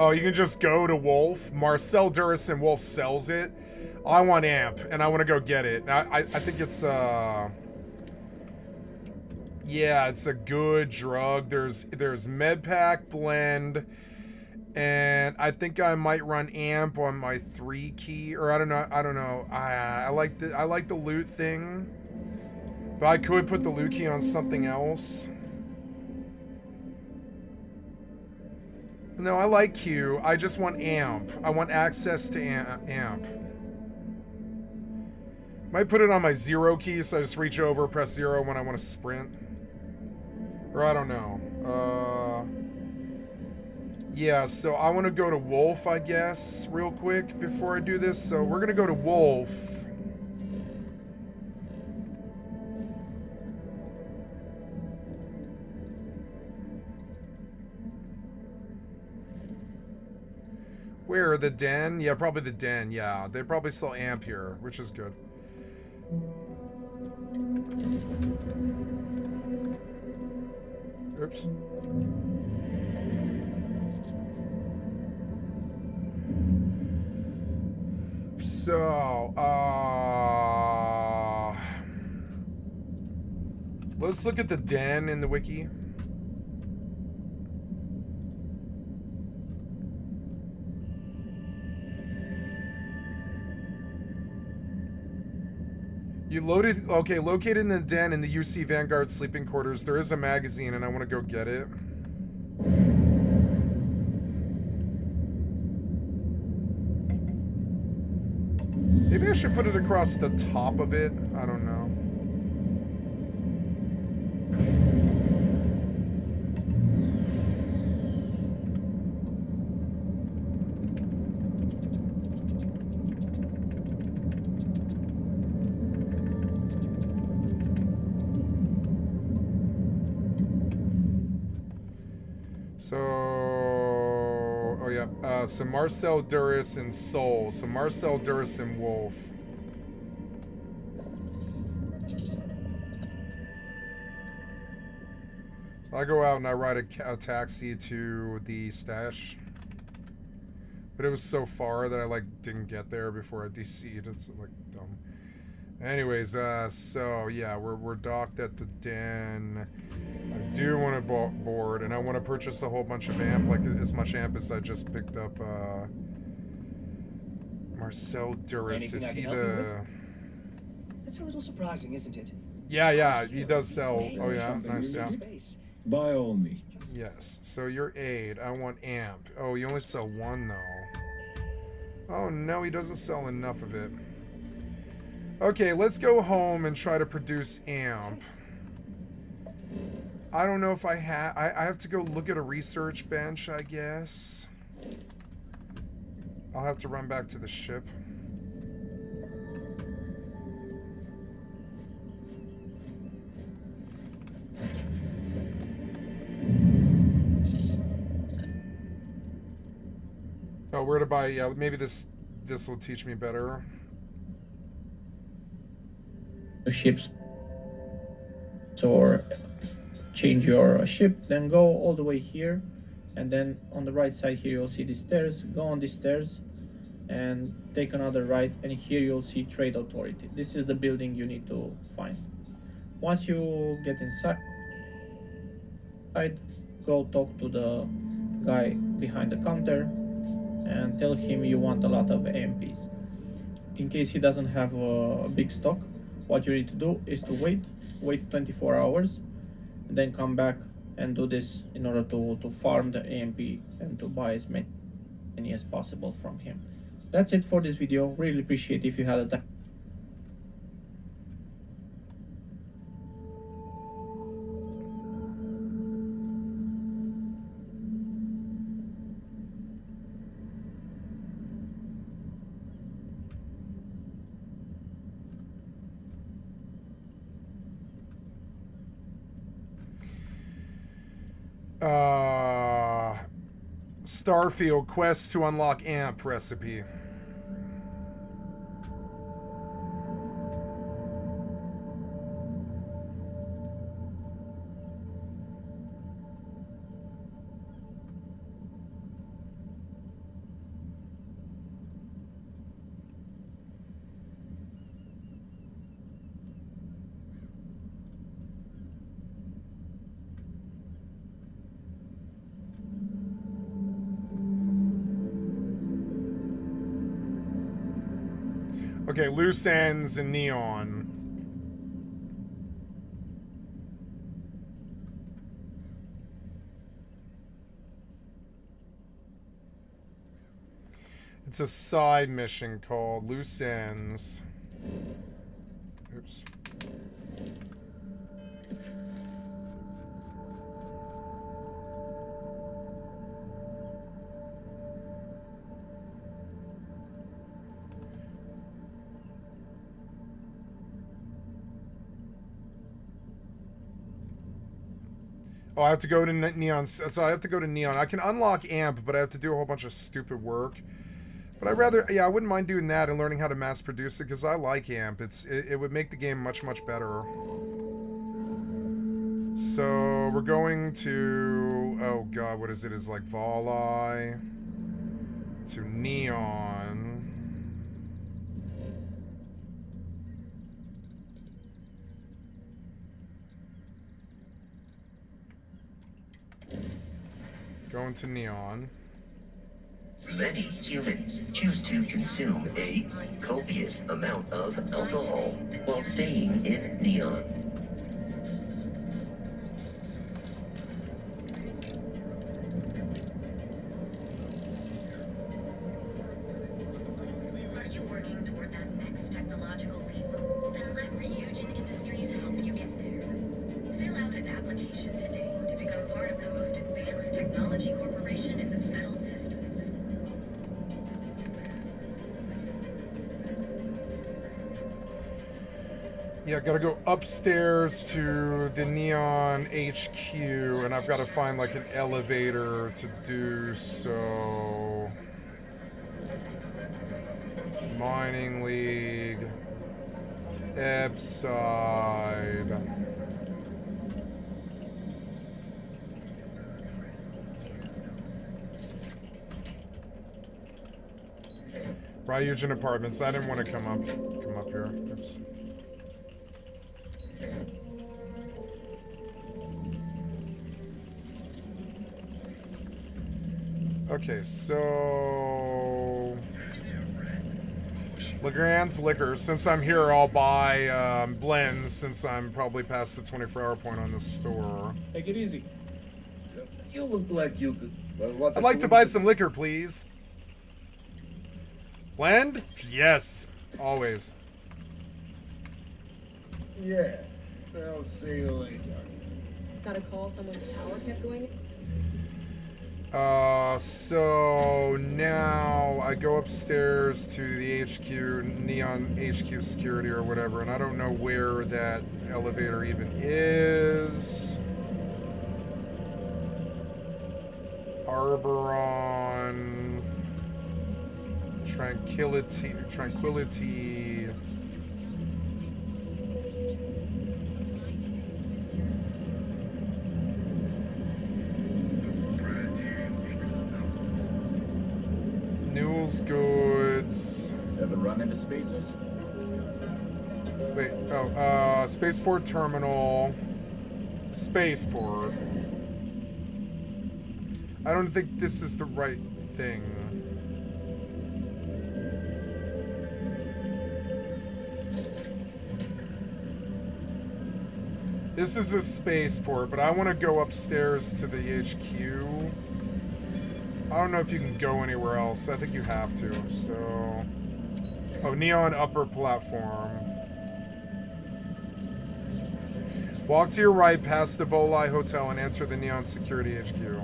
Oh, you can just go to Wolf. Marcel Duras and Wolf sells it. I want amp, and I want to go get it. I think it's yeah, it's a good drug. There's Medpack blend, and I think I might run amp on my 3 key, or I don't know. I like the loot thing, but I could put the loot key on something else. No, I like Q. I just want amp. I want access to amp. Might put it on my 0 key, so I just reach over, press 0 when I want to sprint. Or I don't know. Yeah, so I want to go to Wolf, I guess, real quick before I do this. So we're going to go to Wolf. Where? The den? Yeah, probably the den. Yeah, they probably sell amp here, which is good. Oops. So, let's look at the den in the wiki. You loaded, okay, located in the den in the UC Vanguard sleeping quarters. There is a magazine and I want to go get it. Maybe I should put it across the top of it. I don't know. So, oh yeah, so Marcel Duras and Soul. So Marcel Duras and Wolf. So I go out and I ride a taxi to the stash. But it was so far that I like didn't get there before I DC'd. It's like dumb. Anyways, so yeah, we're docked at the den. I do want to board, and I want to purchase a whole bunch of amp, like as much amp as I just picked up. Marcel Duras, is he the? That's a little surprising, isn't it? Yeah, he does sell. Oh yeah, nice, yeah. By all means. Yes. So your aid, I want amp. Oh, you only sell 1 though. Oh no, he doesn't sell enough of it. Okay, let's go home and try to produce amp. I don't know if I have... I have to go look at a research bench, I guess. I'll have to run back to the ship. Oh, where to buy... Yeah, maybe this will teach me better. Ships, or change your ship, then go all the way here, and then on the right side here you'll see the stairs. Go on these stairs and take another right, and here you'll see Trade Authority. This is the building you need to find. Once you get inside, go talk to the guy behind the counter and tell him you want a lot of AMPs. In case he doesn't have a big stock, what you need to do is to wait 24 hours, and then come back and do this in order to farm the AMP and to buy as many as possible from him. That's it for this video. Really appreciate if you had a time. Starfield quest to unlock amp recipe. Okay, loose ends and neon. It's a side mission called Loose Ends. Oops. Oh, I have to go to Neon. So I have to go to Neon. I can unlock AMP, but I have to do a whole bunch of stupid work. But I'd rather, yeah, I wouldn't mind doing that and learning how to mass produce it because I like AMP. It would make the game much, much better. So we're going to, oh god, what is it? Is like Volley to Neon. Going to Neon. Many humans choose to consume a copious amount of alcohol while staying in Neon. Are you working toward that next technological leap? Then let Ryujin Industries help you get there. Fill out an application today to become part of the most advanced technology corporation in the settled systems. Yeah, gotta go upstairs to the Neon HQ, and I've got to find like an elevator to do so. Mining League. Ebside. Ryujin Apartments. I didn't want to come up here. Oops. Okay, so Legrand's Liquor. Since I'm here, I'll buy blends since I'm probably past the 24-hour point on this store. Take it easy. You look like you could. Well, I'd like to buy some liquor, please. Blend? Yes, always. Yeah. I'll see you later. Got a call, someone's power kept going. So now I go upstairs to the HQ, Neon HQ security or whatever, and I don't know where that elevator even is. Arboron, Tranquility. Newell's Goods. Ever run into spacers? Wait, Spaceport Terminal. Spaceport. I don't think this is the right thing. This is the spaceport, but I want to go upstairs to the HQ. I don't know if you can go anywhere else. I think you have to, so... Oh, Neon Upper Platform. Walk to your right past the Volai Hotel and enter the Neon Security HQ.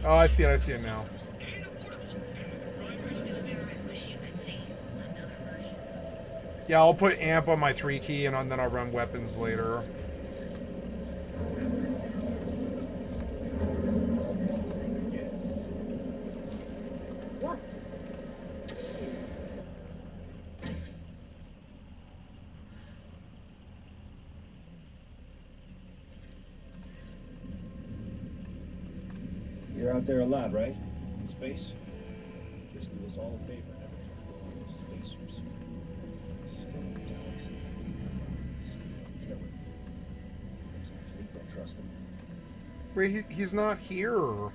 Oh, I see it now. Yeah, I'll put amp on my 3 key and then I'll run weapons later. What? You're out there a lot, right? In space? Just do us all a favor. Never turn over those spacers. Scum dogs. Kill him. There's a fleet, don't trust him. Wait, he's not here.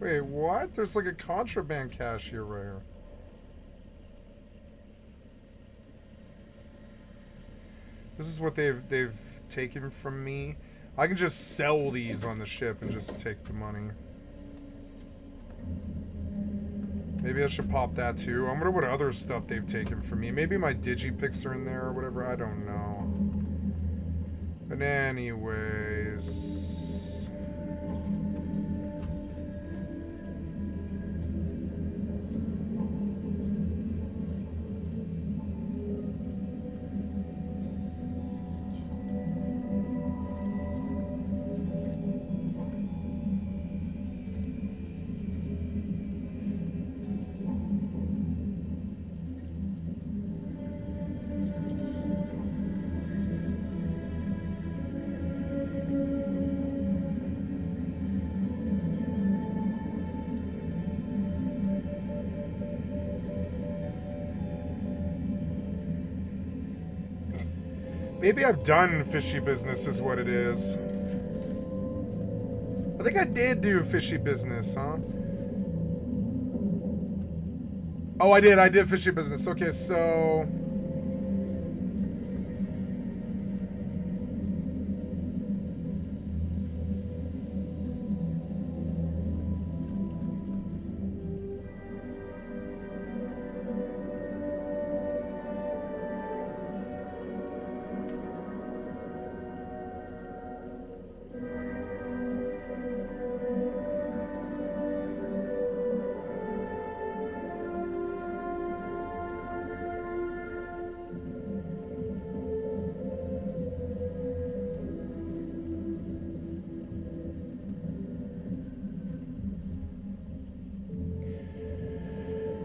Wait, what? There's like a contraband cache here right here. This is what they've taken from me. I can just sell these on the ship and just take the money. Maybe I should pop that too. I wonder what other stuff they've taken from me. Maybe my digipics are in there or whatever. I don't know. But anyways... Maybe I've done fishy business is what it is. I think I did do fishy business, huh? Oh, I did fishy business. Okay, so...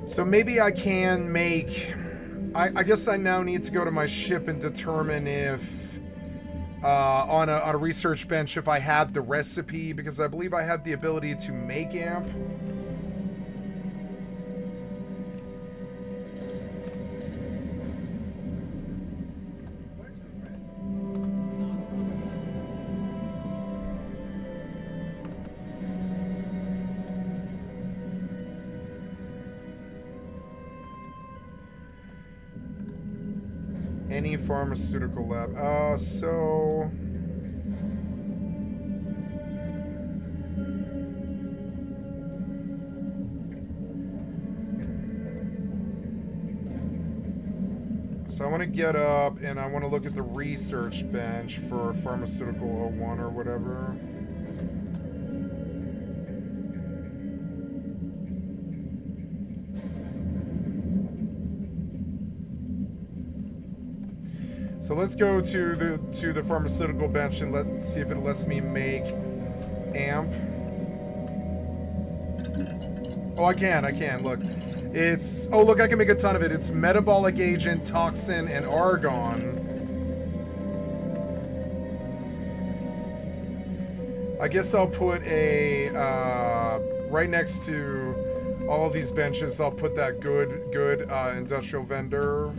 So maybe I can make... I guess I now need to go to my ship and determine if... on a research bench if I have the recipe, because I believe I have the ability to make amp. Any pharmaceutical lab. So... So I want to get up and I want to look at the research bench for pharmaceutical 01 or whatever. So let's go to the pharmaceutical bench and let's see if it lets me make amp. Oh, I can. Look, it's look, I can make a ton of it. It's metabolic agent, toxin, and argon. I guess I'll put a right next to all of these benches. I'll put that good industrial vendor.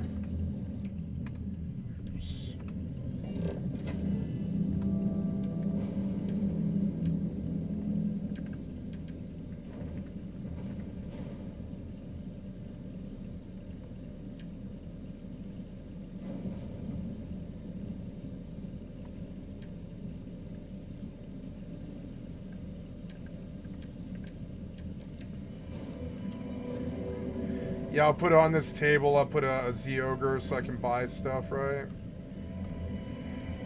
Yeah, I'll put it on this table. I'll put a Z-Ogre so I can buy stuff, right?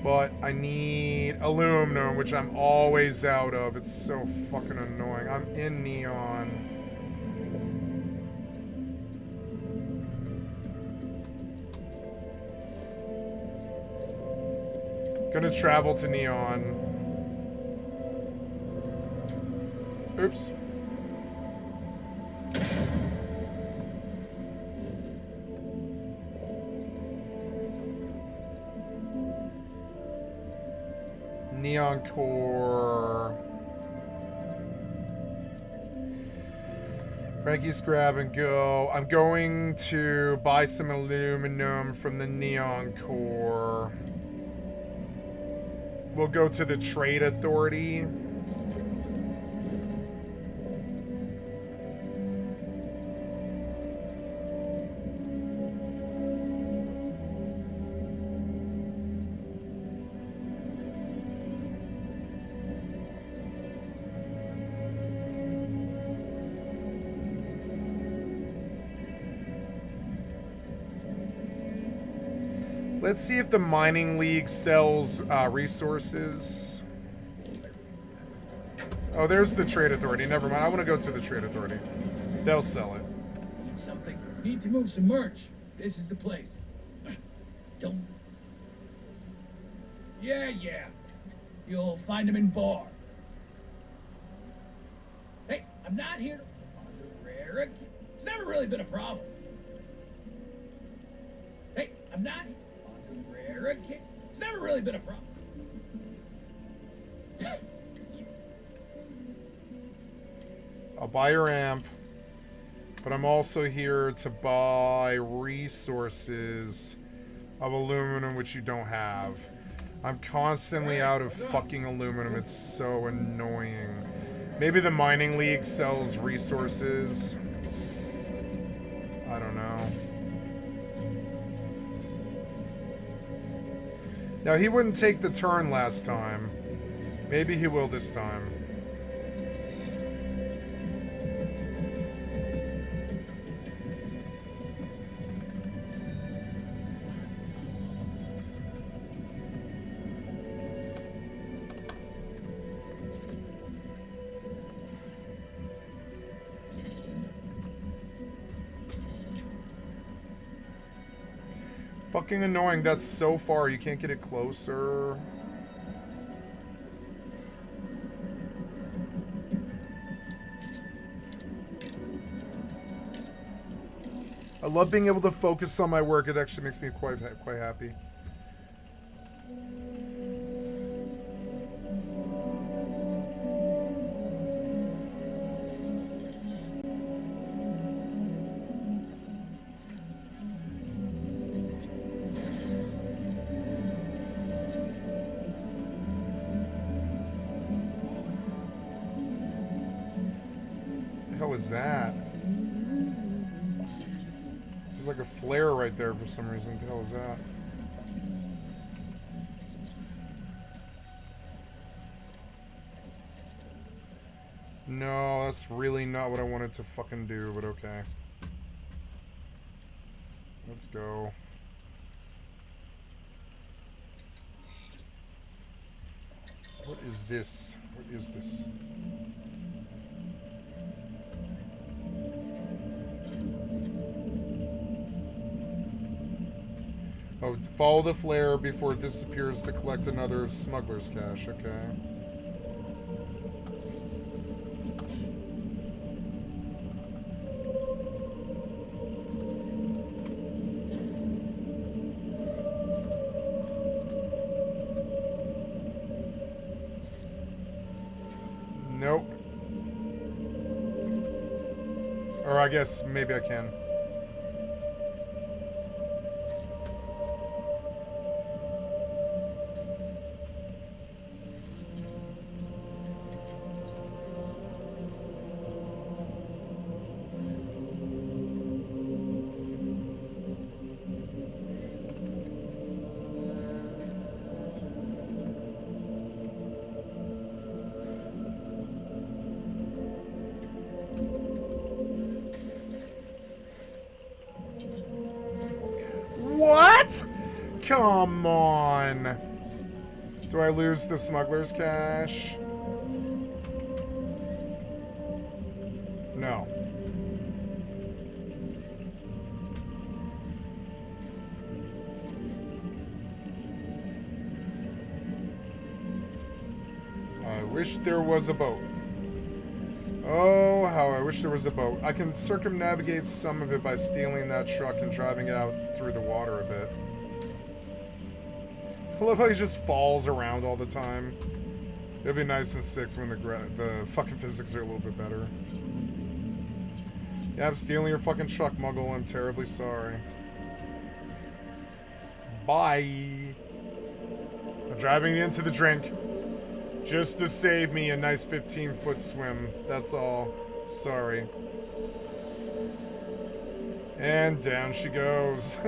But I need aluminum, which I'm always out of. It's so fucking annoying. I'm in Neon. Gonna travel to Neon. Oops. Neon core. Frankie's grab and go. I'm going to buy some aluminum from the Neon core. We'll go to the Trade Authority. Let's see if the mining league sells resources. Oh, there's the trade authority. Never mind. I want to go to the trade authority. They'll sell it. Need something? Need to move some merch. This is the place. Don't. Yeah. You'll find him in bar. Hey, I'm not here to. On the rare. It's never really been a problem. Hey, I'm not. On the rare. It's never really been a problem. I'll buy your amp, but I'm also here to buy resources of aluminum, which you don't have. I'm constantly out of fucking aluminum. It's so annoying. Maybe the mining league sells resources. I don't know. Now, he wouldn't take the turn last time. Maybe he will this time. Fucking annoying. That's so far. You can't get it closer. I love being able to focus on my work. It actually makes me quite happy. Is that? There's like a flare right there for some reason. What the hell is that? No, that's really not what I wanted to fucking do, but okay. Let's go. What is this? What is this? Oh, follow the flare before it disappears to collect another smuggler's cache. Okay. Nope. Or I guess maybe I can. What? Come on. Do I lose the smuggler's cache? No. I wish there was a boat. Oh, how I wish there was a boat. I can circumnavigate some of it by stealing that truck and driving it out through the water a bit. I love how he just falls around all the time. It'd be nice in 6 when the fucking physics are a little bit better. Yeah, I'm stealing your fucking truck, Muggle. I'm terribly sorry. Bye. I'm driving into the drink. Just to save me a nice 15-foot swim. That's all. Sorry. And down she goes.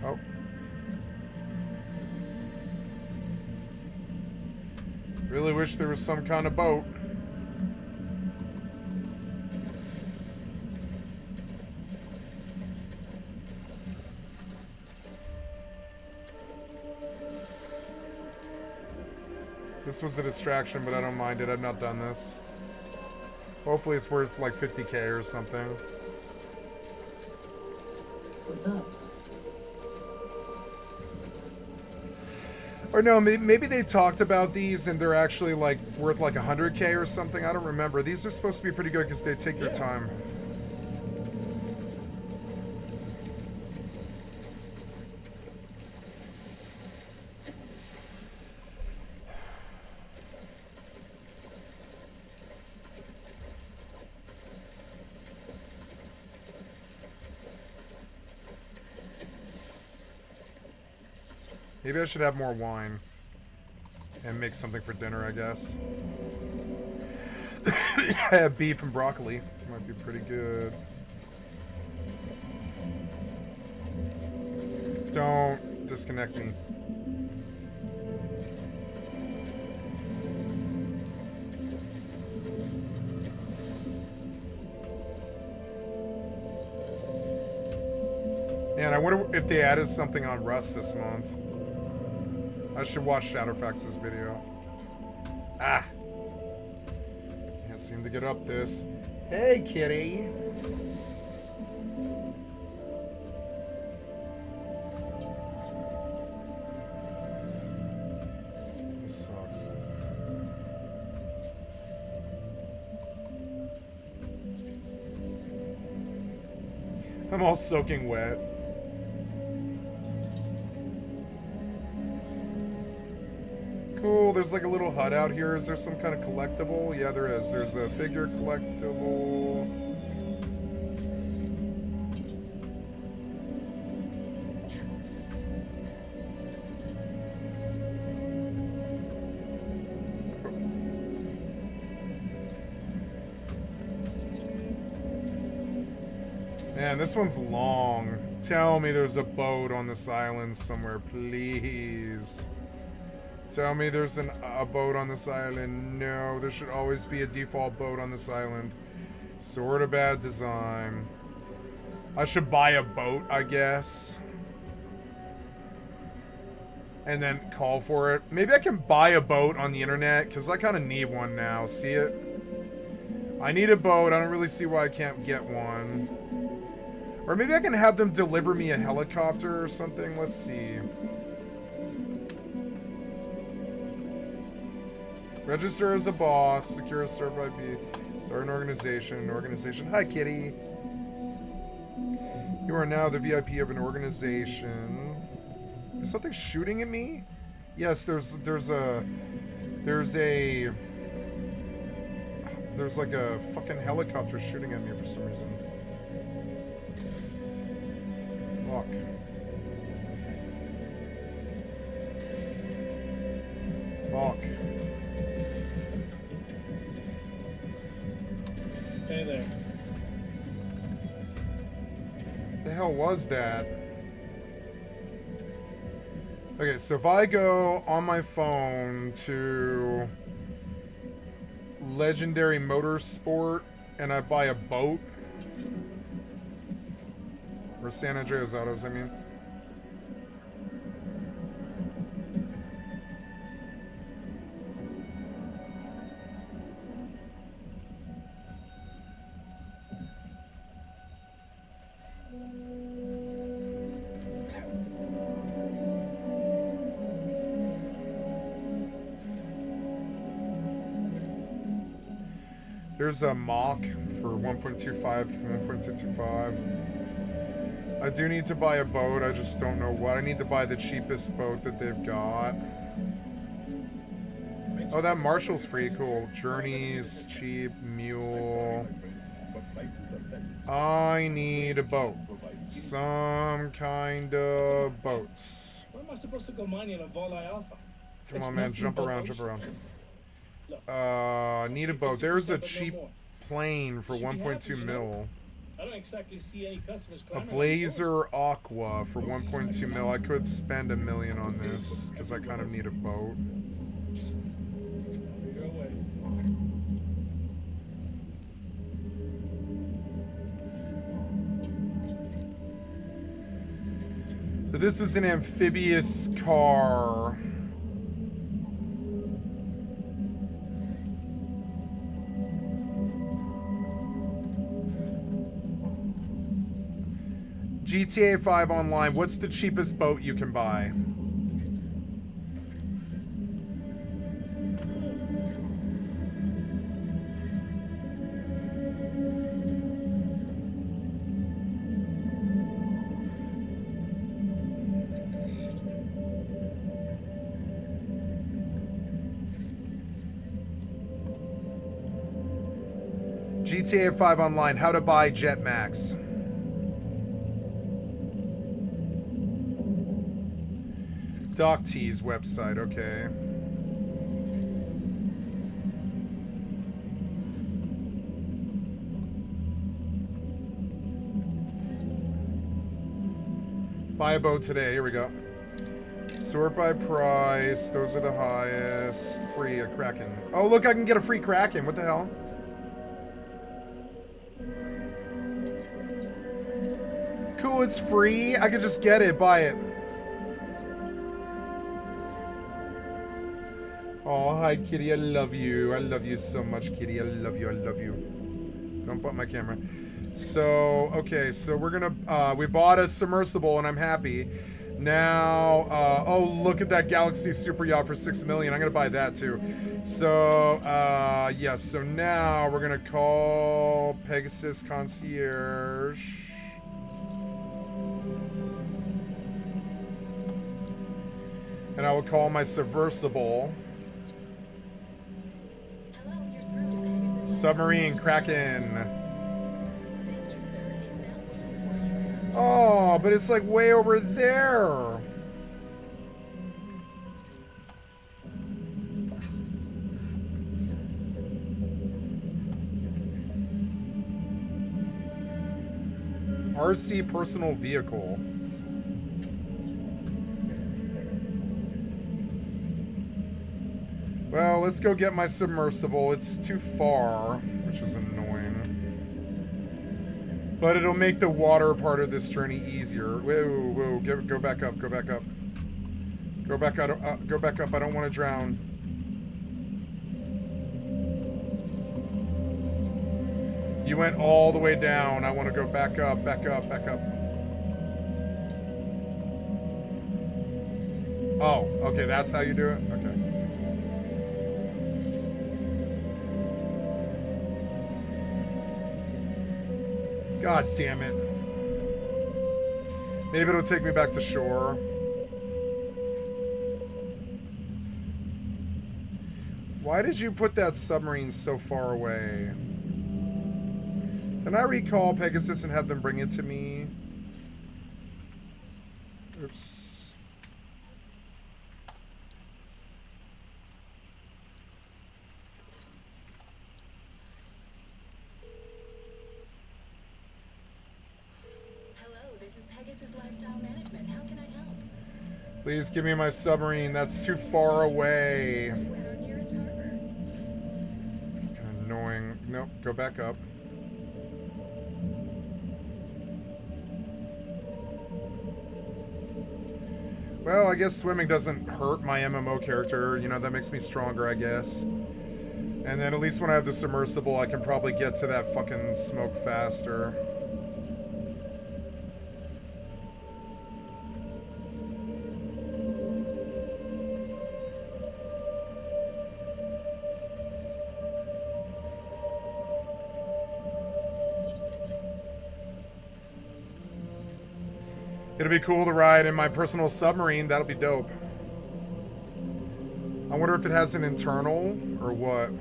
Oh. Really wish there was some kind of boat. This was a distraction, but I don't mind it. I've not done this. Hopefully it's worth like 50K or something. What's up? Or no, maybe they talked about these and they're actually like worth like 100K or something. I don't remember. These are supposed to be pretty good because they take your time. Maybe I should have more wine and make something for dinner, I guess. I have beef and broccoli. Might be pretty good. Don't disconnect me. Man, I wonder if they added something on Rust this month. I should watch Shadowfax's video. Ah! Can't seem to get up this. Hey, kitty! This sucks. I'm all soaking wet. Cool, there's like a little hut out here. Is there some kind of collectible? Yeah, there is. There's a figure collectible. Man, this one's long. Tell me there's a boat on this island somewhere, please. Tell me there's a boat on this island. No, there should always be a default boat on this island. Sort of bad design. I should buy a boat, I guess. And then call for it. Maybe I can buy a boat on the internet, because I kind of need one now. See it? I need a boat. I don't really see why I can't get one. Or maybe I can have them deliver me a helicopter or something. Let's see. Register as a boss, secure a server IP, start an organization. Hi, kitty. You are now the VIP of an organization. Is something shooting at me? Yes, there's like a fucking helicopter shooting at me for some reason. Fuck. Fuck. Hey there. The hell was that? Okay, so if I go on my phone to Legendary Motorsport and I buy a boat, or San Andreas Autos, I mean. There's a mock for 1.25, 1.225. I do need to buy a boat, I just don't know what. I need to buy the cheapest boat that they've got. Oh, that Marshall's free, cool. Journeys, cheap, mule. I need a boat. Some kind of boats. Where am I supposed to go mining in Volai Alpha? Come on, man, jump around, jump around. Need a boat. There's a cheap plane for 1.2 mil. I don't exactly see any customers A climbing. Blazer Aqua for 1.2 mil. I could spend $1 million on this because I kind of need a boat. Your way. So this is an amphibious car. GTA 5 Online, what's the cheapest boat you can buy? GTA 5 Online, how to buy Jetmax. Doc T's website, okay. Buy a boat today, here we go. Sort by price, those are the highest. Free, a Kraken. Oh look, I can get a free Kraken, what the hell? Cool, it's free, I can just get it, buy it. Oh, hi, kitty. I love you. I love you so much, kitty. I love you. I love you. Don't bump my camera. So, okay. So we're going to... we bought a submersible, and I'm happy. Now... oh, look at that Galaxy Super Yacht for $6 million. I'm going to buy that, too. So, yes. So now we're going to call Pegasus Concierge. And I will call my submersible... Submarine Kraken. Oh, but it's like way over there. RC personal vehicle. Well, let's go get my submersible. It's too far, which is annoying. But it'll make the water part of this journey easier. Whoa, whoa, go back up, go back up. Go back up, go back up. I don't want to drown. You went all the way down. I want to go back up, back up, back up. Oh, okay, that's how you do it? Okay. God damn it. Maybe it'll take me back to shore. Why did you put that submarine so far away? Can I recall Pegasus and have them bring it to me? Oops. Please give me my submarine. That's too far away. Kind of annoying. Nope, go back up. Well, I guess swimming doesn't hurt my MMO character. You know, that makes me stronger, I guess. And then at least when I have the submersible, I can probably get to that fucking smoke faster. It'll be cool to ride in my personal submarine. That'll be dope. I wonder if it has an internal or what.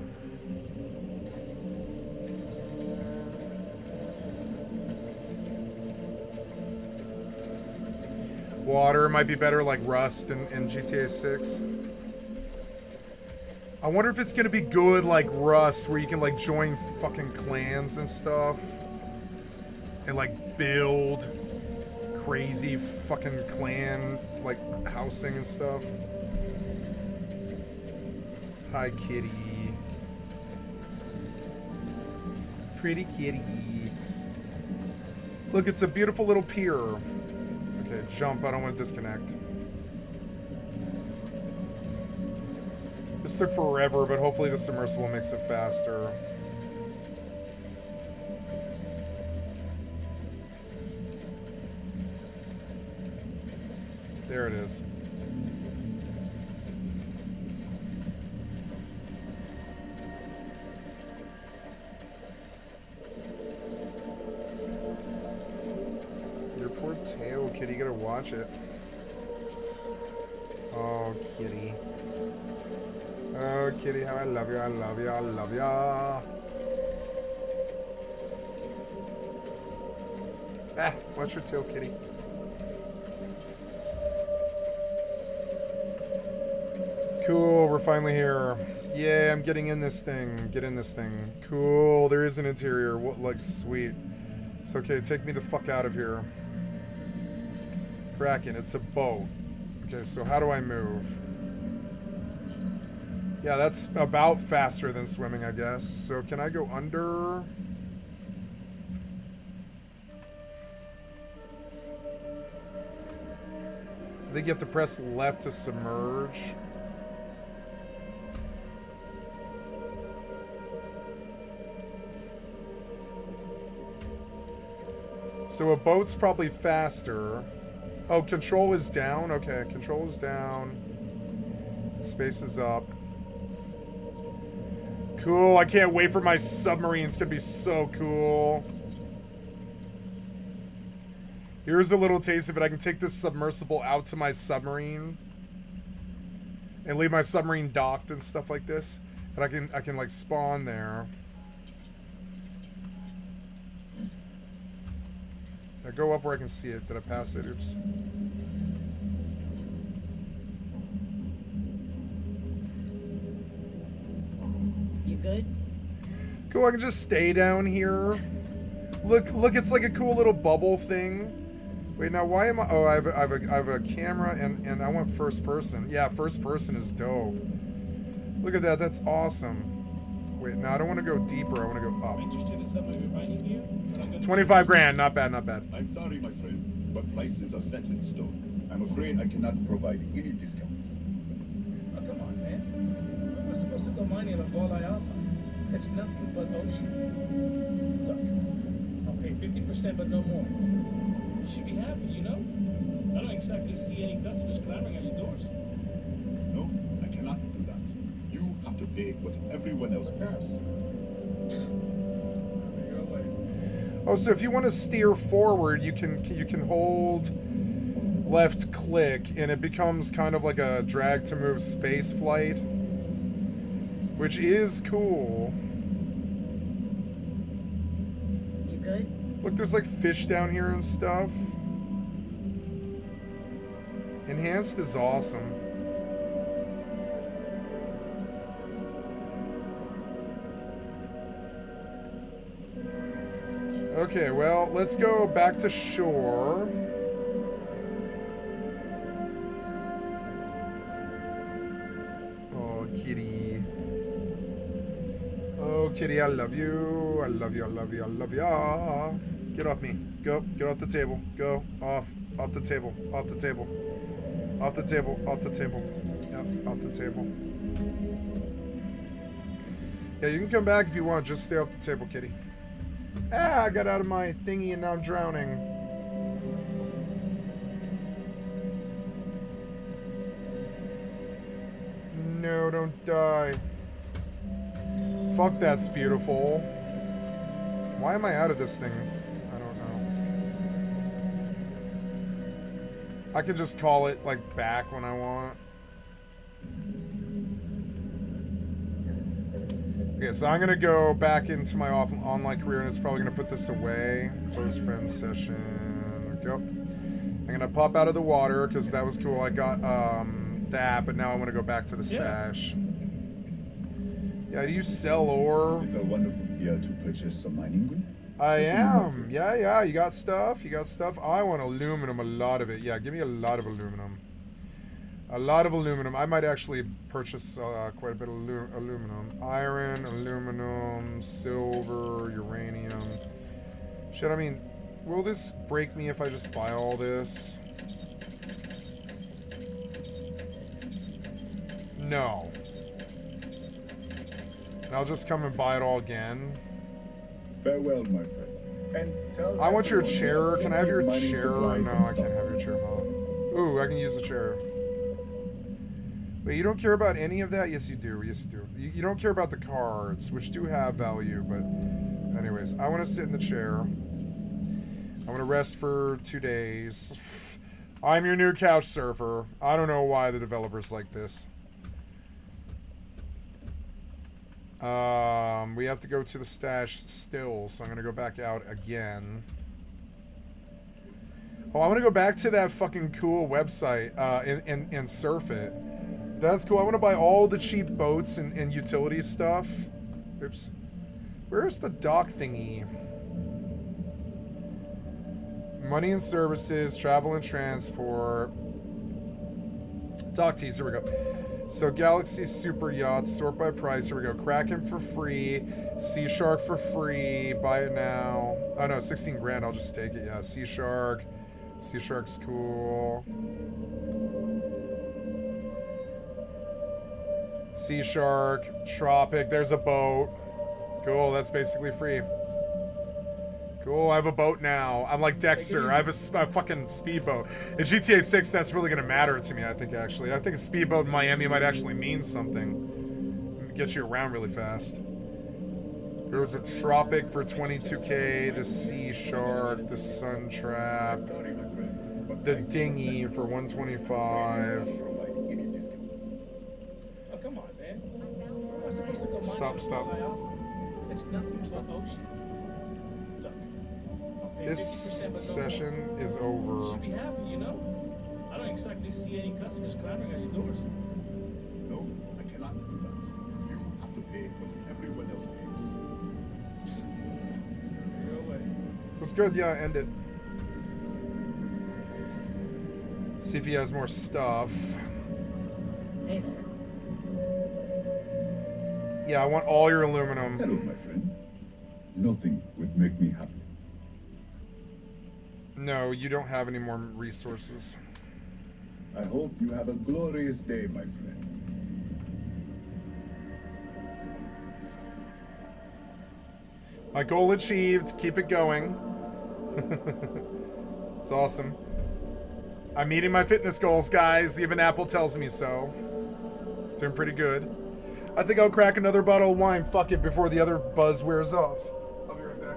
Water might be better like Rust in GTA 6. I wonder if it's gonna be good like Rust where you can like join fucking clans and stuff. and like build crazy fucking clan like housing and stuff. Hi, kitty. Pretty kitty. Look, it's a beautiful little pier. Okay, jump. I don't want to disconnect. This took forever, but hopefully the submersible makes it faster. There it is. Your poor tail, kitty. You gotta watch it. Oh, kitty. Oh, kitty, how I love you, I love you, I love ya. Ah, watch your tail, kitty. Cool, we're finally here. Yeah, I'm getting in this thing. Get in this thing. Cool, there is an interior. What, like, sweet. It's okay, take me the fuck out of here. Kraken, it's a boat. Okay, so how do I move? Yeah, that's about faster than swimming, I guess. So can I go under? I think you have to press left to submerge. So a boat's probably faster. Oh, control is down? Okay, control is down. Space is up. Cool, I can't wait for my submarine. It's gonna be so cool. Here's a little taste of it. I can take this submersible out to my submarine and leave my submarine docked and stuff like this. And I can like spawn there. I go up where I can see it. Did I pass it? Oops. You good? Cool, I can just stay down here. Look, it's like a cool little bubble thing. Wait, now why am I... Oh, I have a camera and I want first person. Yeah, first person is dope. Look at that, that's awesome. Wait, no, I don't want to go deeper, I want to go up. Interested in something reminding you? 25 grand, not bad, not bad. I'm sorry, my friend, but prices are set in stone. I'm afraid I cannot provide any discounts. Oh, come on, man. We're supposed to go mining on Walleye Alpha. It's nothing but ocean. Look, I'll pay 50%, but no more. You should be happy, you know? I don't exactly see any customers clamoring at your doors. No, I cannot do that. You have to pay what everyone else pays. You're away. Oh, so if you want to steer forward, you can hold left click and it becomes kind of like a drag to move space flight, which is cool. You good? Look, there's like fish down here and stuff. Enhanced is awesome. Okay, well, let's go back to shore. Oh, kitty. Oh, kitty, I love you. I love you, I love you, I love ya. Get off me. Go. Get off the table. Go. Off. Off the table. Off the table. Off the table. Off the table. Yep, off the table. Yeah, you can come back if you want. Just stay off the table, kitty. Ah, I got out of my thingy and now I'm drowning. No, don't die. Fuck, that's beautiful. Why am I out of this thing? I don't know. I can just call it, like, back when I want. Okay, so I'm gonna go back into my online career and it's probably gonna put this away. Close friends session. Go. I'm gonna pop out of the water because that was cool. I got that, but now I want to go back to the stash. Yeah, do you sell ore? It's a wonderful year to purchase some mining gear. I Certainly, my am. friend. Yeah, yeah. You got stuff? You got stuff? I want aluminum, a lot of it. Yeah, give me a lot of aluminum. A lot of aluminum. I might actually purchase quite a bit of aluminum. Iron, aluminum, silver, uranium. Shit, I mean, will this break me if I just buy all this? No. And I'll just come and buy it all again. Farewell, my friend. And tell I want your everyone we chair. have Can I have your plenty of mining chair? supplies No, in I stock. can't have your chair, Mom. Ooh, I can use the chair. Wait, you don't care about any of that? Yes, you do. Yes, you do. You don't care about the cards, which do have value, but anyways, I want to sit in the chair. I want to rest for 2 days. I'm your new couch surfer. I don't know why the developer's like this. We have to go to the stash still, so I'm going to go back out again. Oh, I want to go back to that fucking cool website and surf it. That's cool. I want to buy all the cheap boats and utility stuff. Oops. Where's the dock thingy? Money and services, travel and transport. Dock tees, here we go. So Galaxy Super Yachts, sort by price. Here we go. Kraken for free. Sea Shark for free. Buy it now. Oh no, 16 grand. I'll just take it. Yeah, Sea Shark. Sea Shark's cool. Sea Shark. Tropic. There's a boat. Cool, that's basically free. Cool, I have a boat now. I'm like Dexter. I have a fucking speedboat. In GTA 6, that's really going to matter to me, I think, actually. I think a speedboat in Miami might actually mean something. Get you around really fast. There's a Tropic for 22K, the Sea Shark, the Sun Trap, Sorry, my friend, but the prices are Dinghy set in for stone. 125. We cannot provide any discounts. Oh, come on, man. We're supposed to go mining Stop, on stop. Alpha. It's nothing but ocean. Look, I'll pay This 50%, but no session more. is You over. should be happy, you know? I don't exactly see any customers clamoring at your doors. No, I cannot do that. You have to pay what everyone else pays. Your way. It's good, yeah, end it. See if he has more stuff. Hey there. Yeah, I want all your aluminum. Hello, my friend. Nothing would make me happy. No, you don't have any more resources. I hope you have a glorious day, my friend. My goal achieved. Keep it going. It's awesome. I'm meeting my fitness goals, guys. Even Apple tells me so. Doing pretty good. I think I'll crack another bottle of wine. Fuck it, before the other buzz wears off. I'll be right back.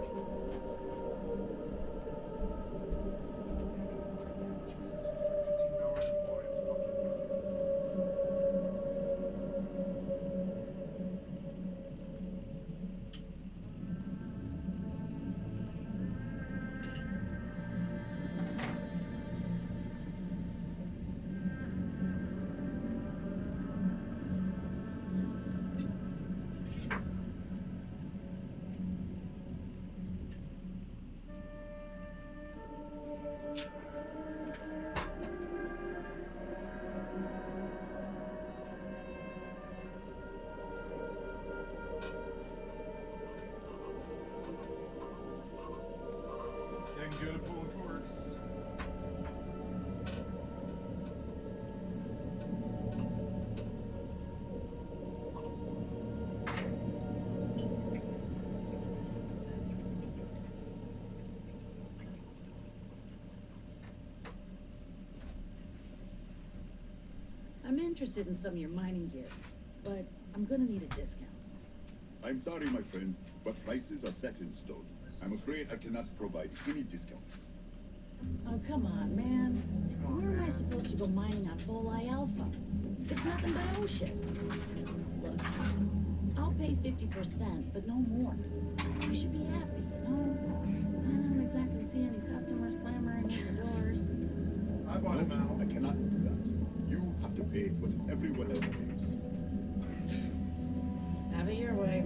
Getting good at pulling cords. I'm interested in some of your mining gear, but I'm gonna need a discount. I'm sorry, my friend, but prices are set in stone. I'm afraid I cannot provide any discounts. Oh, come on, man. Where am I supposed to go mining on Volai Alpha? It's nothing but ocean. Look, I'll pay 50%, but no more. You should be happy, you know? I don't exactly see any customers clamoring at your doors. I bought it now. I cannot do that. You have to pay what everyone else pays. Have it your way.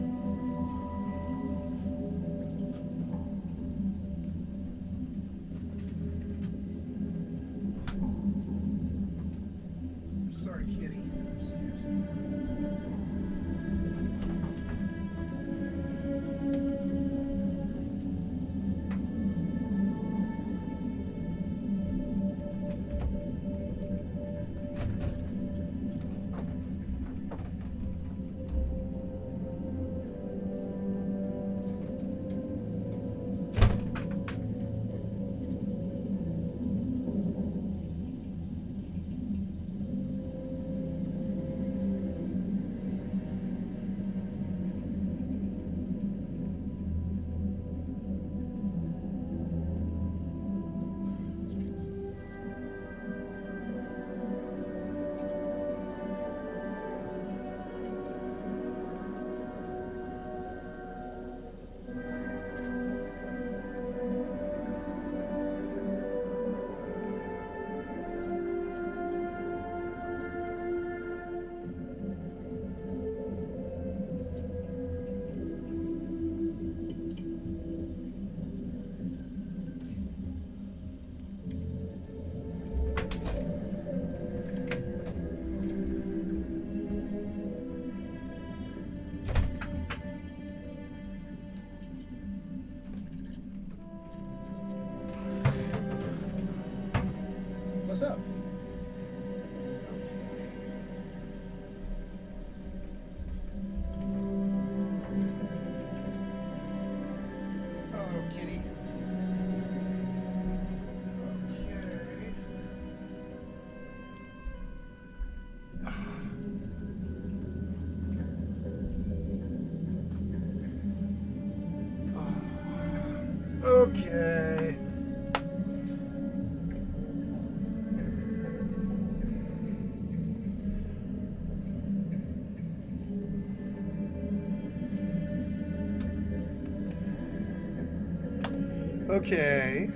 What's up? Hello, kitty. Okay. Okay.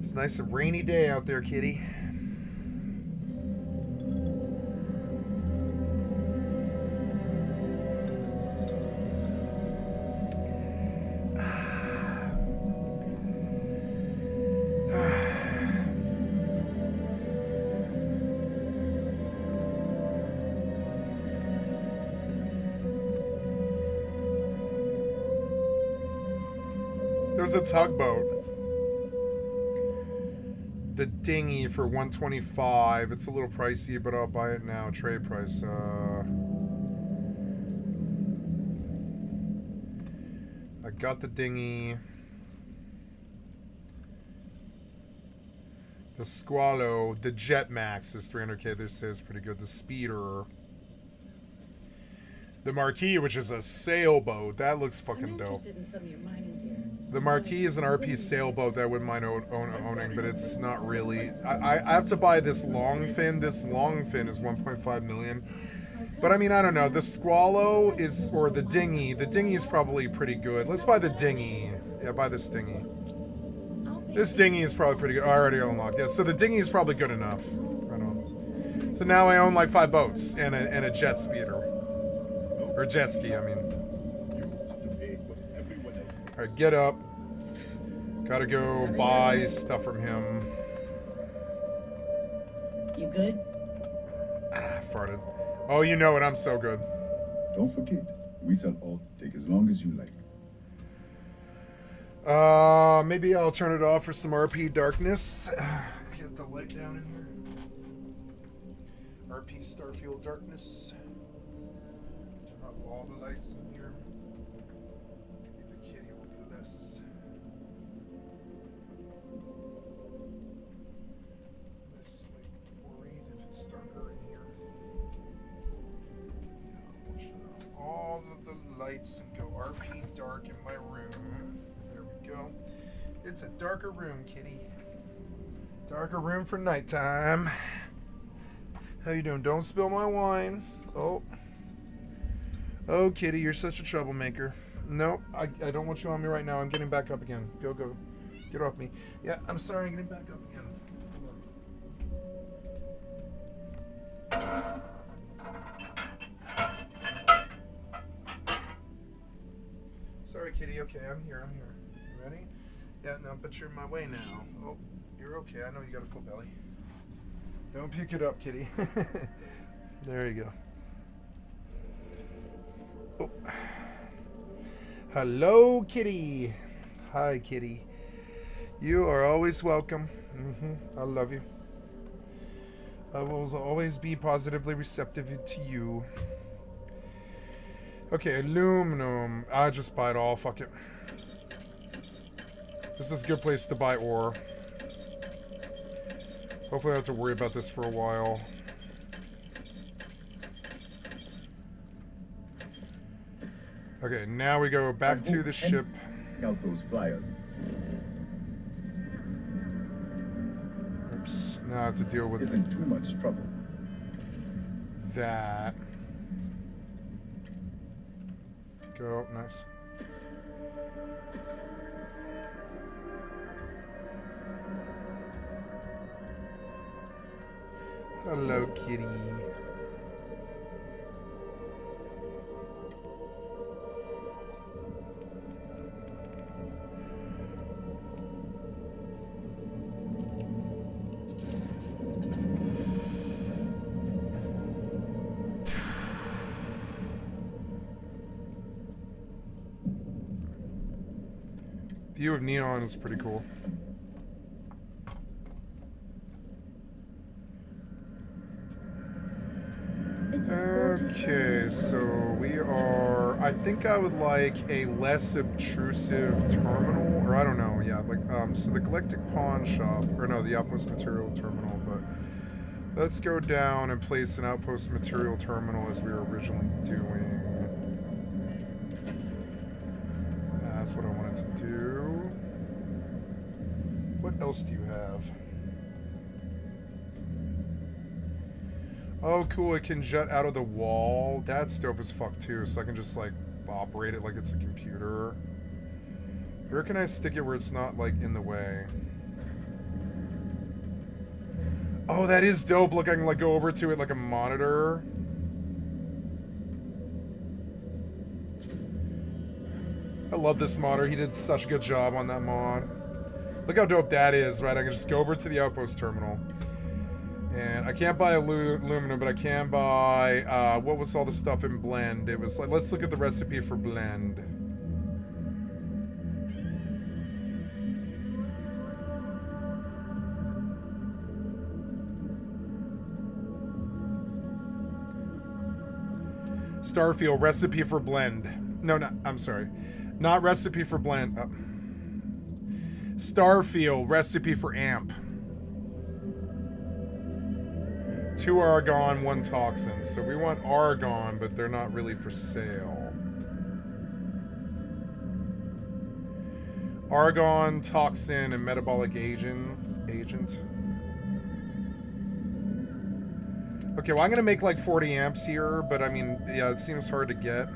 It's a nice and rainy day out there, kitty. There's a tugboat. The dinghy for 125. It's a little pricey, but I'll buy it now. Trade price. I got the dinghy. The Squallow, the Jetmax is 300k. This is pretty good. The Speeder. The Marquis, which is a sailboat. That looks fucking I'm dope. interested in some of your mining gear. The Marquis is an RP sailboat that I wouldn't mind owning, but it's not really. I have to buy this long fin. This long fin is 1.5 million. But I mean, I don't know. The Squallow is, or the dinghy. The dinghy is probably pretty good. Let's buy the dinghy. Yeah, buy this dinghy. This dinghy is probably pretty good. Oh, I already unlocked. Yeah, so the dinghy is probably good enough. Right on. So now I own like 5 boats and a jet speeder. Or jet ski, I mean. Alright, get up. Gotta go buy stuff from him. You good? Ah, farted. Oh, you know it, I'm so good. Don't forget, we sell all. Take as long as you like. Maybe I'll turn it off for some RP darkness. Get the light down in here. RP Starfield darkness. Turn off all the lights in here. Maybe the kitty will do this. This like worried if it's darker in here. Yeah, we'll shut off all of the lights and go RP dark in my room. There we go. It's a darker room, kitty. Darker room for nighttime. How you doing? Don't spill my wine. Oh. Oh, kitty, you're such a troublemaker. Nope, I don't want you on me right now. I'm getting back up again. Go, go. Get off me. Yeah, I'm sorry. I'm getting back up again. Sorry, kitty. Okay, I'm here. I'm here. You ready? Yeah, no, but you're in my way now. Oh, you're okay. I know you got a full belly. Don't pick it up, kitty. There you go. Oh. Hello, kitty. Hi, kitty. You are always welcome. I love you. I will always be positively receptive to you. Okay, aluminum. I just buy it all. Fuck it. This is a good place to buy ore. Hopefully I don't have to worry about this for a while. Okay, now we go back to the ship. Out those flyers. Oops. Now I have to deal with Isn't too much trouble. that. Go, nice. Hello, kitty. View of Neon is pretty cool. It's a gorgeous Okay, so we are... I think I would like a less obtrusive terminal, or I don't know, yeah, like, so the Galactic Pawn Shop, or no, the Outpost Material Terminal, but let's go down and place an Outpost Material Terminal as we were originally doing. That's what I wanted to do. What else do you have? Oh, cool, it can jut out of the wall. That's dope as fuck, too, so I can just, like, operate it like it's a computer. Where can I stick it where it's not, like, in the way? Oh, that is dope. Look, I can, like, go over to it like a monitor. I love this modder. He did such a good job on that mod. Look how dope that is, right? I can just go over to the Outpost Terminal. And I can't buy aluminum, but I can buy, what was all the stuff in blend? It was like, let's look at the recipe for blend. Starfield, recipe for blend. No, I'm sorry. Not recipe for blend. Starfield, recipe for amp. 2 argon, 1 toxin. So we want argon, but they're not really for sale. Argon, toxin, and metabolic agent. Okay, well, I'm gonna make like 40 amps here, but I mean, yeah, it seems hard to get.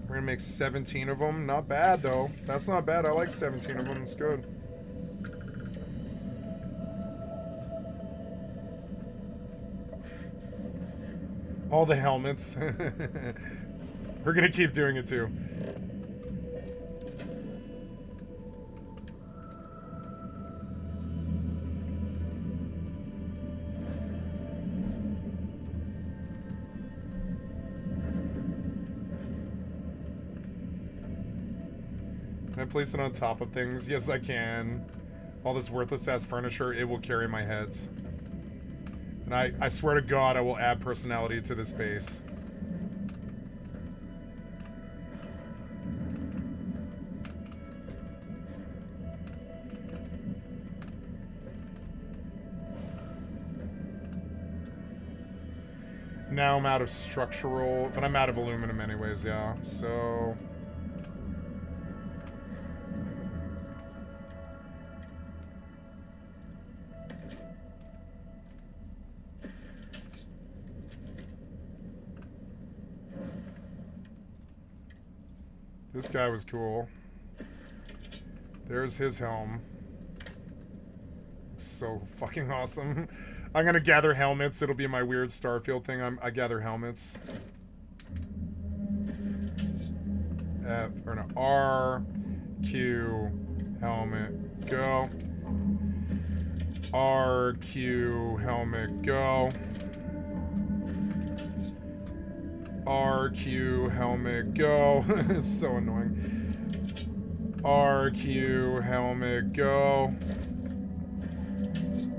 We're gonna make 17 of them. Not bad, though. That's not bad. I like 17 of them. It's good. All the helmets. We're gonna keep doing it, too. Can I place it on top of things? Yes, I can. All this worthless ass furniture, it will carry my heads. And I swear to God, I will add personality to this base. Now I'm out of structural, but I'm out of aluminum anyways, yeah. So... This guy was cool. There's his helm. So fucking awesome. I'm gonna gather helmets. It'll be my weird Starfield thing. I gather helmets. F, or no, R, Q, helmet, go. R, Q, helmet, go. RQ helmet go. It's so annoying. RQ helmet go.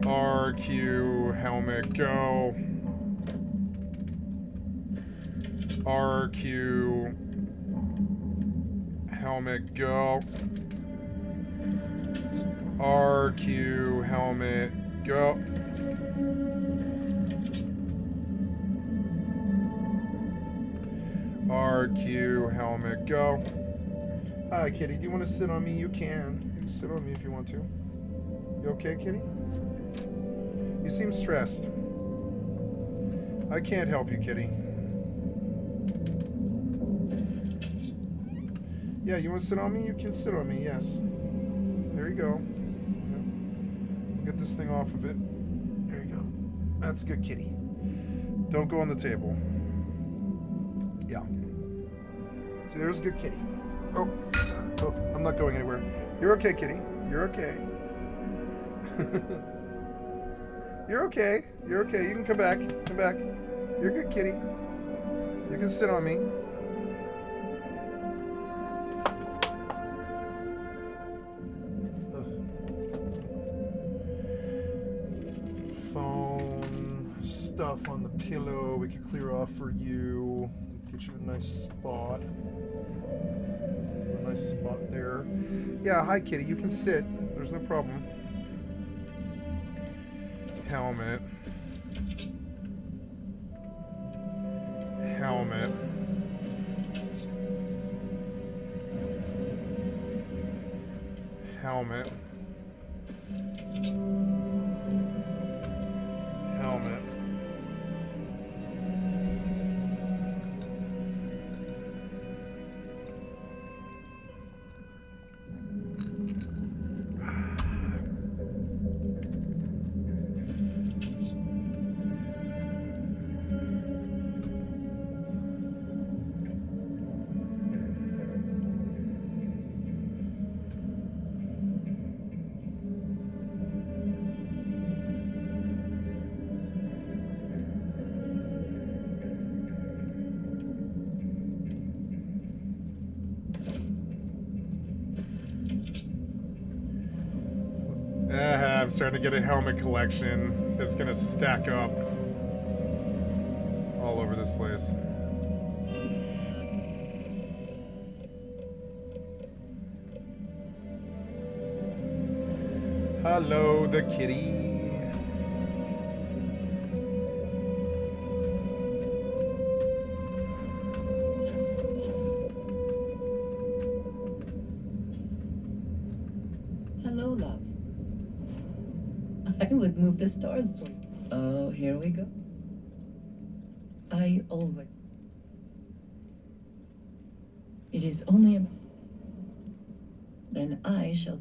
RQ helmet go. RQ helmet go. RQ helmet go. RQ helmet go. Hi, kitty. Do you want to sit on me? You can. You can sit on me if you want to. You okay, kitty? You seem stressed. I can't help you, kitty. Yeah, you want to sit on me? You can sit on me, yes. There you go. Yep. Get this thing off of it. There you go. That's good, kitty. Don't go on the table. Yeah. See, there's a good kitty. Oh, I'm not going anywhere. You're okay, kitty. You're okay. You're okay. You're okay. You can come back. Come back. You're good, kitty. You can sit on me. Phone stuff on the pillow. We can clear off for you. Get you a nice spot. A nice spot there. Yeah, hi, kitty. You can sit. There's no problem. Helmet. Helmet. Helmet. Helmet. I'm starting to get a helmet collection that's gonna stack up all over this place. Hello, the kitty. Hello, love. I would move the stars for you. Oh, here we go. I always. It is only a. Then I shall.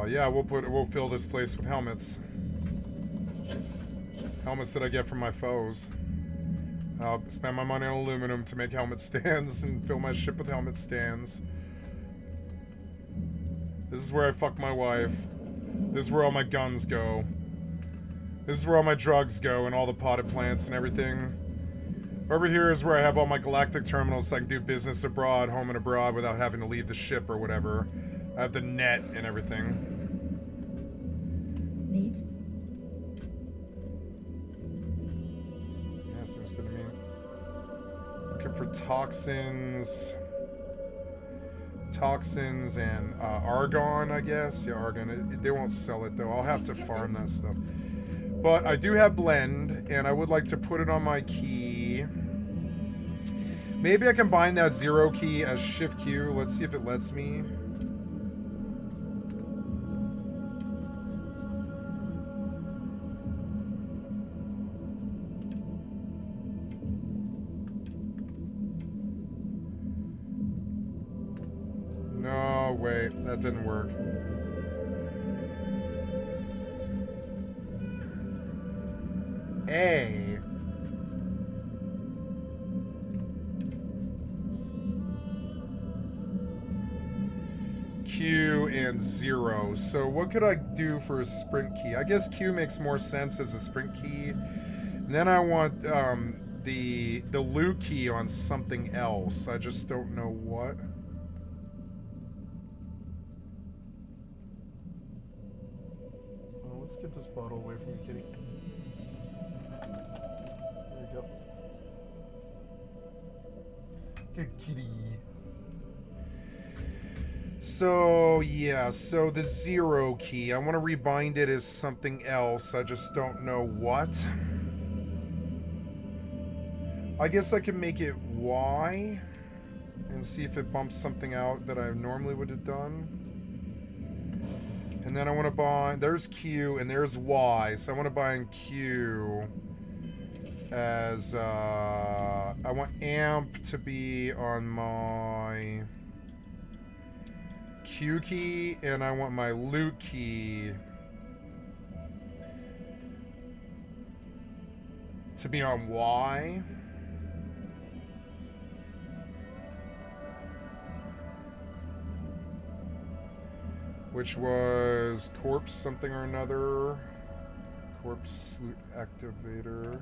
Yeah, we'll fill this place with helmets. Helmets that I get from my foes. I'll spend my money on aluminum to make helmet stands and fill my ship with helmet stands. This is where I fuck my wife. This is where all my guns go. This is where all my drugs go and all the potted plants and everything. Over here is where I have all my galactic terminals so I can do business abroad, home and abroad, without having to leave the ship or whatever. I have the net and everything. Neat. Yeah, seems good to me. Looking for toxins. Toxins and argon, I guess. Yeah, argon. They won't sell it, though. I'll have to farm that stuff. But I do have blend, and I would like to put it on my key. Maybe I can bind that 0 key as Shift Q. Let's see if it lets me. No, wait. That didn't work. A. Q and 0. So what could I do for a sprint key? I guess Q makes more sense as a sprint key. And then I want the loot key on something else. I just don't know what. Well, let's get this bottle away from you, kitty. There you go. Good kitty. So, yeah, so the 0 key, I want to rebind it as something else, I just don't know what. I guess I can make it Y, and see if it bumps something out that I normally would have done. And then I want to bind, there's Q, and there's Y, so I want to bind Q as, I want amp to be on my Q key, and I want my loot key to be on Y. Which was corpse something or another. Corpse loot activator.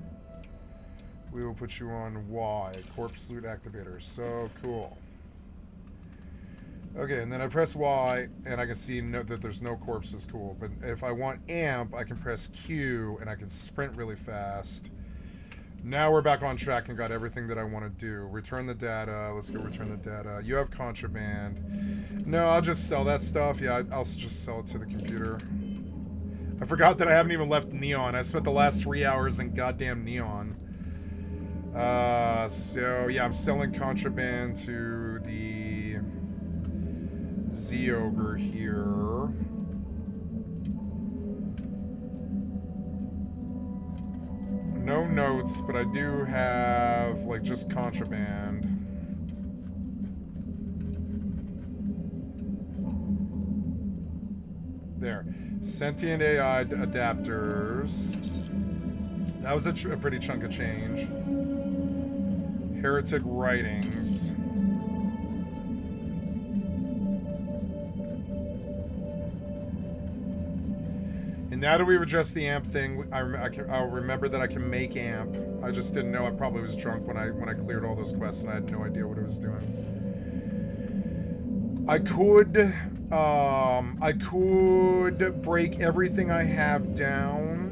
We will put you on Y. Corpse loot activator. So cool. Okay, and then I press Y, and I can see that there's no corpses. Cool. But if I want amp, I can press Q, and I can sprint really fast. Now we're back on track and got everything that I want to do. Return the data. Let's go return the data. You have contraband. No, I'll just sell that stuff. Yeah, I'll just sell it to the computer. I forgot that I haven't even left Neon. I spent the last 3 hours in goddamn Neon. So, yeah, I'm selling contraband to the Z-Ogre here. No notes, but I do have, like, just contraband. There. Sentient AI adapters. That was a pretty chunk of change. Heretic writings. And now that we've addressed the amp thing, I'll remember that I can make amp. I just didn't know. I probably was drunk when I cleared all those quests, and I had no idea what it was doing. I could break everything I have down.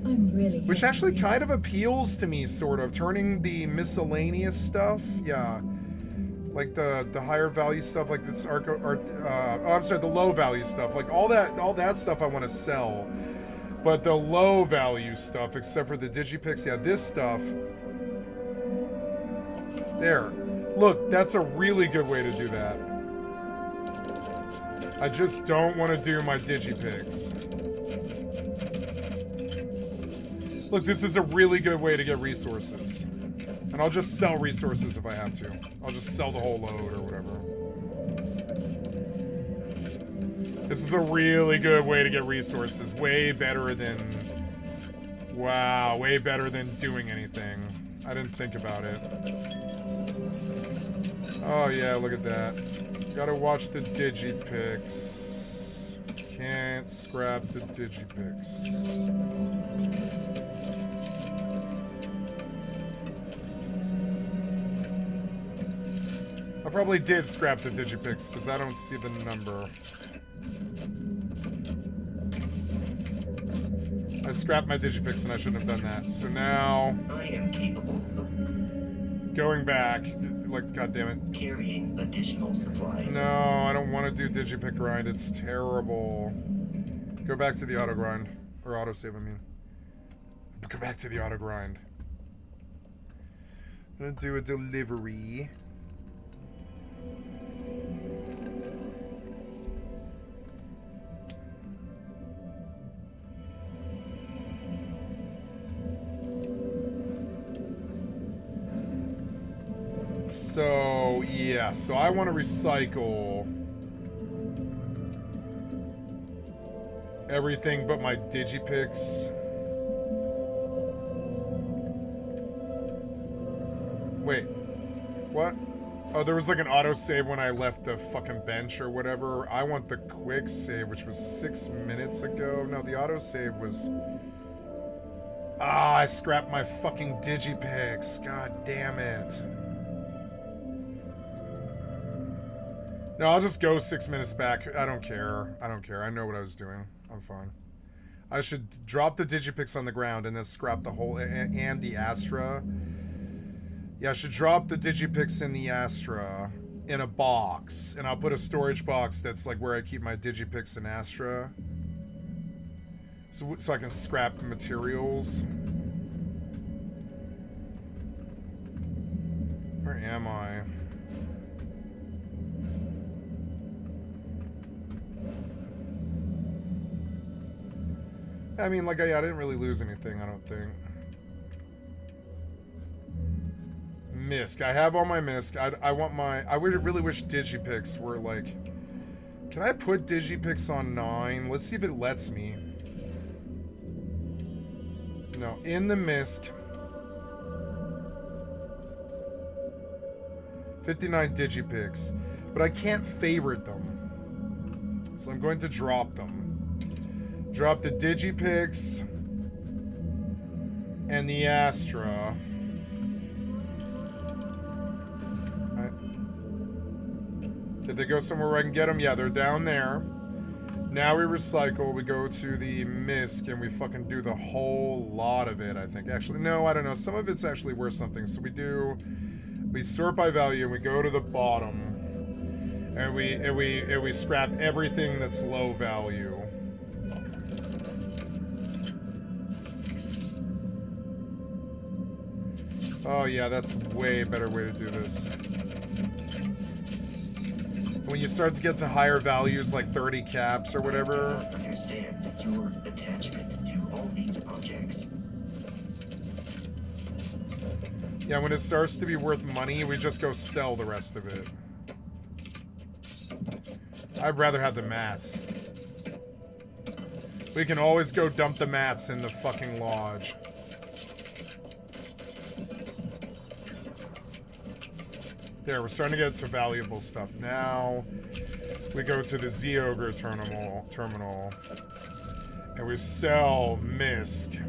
I'm really. Which actually kind of appeals to me, sort of. Turning the miscellaneous stuff, yeah. Like the higher value stuff, like this the low value stuff, like all that stuff I want to sell, but the low value stuff, except for the digipix, yeah, this stuff. There, look, that's a really good way to do that. I just don't want to do my digipix. Look, this is a really good way to get resources. And I'll just sell resources if I have to. I'll just sell the whole load or whatever. This is a really good way to get resources. Way better than... Wow, way better than doing anything. I didn't think about it. Oh yeah, look at that. Gotta watch the digipix. Can't scrap the digipix. I probably did scrap the digipix because I don't see the number. I scrapped my digipix and I shouldn't have done that. So now, I am capable of going back, like, goddammit. carrying additional supplies. No, I don't want to do digipic grind. It's terrible. Go back to the auto grind. Or autosave, I mean. Go back to the auto grind. I'm gonna do a delivery. So, yeah, so I want to recycle everything but my digipix. Wait, what? Oh, there was like an autosave when I left the fucking bench or whatever. I want the quick save, which was 6 minutes ago. No, the autosave was... Ah, I scrapped my fucking digipix. God damn it. No, I'll just go 6 minutes back. I don't care. I don't care. I know what I was doing. I'm fine. I should drop the digipix on the ground and then scrap the whole... and the Astra. Yeah, I should drop the digipix in the Astra in a box. And I'll put a storage box that's like where I keep my digipix and Astra. So I can scrap the materials. Where am I? I mean, like, I didn't really lose anything, I don't think. Misc. I have all my Misc. I want my... I would really wish digipix were, like... Can I put digipix on 9? Let's see if it lets me. No, in the MISC. 59 digipics. But I can't favorite them. So I'm going to drop them. Drop the digipics and the Astra. Right. Did they go somewhere where I can get them? Yeah, they're down there. Now we recycle, we go to the MISC, and we fucking do the whole lot of it, I think. Actually, no, I don't know. Some of it's actually worth something. So we sort by value, and we go to the bottom, and we scrap everything that's low value. Oh yeah, that's way better way to do this. When you start to get to higher values, like 30 caps or whatever. Understand your attachment to all these objects. Yeah, when it starts to be worth money, we just go sell the rest of it. I'd rather have the mats. We can always go dump the mats in the fucking lodge. There, we're starting to get to valuable stuff. Now, we go to the Z-Ogre terminal, and we sell MISC.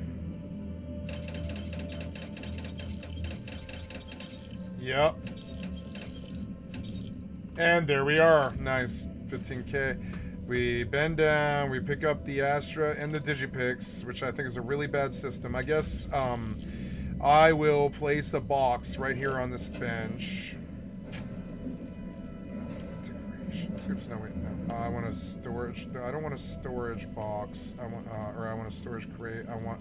Yep. And there we are. Nice. 15k. We bend down, we pick up the Astra and the Digipics, which I think is a really bad system. I guess, I will place a box right here on this bench. Oops, no, wait, no. I want a storage. I don't want a storage box. I want, or I want a storage crate. I want,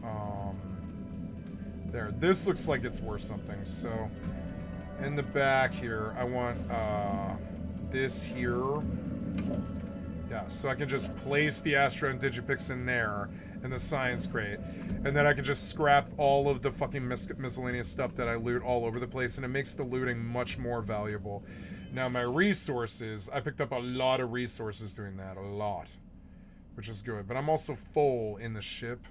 there. This looks like it's worth something. So, in the back here, I want, this here. Yeah, so I can just place the Astra and Digipics in there, in the science crate. And then I can just scrap all of the fucking miscellaneous stuff that I loot all over the place, and it makes the looting much more valuable. Now, my resources, I picked up a lot of resources doing that, a lot. Which is good, but I'm also full in the ship.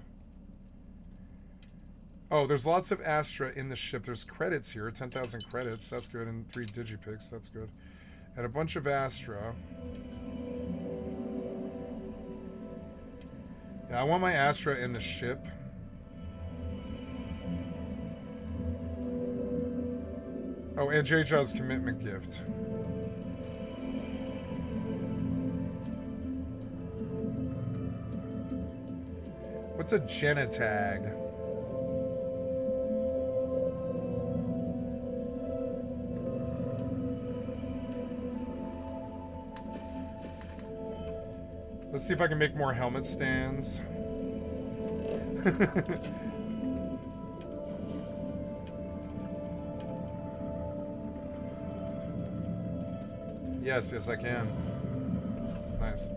Oh, there's lots of Astra in the ship. There's credits here, 10,000 credits, that's good, and 3 Digipics, that's good. And a bunch of Astra. Yeah, I want my Astra in the ship. Oh, and J-Jaw's commitment gift. What's a genitag? Let's see if I can make more helmet stands. Yes, yes I can. Nice.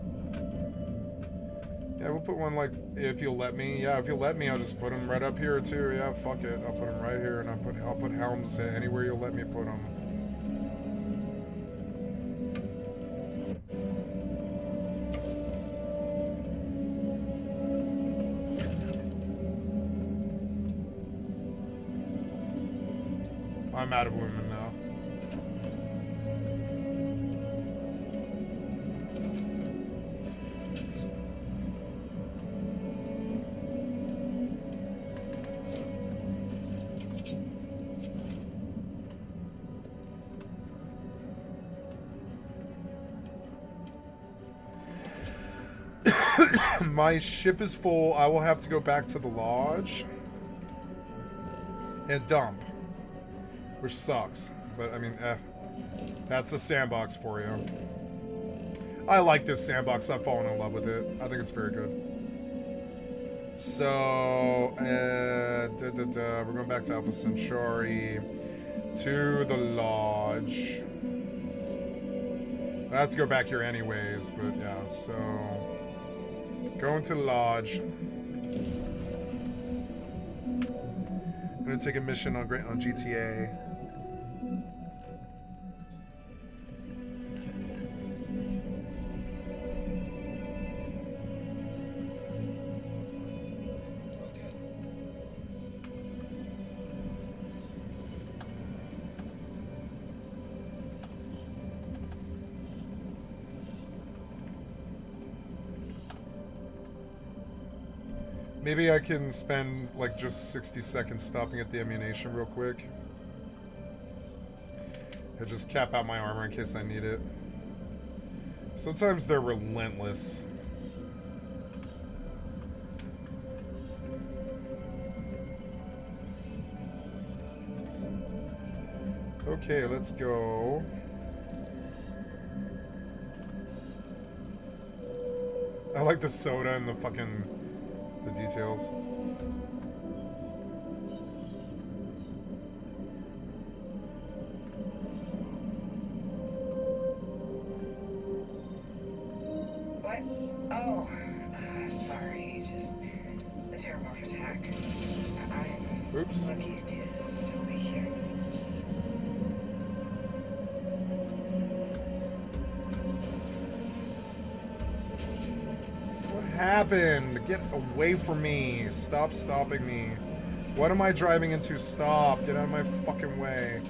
Yeah, we'll put one like, if you'll let me. Yeah, if you'll let me, I'll just put them right up here too. Yeah, fuck it. I'll put them right here, and I'll put helms anywhere you'll let me put them. I'm out of lumen now. My ship is full. I will have to go back to the lodge and dump, which sucks. But I mean, that's the sandbox for you. I like this sandbox. I've fallen in love with it. I think it's very good. So, we're going back to Alpha Centauri to the lodge. I have to go back here anyways, but yeah, so going to the lodge. I'm gonna take a mission on GTA. Maybe I can spend like just 60 seconds stopping at the ammunition real quick. And just cap out my armor in case I need it. Sometimes they're relentless. Okay, let's go. I like the soda and the fucking... the details. What? Oh, sorry. Just the terramorph attack. I'm Oops. lucky to still be here. What happened? Get away from me. Stop stopping me. What am I driving into? Stop. Get out of my fucking way.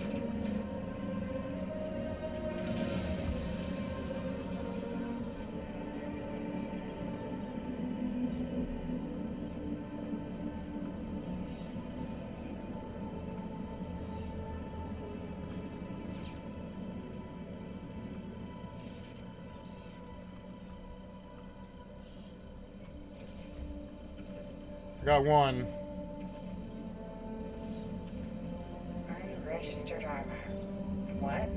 Got one. Unregistered armor. What?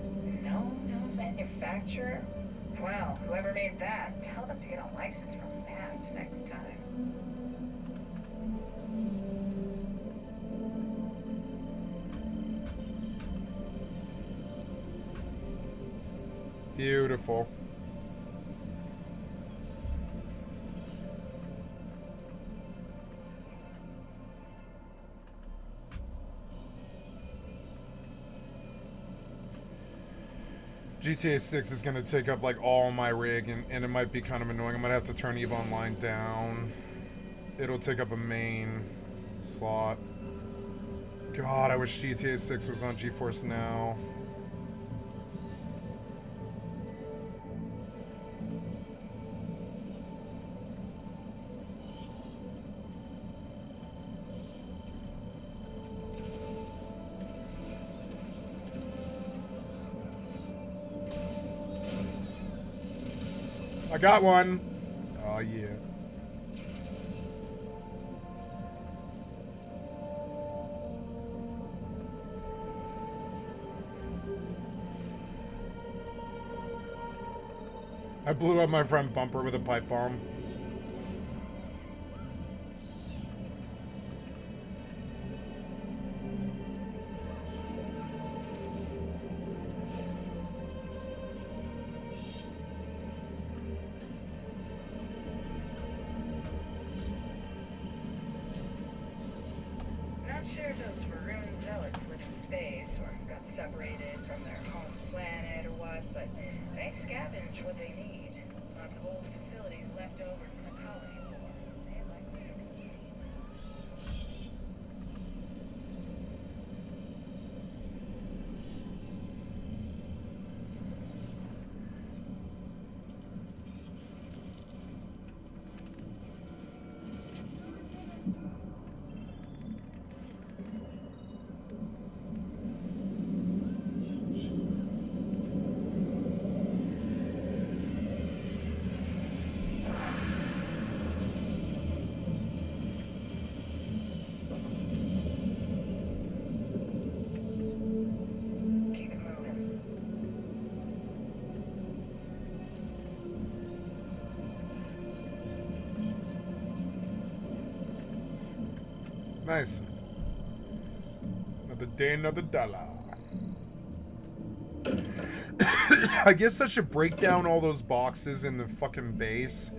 No manufacturer? Well, whoever made that, tell them to get a license from Fast next time. Beautiful. GTA 6 is going to take up like all my rig and it might be kind of annoying. I'm going to have to turn EVE Online down. It'll take up a main slot. God, I wish GTA 6 was on GeForce Now. I got one. Oh, yeah. I blew up my front bumper with a pipe bomb. Not sure if those maroon zealots live in space or got separated from their home planet or what, but they scavenge what they need. Lots of old facilities left over from the colony war. They likely keep it moving. Nice. Another day, another dollar. I guess I should break down all those boxes in the fucking base.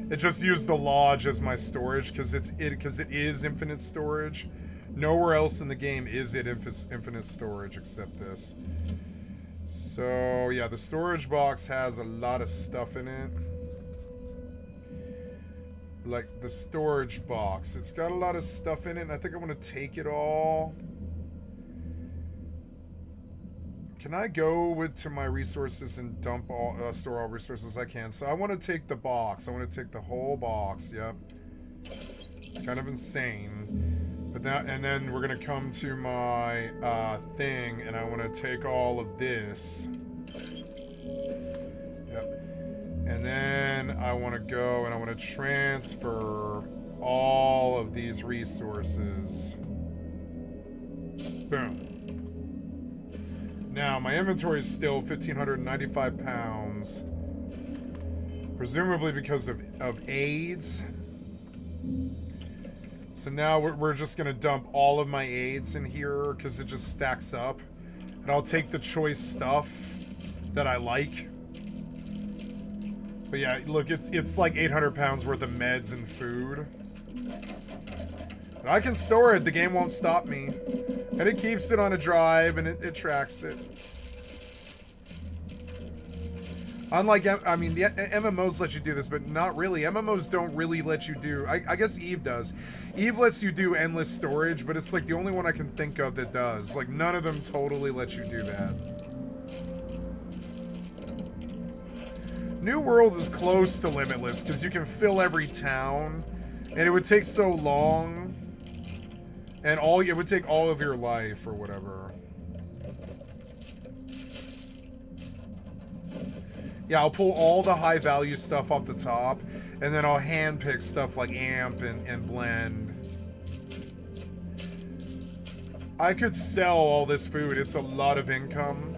It just used the lodge as my storage because it is infinite storage. Nowhere else in the game is it infinite storage except this. So yeah, the storage box has a lot of stuff in it. Like the storage box, it's got a lot of stuff in it, and I think I want to take it all. Can I go to my resources and dump all, store all resources I can? So I want to take the box. I want to take the whole box. Yep. kind of insane. But that, and then we're gonna come to my thing, and I want to take all of this. Yep. And then I want to go and I want to transfer all of these resources. Boom. Now my inventory is still 1,595 pounds, presumably because of AIDS. So now we're just gonna dump all of my aids in here because it just stacks up. And I'll take the choice stuff that I like. But yeah, look, it's like 800 pounds worth of meds and food. But I can store it, the game won't stop me. And it keeps it on a drive and it tracks it. Unlike, I mean, the MMOs let you do this, but not really. MMOs don't really let you do, I guess Eve does. Eve lets you do endless storage, but it's like the only one I can think of that does. Like, none of them totally let you do that. New World is close to limitless, because you can fill every town, and it would take so long, and it would take all of your life, or whatever. Yeah, I'll pull all the high value stuff off the top, and then I'll handpick stuff like amp and blend. I could sell all this food, it's a lot of income,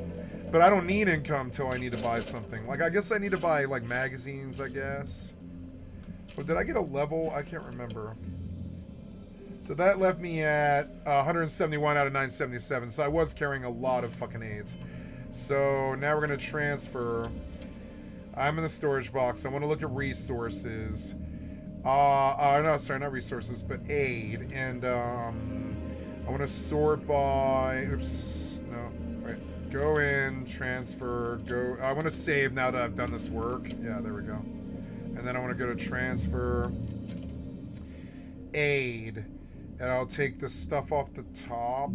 but I don't need income till I need to buy something. Like, I guess I need to buy, like, magazines, I guess. But did I get a level? I can't remember. So that left me at 171 out of 977, so I was carrying a lot of fucking aids. So now we're gonna transfer. I'm in the storage box. I want to look at resources. No, sorry, not resources, but aid. And I want to sort by. Oops, no, right. Go in, transfer. Go. I want to save now that I've done this work. Yeah, there we go. And then I want to go to transfer. Aid, and I'll take the stuff off the top.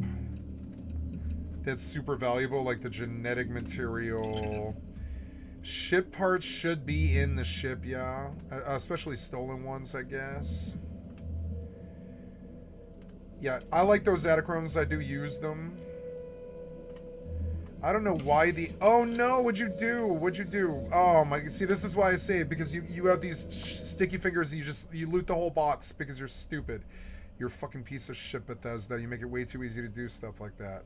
That's super valuable, like the genetic material. Ship parts should be in the ship, yeah. Especially stolen ones, I guess. Yeah, I like those Atacrones. I do use them. I don't know why the... Oh, no! What'd you do? What'd you do? Oh, my... See, this is why I say it. Because you have these sticky fingers and you loot the whole box because you're stupid. You're a fucking piece of shit, Bethesda. You make it way too easy to do stuff like that.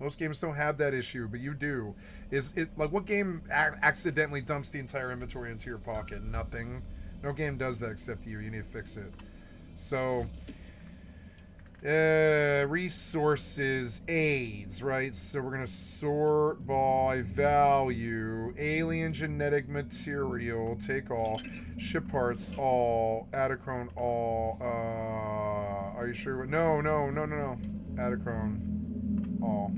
Most games don't have that issue, but you do. Is it like what game accidentally dumps the entire inventory into your pocket? Nothing. No game does that except you. You need to fix it. So, resources, aids, right? So we're gonna sort by value. Alien genetic material, take all. Ship parts, all. Atacrone, all. Are you sure? No. Atacrone, all.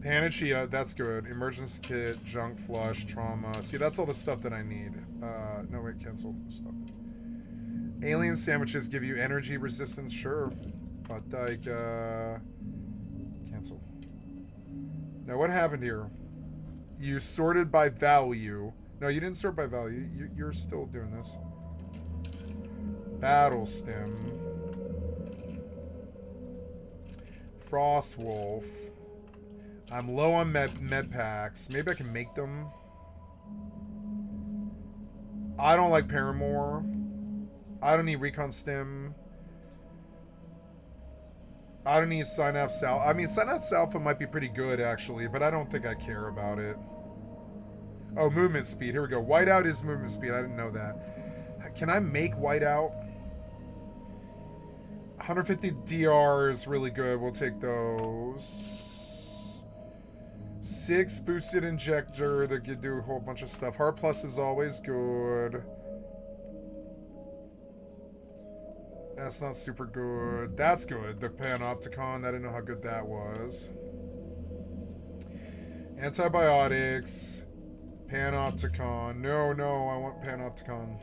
Panacea, that's good. Emergency kit, junk flush, trauma. See, that's all the stuff that I need. No, wait, cancel stuff. Alien sandwiches give you energy resistance, sure. But, like, cancel. Now, what happened here? You sorted by value. No, you didn't sort by value. You're still doing this. Battle stem. Frostwolf. I'm low on med packs. Maybe I can make them. I don't like Paramore. I don't need Recon Stim. I don't need Synapse Alpha. I mean, Synapse Alpha might be pretty good, actually, but I don't think I care about it. Oh, movement speed. Here we go. Whiteout is movement speed. I didn't know that. Can I make Whiteout? 150 DR is really good. We'll take those. 6 boosted injector that could do a whole bunch of stuff. Heart Plus is always good. That's not super good. That's good. The Panopticon. I didn't know how good that was. Antibiotics. Panopticon. No, I want Panopticon.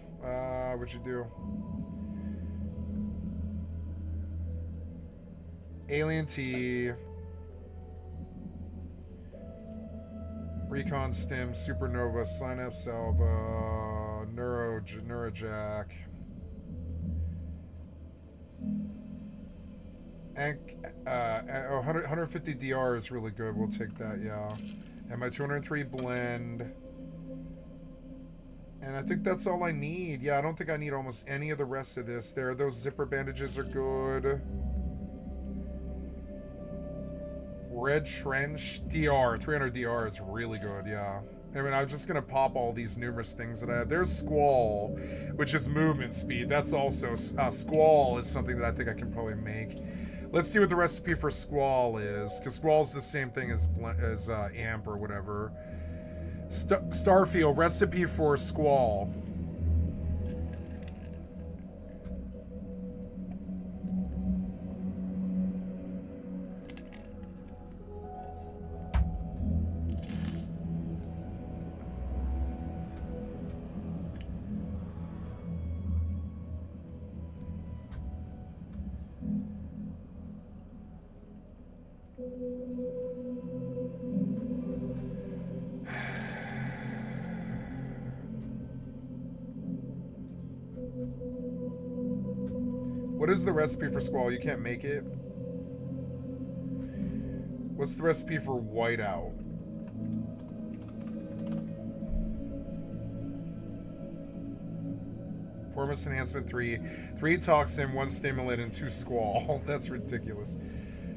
What'd you do? Alien T. Recon Stim, Supernova, Synapse Alpha, Neurojack. And 150 DR is really good. We'll take that, yeah. And my 203 blend. And I think that's all I need. Yeah, I don't think I need almost any of the rest of this. Those zipper bandages are good. Red Trench DR. 300 DR is really good, yeah. I mean, I'm just going to pop all these numerous things that I have. There's Squall, which is movement speed. That's also... Squall is something that I think I can probably make. Let's see what the recipe for Squall is. Because Squall's the same thing as Amp or whatever. Starfield, recipe for Squall. What is the recipe for Squall? You can't make it? What's the recipe for Whiteout? Performance Enhancement 3. 3 Toxin, 1 Stimulant, and 2 Squall. That's ridiculous.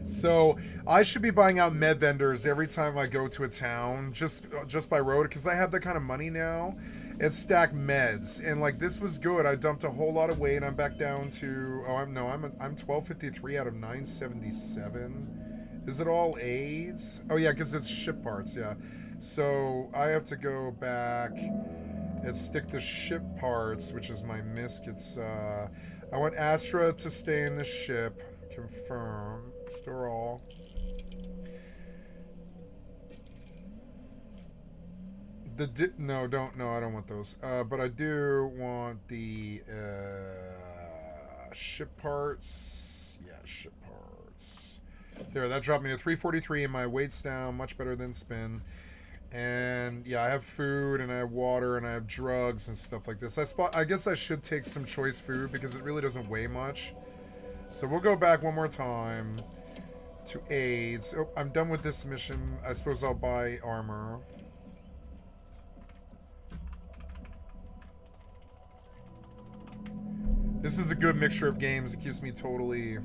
So, I should be buying out med vendors every time I go to a town, just by road, because I have that kind of money now, and stack meds. And, like, this was good. I dumped a whole lot of weight. I'm back down to... Oh, I'm 1253 out of 977. Is it all AIDS? Oh, yeah, because it's ship parts, yeah. So, I have to go back and stick the ship parts, which is my misc. It's, I want Astra to stay in the ship. Confirm. Store all. No, I don't want those. But I do want the ship parts. Yeah, ship parts. There, that dropped me to 343 and my weight's down, much better than spin. And yeah, I have food and I have water and I have drugs and stuff like this. I guess I should take some choice food because it really doesn't weigh much. So we'll go back one more time to AIDS. Oh, I'm done with this mission. I suppose I'll buy armor. This is a good mixture of games. It keeps me totally...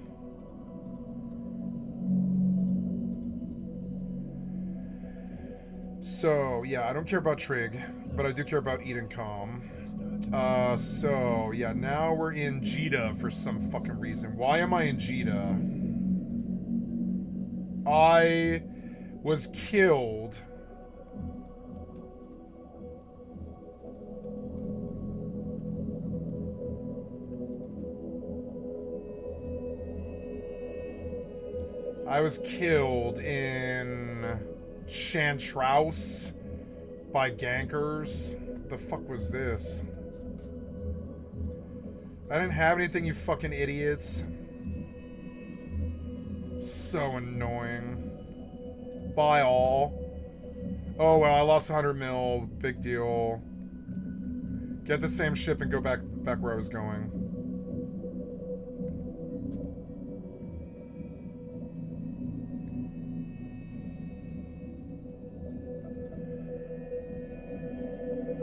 So, yeah, I don't care about Trig, but I do care about Eden Calm. So, yeah, now we're in Jeddah for some fucking reason. Why am I in Jeddah? I was killed. I was killed in Chantraus by gankers. The fuck was this? I didn't have anything, you fucking idiots. So annoying. Buy all. Oh well, I lost 100 mil. Big deal. Get the same ship and go back where I was going.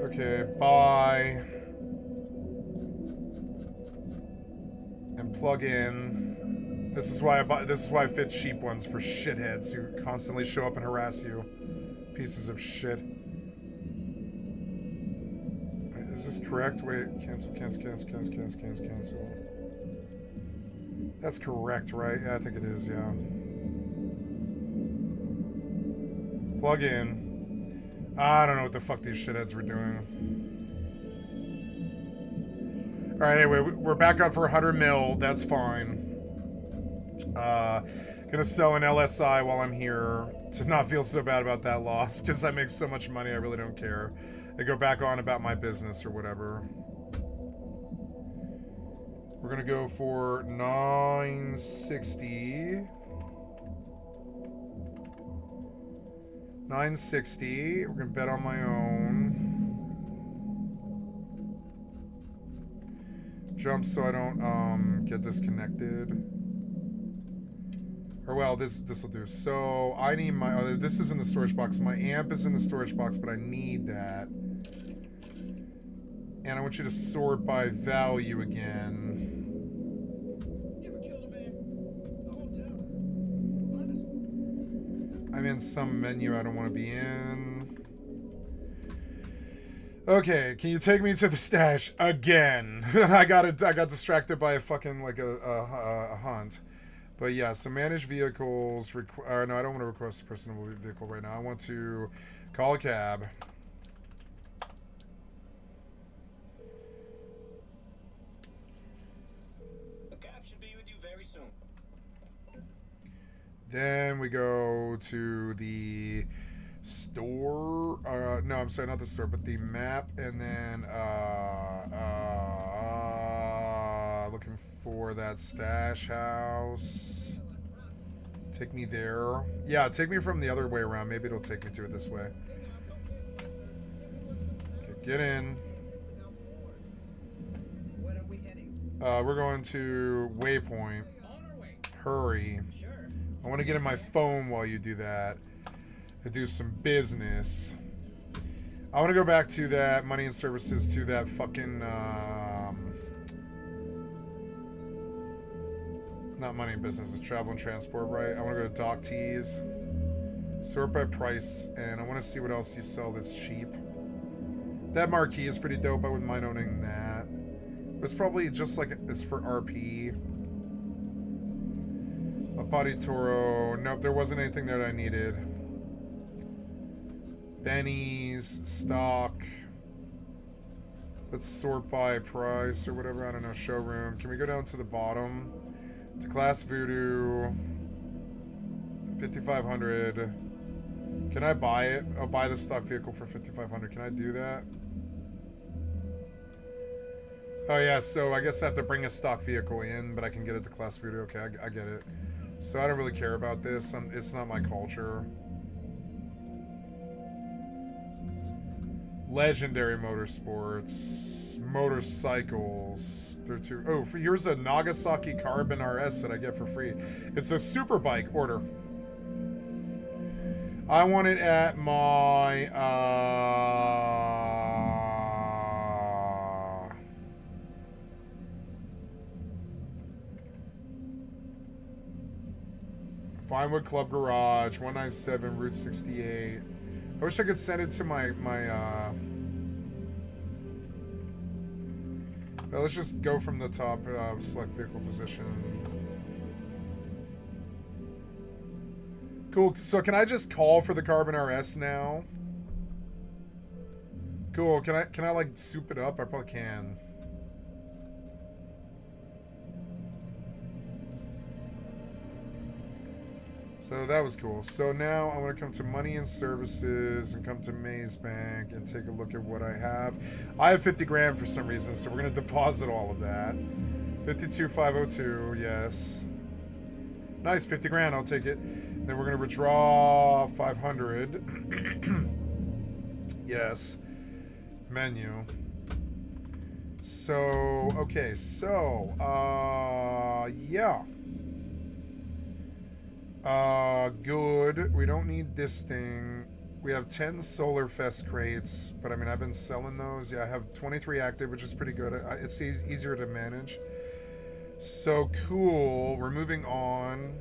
Okay, buy. And plug in. This is why I fit cheap ones for shitheads who constantly show up and harass you. Pieces of shit. Wait, is this correct? Wait, cancel. That's correct, right? Yeah, I think it is, yeah. Plug in. I don't know what the fuck these shitheads were doing. Alright, anyway, we're back up for 100 mil. That's fine. Gonna sell an LSI while I'm here to not feel so bad about that loss, because I make so much money, I really don't care. I go back on about my business or whatever. We're gonna go for 960. 960. We're gonna bet on my own. Jump so I don't get disconnected. Or well, this will do. So I need my other. This is in the storage box. My amp is in the storage box, but I need that. And I want you to sort by value again. I'm in some menu I don't want to be in. Okay, can you take me to the stash again? I got distracted by a fucking like a hunt. But yeah, so manage vehicles. No, I don't want to request a personal vehicle right now. I want to call a cab. The cab should be with you very soon. Then we go to the store. No, I'm sorry, not the store, but the map, and then looking for that stash house. Take me there. Yeah, take me from the other way around. Maybe it'll take me to it this way. Okay, get in. We're going to Waypoint. Hurry. I want to get in my phone while you do that. To do some business. I want to go back to that money and services, to that fucking not money and business, it's travel and transport, right? I want to go to Dock Tees, sort by price, and I want to see what else you sell that's cheap. That marquee is pretty dope. I wouldn't mind owning that. It's probably just like it's for RP. A Potty Toro. Nope, there wasn't anything that I needed. Benny's, stock. Let's sort by price or whatever. I don't know. Showroom. Can we go down to the bottom? To Class Voodoo. 5,500. Can I buy it? I'll buy the stock vehicle for 5,500. Can I do that? Oh yeah, so I guess I have to bring a stock vehicle in, but I can get it to Class Voodoo. Okay, I get it. So I don't really care about this. It's not my culture. Legendary Motorsports. Motorcycles. They're two. Oh, here's a Nagasaki Carbon RS that I get for free. It's a super bike. Order. I want it at my Vinewood Club Garage, 197 Route 68. I wish I could send it to my well, let's just go from the top, select vehicle position. Cool, so can I just call for the Carbon RS now? Cool, can I like soup it up? I probably can. So that was cool. So now I want to come to Money and Services and come to Maze Bank and take a look at what I have. I have 50 grand for some reason, so we're going to deposit all of that. 52,502, yes. Nice, 50 grand, I'll take it. Then we're going to withdraw 500. Yes. Menu. So, okay, so, yeah. Good. We don't need this thing. We have 10 Solar Fest crates, but I mean, I've been selling those. Yeah, I have 23 active, which is pretty good. It's easier to manage. So cool. We're moving on.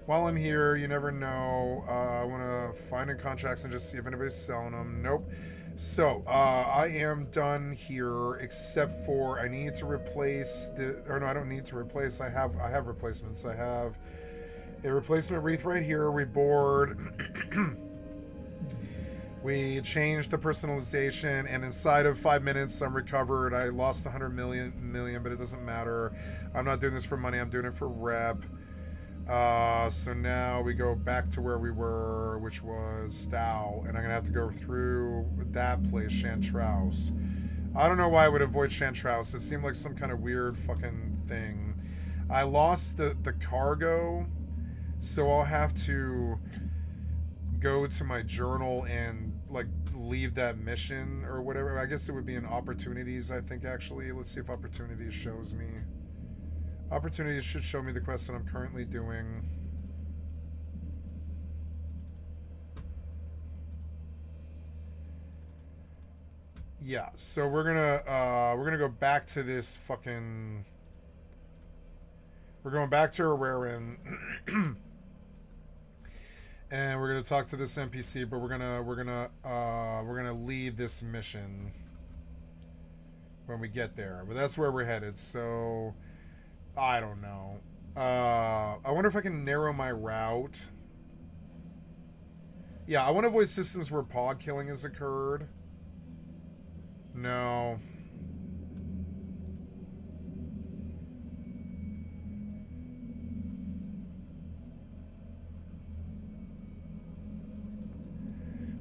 While I'm here, you never know. I want to find in contracts and just see if anybody's selling them. Nope. So, I am done here, except for I need to replace the, or no, I don't need to replace. I have replacements. I have a replacement wreath right here. We board. We changed the personalization, and inside of 5 minutes, I'm recovered. I lost 100 million, but it doesn't matter. I'm not doing this for money. I'm doing it for rep. So now we go back to where we were, which was Stow, and I'm gonna have to go through that place, Chantraus. I don't know why I would avoid Chantraus. It seemed like some kind of weird fucking thing. I lost the cargo, so I'll have to go to my journal and like leave that mission or whatever. I guess it would be in opportunities, I think, actually. Let's see if opportunities shows me. Opportunities should show me the quest that I'm currently doing. Yeah, so we're gonna go back to this fucking. We're going back to Araran, and we're gonna talk to this NPC. But we're gonna leave this mission when we get there. But that's where we're headed. So I don't know. I wonder if I can narrow my route. Yeah, I want to avoid systems where pod killing has occurred. No.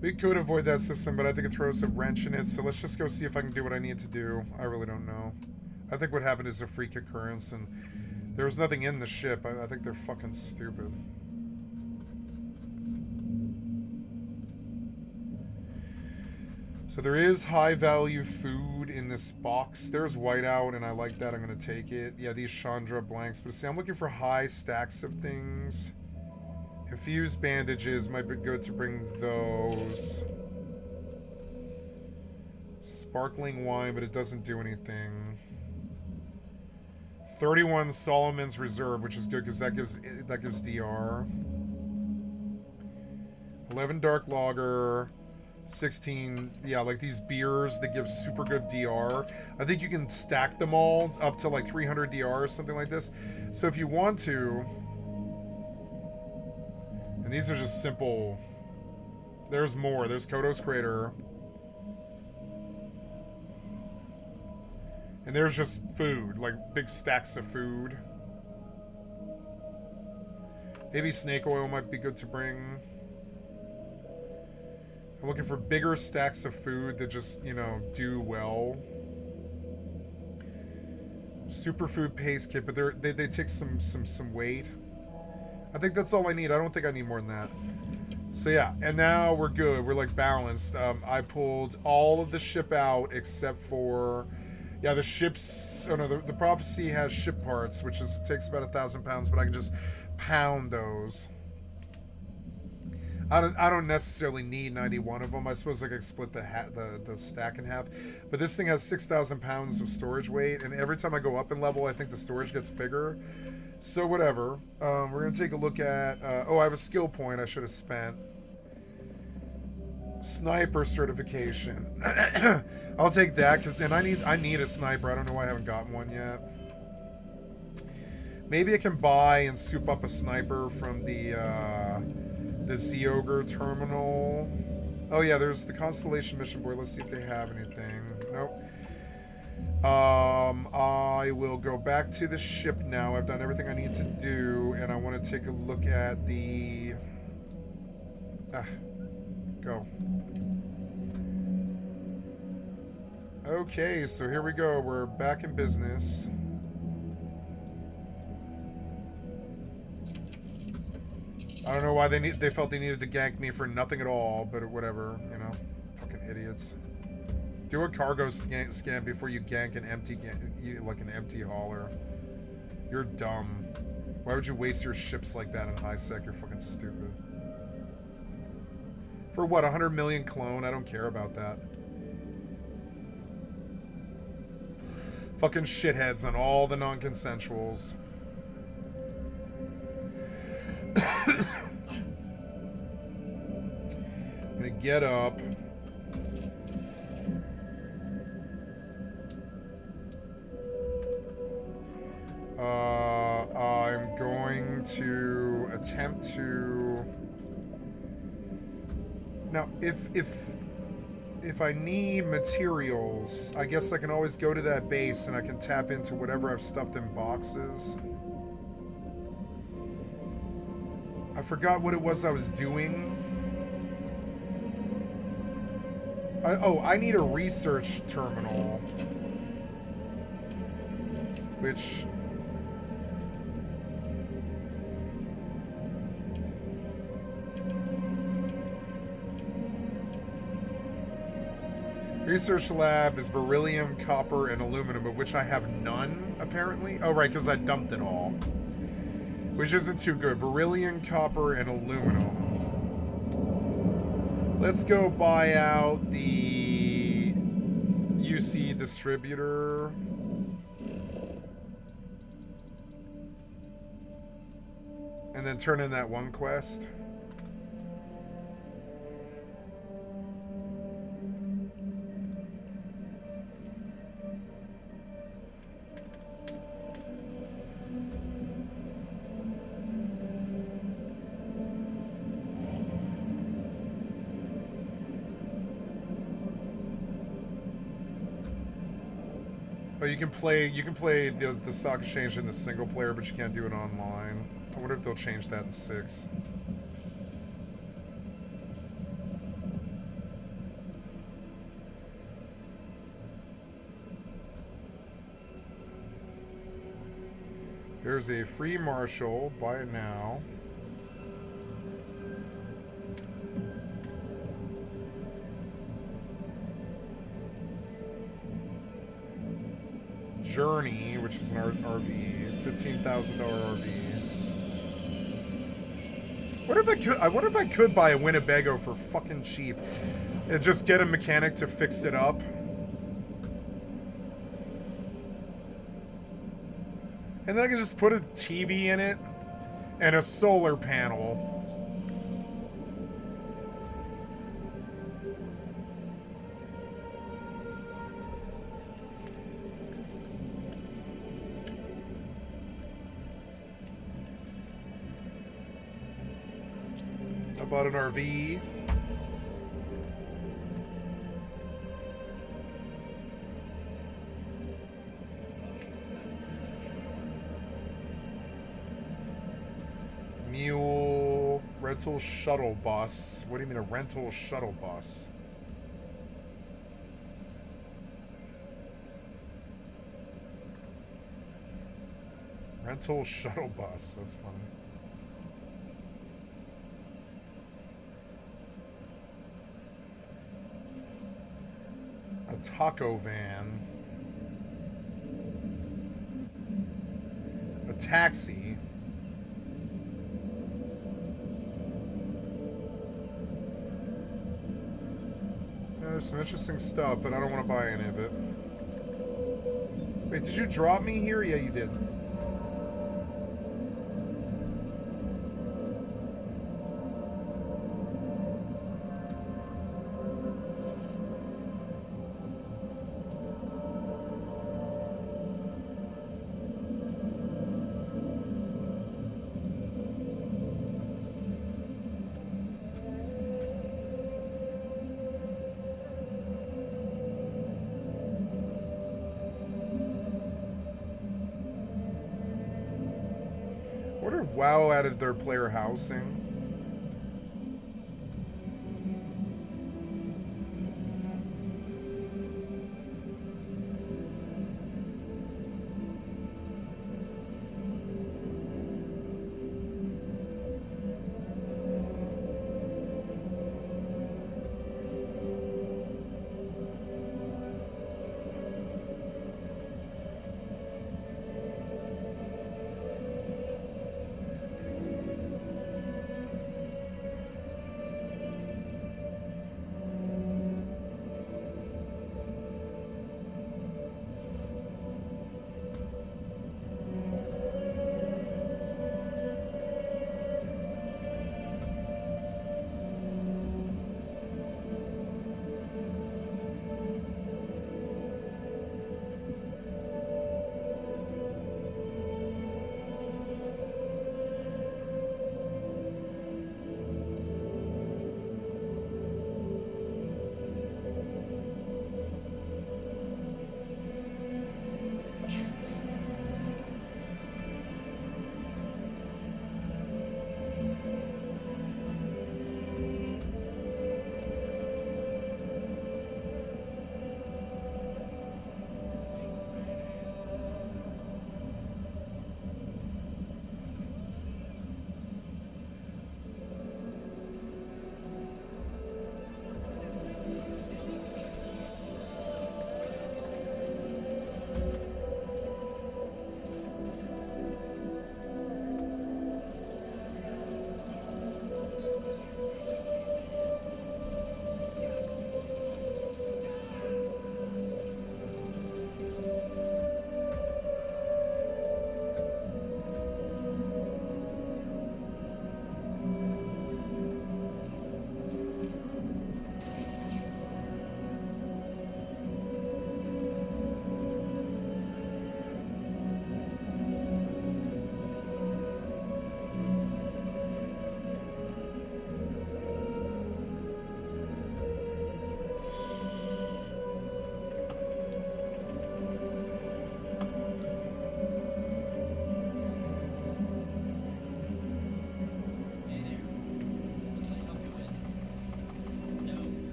We could avoid that system, but I think it throws a wrench in it, so let's just go see if I can do what I need to do. I really don't know. I think what happened is a freak occurrence, and there was nothing in the ship. I think they're fucking stupid. So there is high-value food in this box. There's whiteout, and I like that. I'm going to take it. Yeah, these Chandra blanks. But see, I'm looking for high stacks of things. Infused bandages might be good to bring those. Sparkling wine, but it doesn't do anything. 31 Solomon's Reserve, which is good because that gives DR. 11 Dark Lager. 16, yeah, like these beers that give super good DR. I think you can stack them all up to like 300 DR or something like this. So if you want to, and these are just simple, there's more. There's Kodos Crater. And there's just food, like big stacks of food. Maybe snake oil might be good to bring. I'm looking for bigger stacks of food that just, you know, do well. Superfood paste kit, but they take some weight. I think that's all I need. I don't think I need more than that. So yeah, and now we're good. We're like balanced. I pulled all of the ship out except for, yeah, the ships. Oh no, the prophecy has ship parts, which takes about 1,000 pounds, but I can just pound those. I don't necessarily need 91 of them. I suppose I could split the stack in half. But this thing has 6,000 pounds of storage weight, and every time I go up in level, I think the storage gets bigger. So whatever. We're gonna take a look at. Oh, I have a skill point I should have spent. Sniper certification. I'll take that because then I need a sniper. I don't know why I haven't gotten one yet. Maybe I can buy and soup up a sniper from the Zeogre terminal. Oh yeah, there's the Constellation mission board. Let's see if they have anything. Nope. I will go back to the ship now. I've done everything I need to do, and I want to take a look at the... go. Okay, so here we go. We're back in business. I don't know why they felt they needed to gank me for nothing at all, but whatever, you know. Fucking idiots. Do a cargo scan before you gank an empty like an empty hauler. You're dumb. Why would you waste your ships like that in high sec? You're fucking stupid. For what, 100 million clone? I don't care about that. Fucking shitheads on all the non-consensuals. I'm gonna get up. I'm going to attempt to... Now, if I need materials, I guess I can always go to that base and I can tap into whatever I've stuffed in boxes. I forgot what it was I was doing. I need a research terminal. Which... Research lab is beryllium, copper, and aluminum, of which I have none, apparently. Oh, right, because I dumped it all. Which isn't too good. Beryllium, copper, and aluminum. Let's go buy out the QC distributor. And then turn in that one quest. Oh, you can play the stock exchange in the single player, but you can't do it online. I wonder if they'll change that in 6. There's a free Marshall. Buy it now. Journey, which is an RV, $15,000 RV. What if I could? I wonder if I could buy a Winnebago for fucking cheap, and just get a mechanic to fix it up. And then I can just put a TV in it and a solar panel. I bought an RV. Mule rental shuttle bus. What do you mean a rental shuttle bus? Rental shuttle bus. That's funny. A taco van. A taxi. Yeah, there's some interesting stuff, but I don't want to buy any of it. Wait, did you drop me here? Yeah, you did. WoW added their player housing.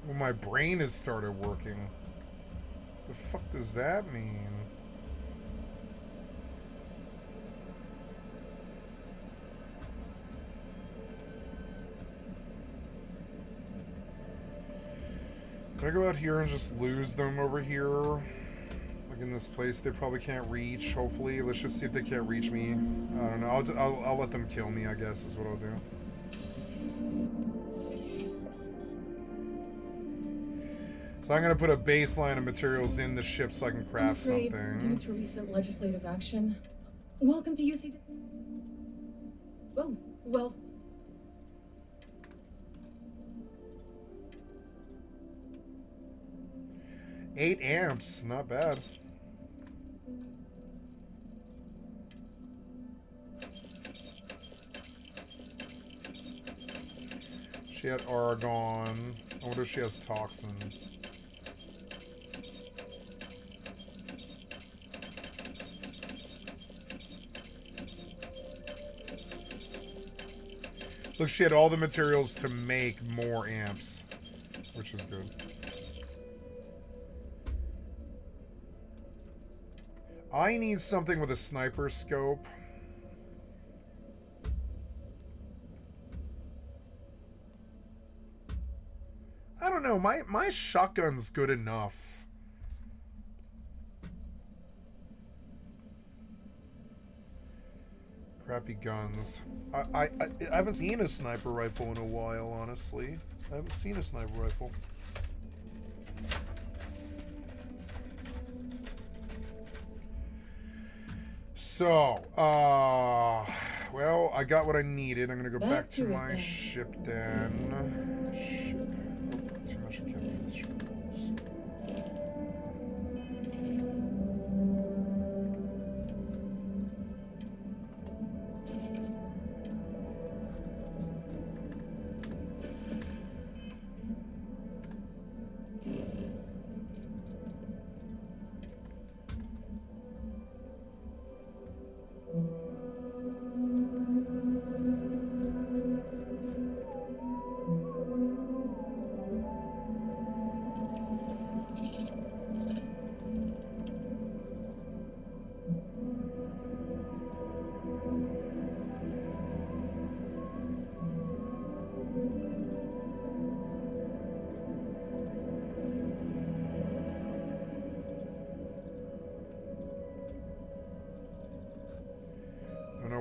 Well, my brain has started working. The fuck does that mean? Can I go out here and just lose them over here? Like in this place they probably can't reach, hopefully. Let's just see if they can't reach me. I don't know. I'll let them kill me, I guess, is what I'll do. So I'm going to put a baseline of materials in the ship so I can craft Due something. to recent legislative action, welcome to UC. Oh, well. 8 amps, not bad. She had argon. I wonder if she has toxin. Look, she had all the materials to make more amps, which is good. I need something with a sniper scope. I don't know, my shotgun's good enough. Crappy guns. I haven't seen a sniper rifle in a while, honestly. I haven't seen a sniper rifle. So, well, I got what I needed. I'm gonna go back to my ship then. Ship. Oh, too much chemicals.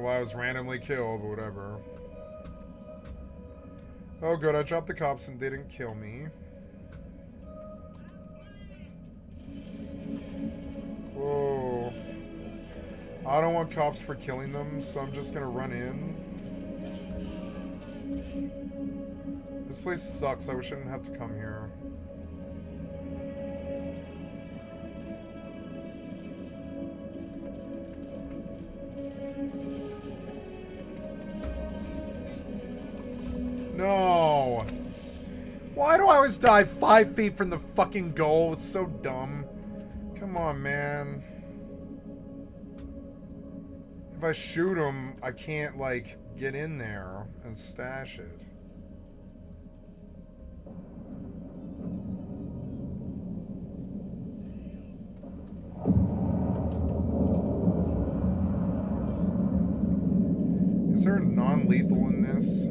I was randomly killed, but whatever. Oh good, I dropped the cops and they didn't kill me. Whoa. I don't want cops for killing them, so I'm just gonna run in. This place sucks, I wish I didn't have to come here. No! Why do I always die 5 feet from the fucking goal? It's so dumb. Come on, man. If I shoot him, I can't, like, get in there and stash it. Is there a non-lethal in this?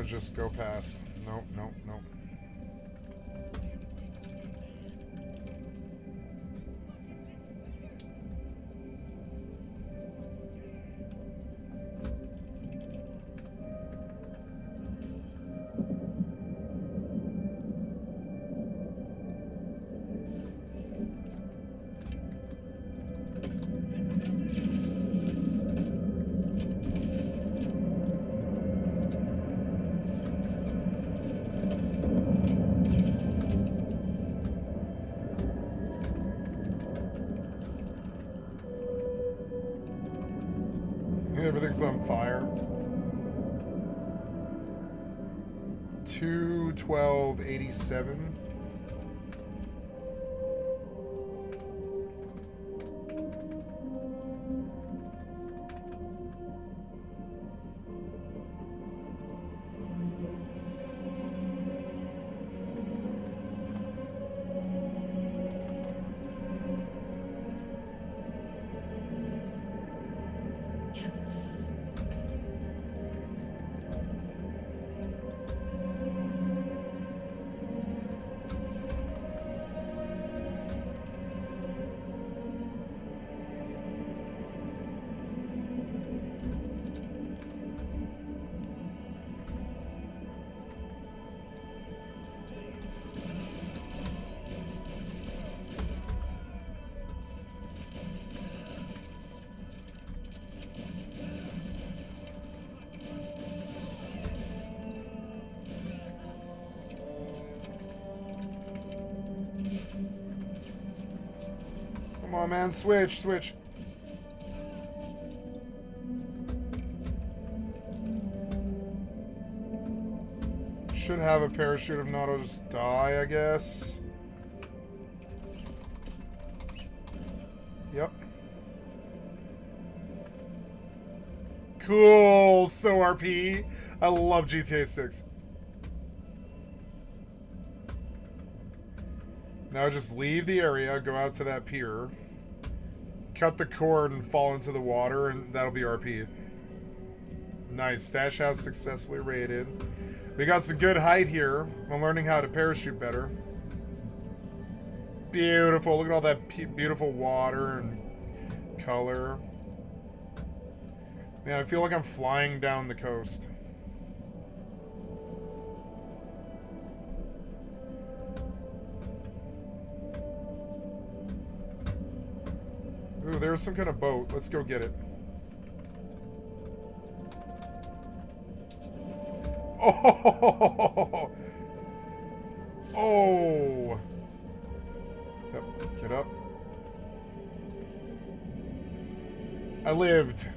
Just go past. Nope, nope, nope. Everything's on fire. 2/12/87. Come on, man. Switch, switch. Should have a parachute. If not, I'll just die, I guess. Yep. Cool. So RP. I love GTA 6. Now just leave the area, go out to that pier, cut the cord and fall into the water, and that'll be RP. Nice. Stash house successfully raided. We got some good height here. I'm learning how to parachute better. Beautiful. Look at all that beautiful water and color. Man, I feel like I'm flying down the coast. Ooh, there's some kind of boat. Let's go get it. Oh! Oh! Yep, get up. I lived.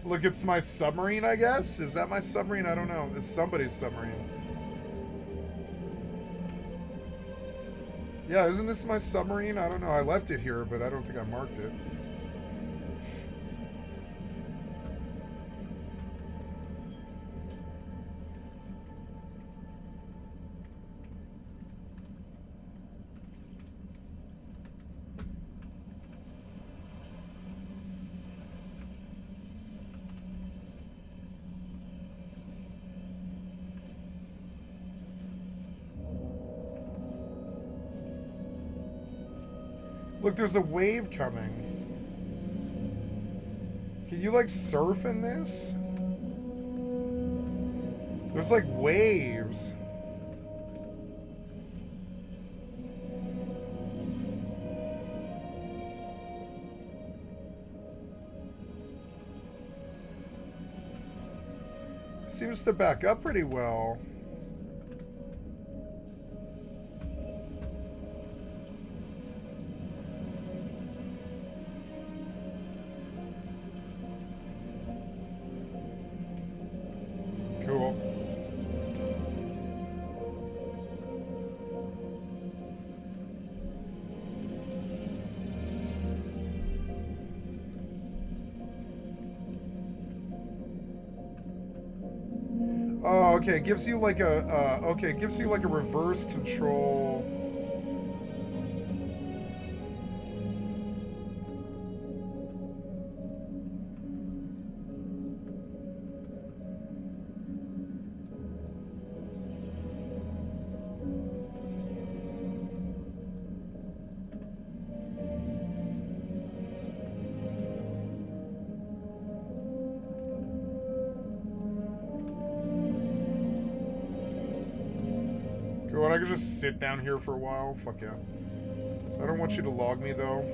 Look, it's my submarine, I guess? Is that my submarine? I don't know. It's somebody's submarine. Yeah, isn't this my submarine? I don't know. I left it here, but I don't think I marked it. Look, there's a wave coming. Can you, like, surf in this? There's, like, waves. It seems to back up pretty well. Cool. Oh, okay. It gives you like a okay, it gives you like a reverse control. Cool, and I could just sit down here for a while. Fuck yeah. So I don't want you to log me though.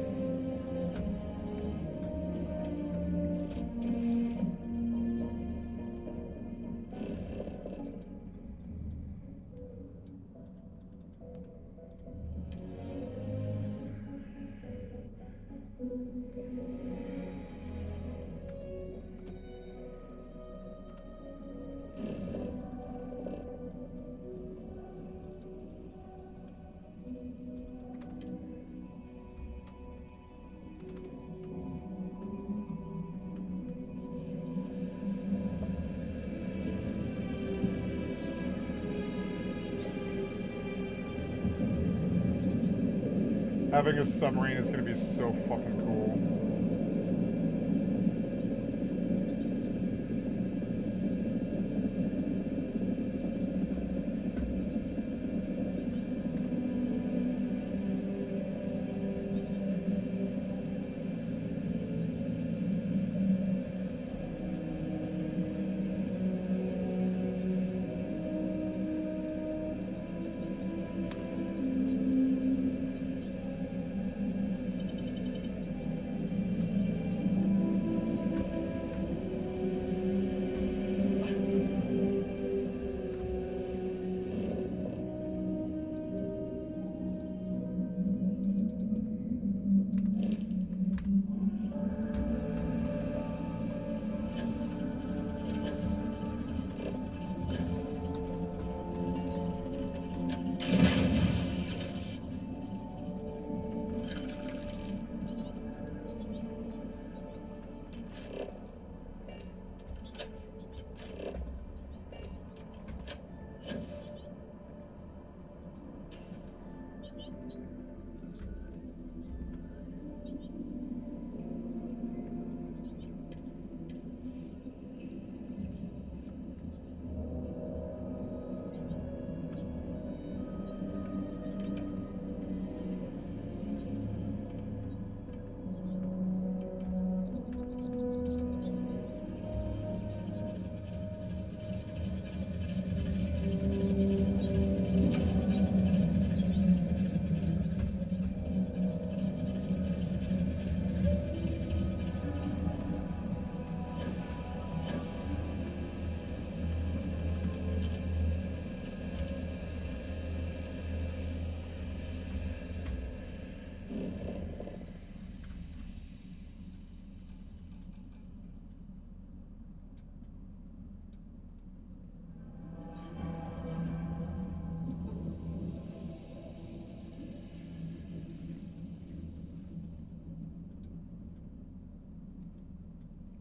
Having a submarine is gonna be so fucking cool.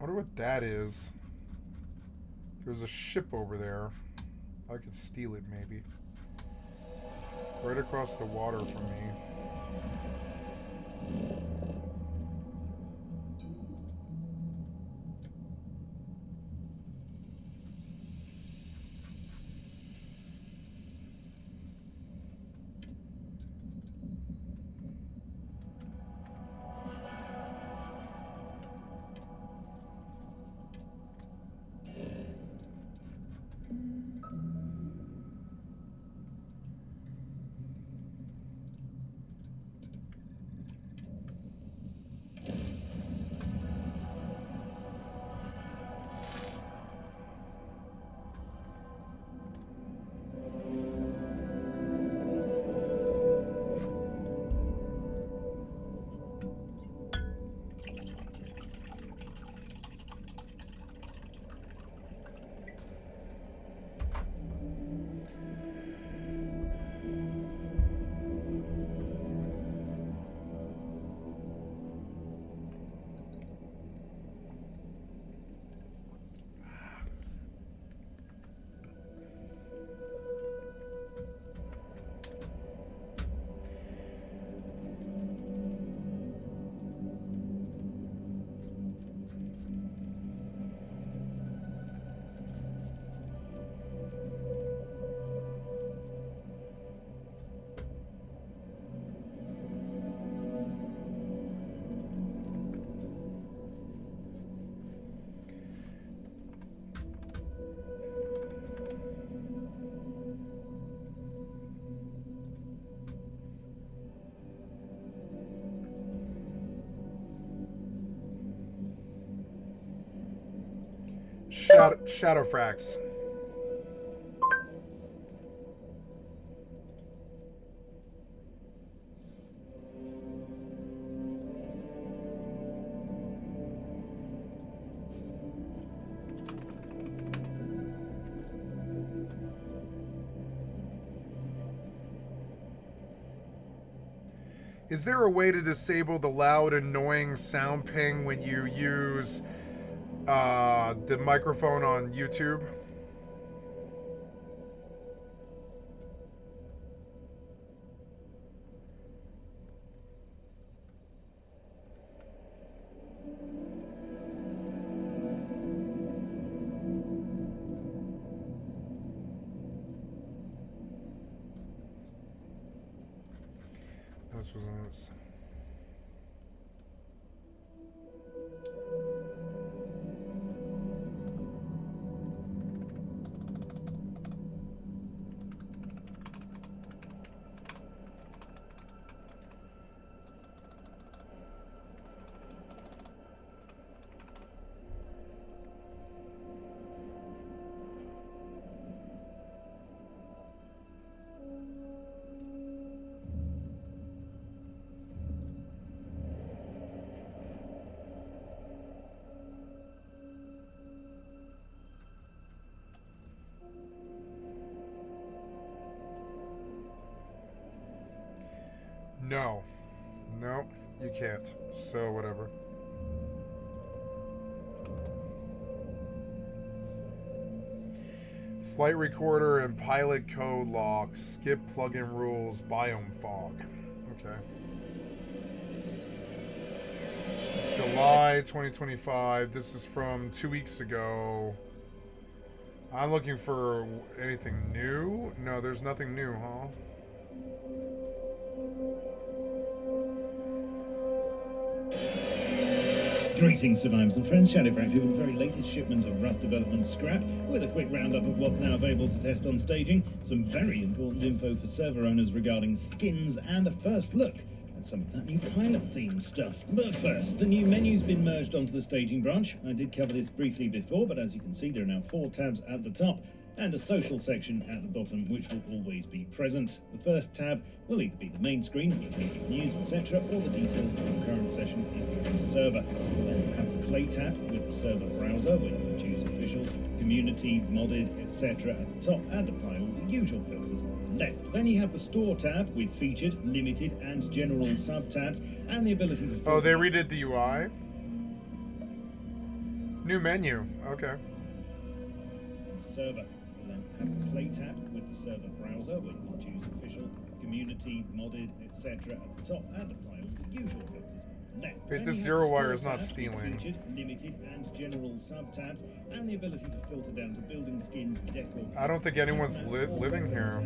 wonder what that is. There's a ship over there. I could steal it, maybe. Right across the water from me. Shadowfrax. Is there a way to disable the loud, annoying sound ping when you use the microphone on YouTube? This was nice. No. No, you can't. So, whatever. Flight recorder and pilot code lock. Skip plugin rules. Biome fog. Okay. July 2025. This is from 2 weeks ago. I'm looking for anything new. No, there's nothing new, huh? Greetings, survivors and friends. Shadowfrax here with the very latest shipment of Rust development scrap, with a quick roundup of what's now available to test on staging, some very important info for server owners regarding skins, and a first look at some of that new pilot-themed stuff. But first, the new menu's been merged onto the staging branch. I did cover this briefly before, but as you can see, there are now 4 tabs at the top, and a social section at the bottom, which will always be present. The first tab will either be the main screen with the latest news, etc., or the details of the current session if you're on the server. Then you have the Play tab with the server browser, where you can choose official, community, modded, etc. at the top, and apply all the usual filters on the left. Then you have the Store tab with featured, limited, and general sub-tabs, and the ability to... Oh, they redid the UI? New menu. Okay. The server will then have the play tab with the server browser where you can choose official, community, modded, etc. at the top and apply all the usual filters on the left. Wait, Then this you have zero the wire store is not tab with stealing. Featured, limited, and general sub-tabs, and the ability to filter down to building skins, decor. I don't think anyone's living here.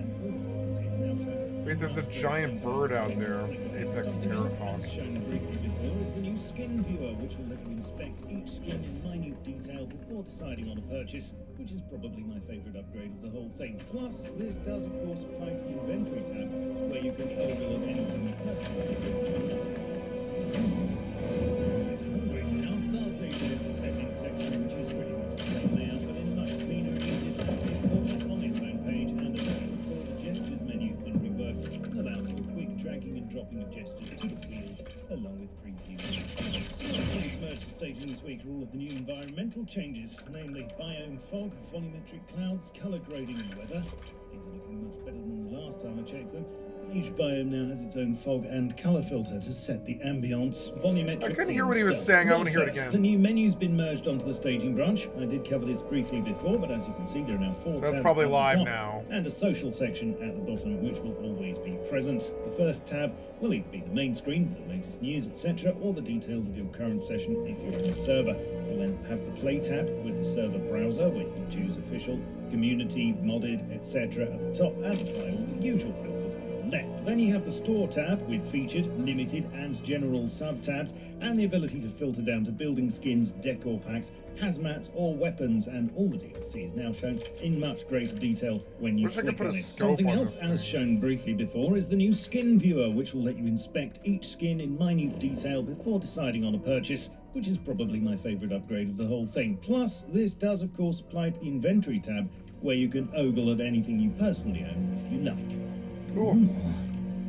Wait, there's a giant bird out there. Apex Parahawk. Shown briefly before is the new skin viewer, which will let you inspect each skin in minute detail before deciding on a purchase, which is probably my favourite upgrade of the whole thing. Plus, this does of course apply to the inventory tab, where you can overload anything you personally. Hungry now. Lastly, there's the settings section, which is pretty much the same layout, but in a much cleaner and easier to navigate format on its own page, and as before, the gestures menu has been reworked and allows for quick dragging and dropping of gestures to the wheels, along with previews. Things merged to staging this week are all of the new environmental changes, namely biome fog, volumetric clouds, colour grading and weather. These are looking much better than the last time I checked them. Each biome now has its own fog and colour filter to set the ambience. Volumetric. I couldn't hear what he was saying. I want to hear it again. The new menu's been merged onto the staging branch. I did cover this briefly before, but as you can see, there are now 4 So that's tabs probably at the live top now. and a social section at the bottom, which will always be present. The first tab will either be the main screen with the latest news, etc., or the details of your current session if you're in the server. You'll then have the play tab with the server browser, where you can choose official, community, modded, etc. at the top, and apply all the usual filters on the left. Then you have the store tab with featured, limited, and general sub-tabs, and the ability to filter down to building skins, decor packs, hazmats, or weapons, and all the DLC is now shown in much greater detail when you Wish I could click put on a it. scope Something on else, this as thing. shown briefly before, is the new skin viewer, which will let you inspect each skin in minute detail before deciding on a purchase, which is probably my favourite upgrade of the whole thing. Plus, this does of course apply to the inventory tab, where you can ogle at anything you personally own if you like. Cool.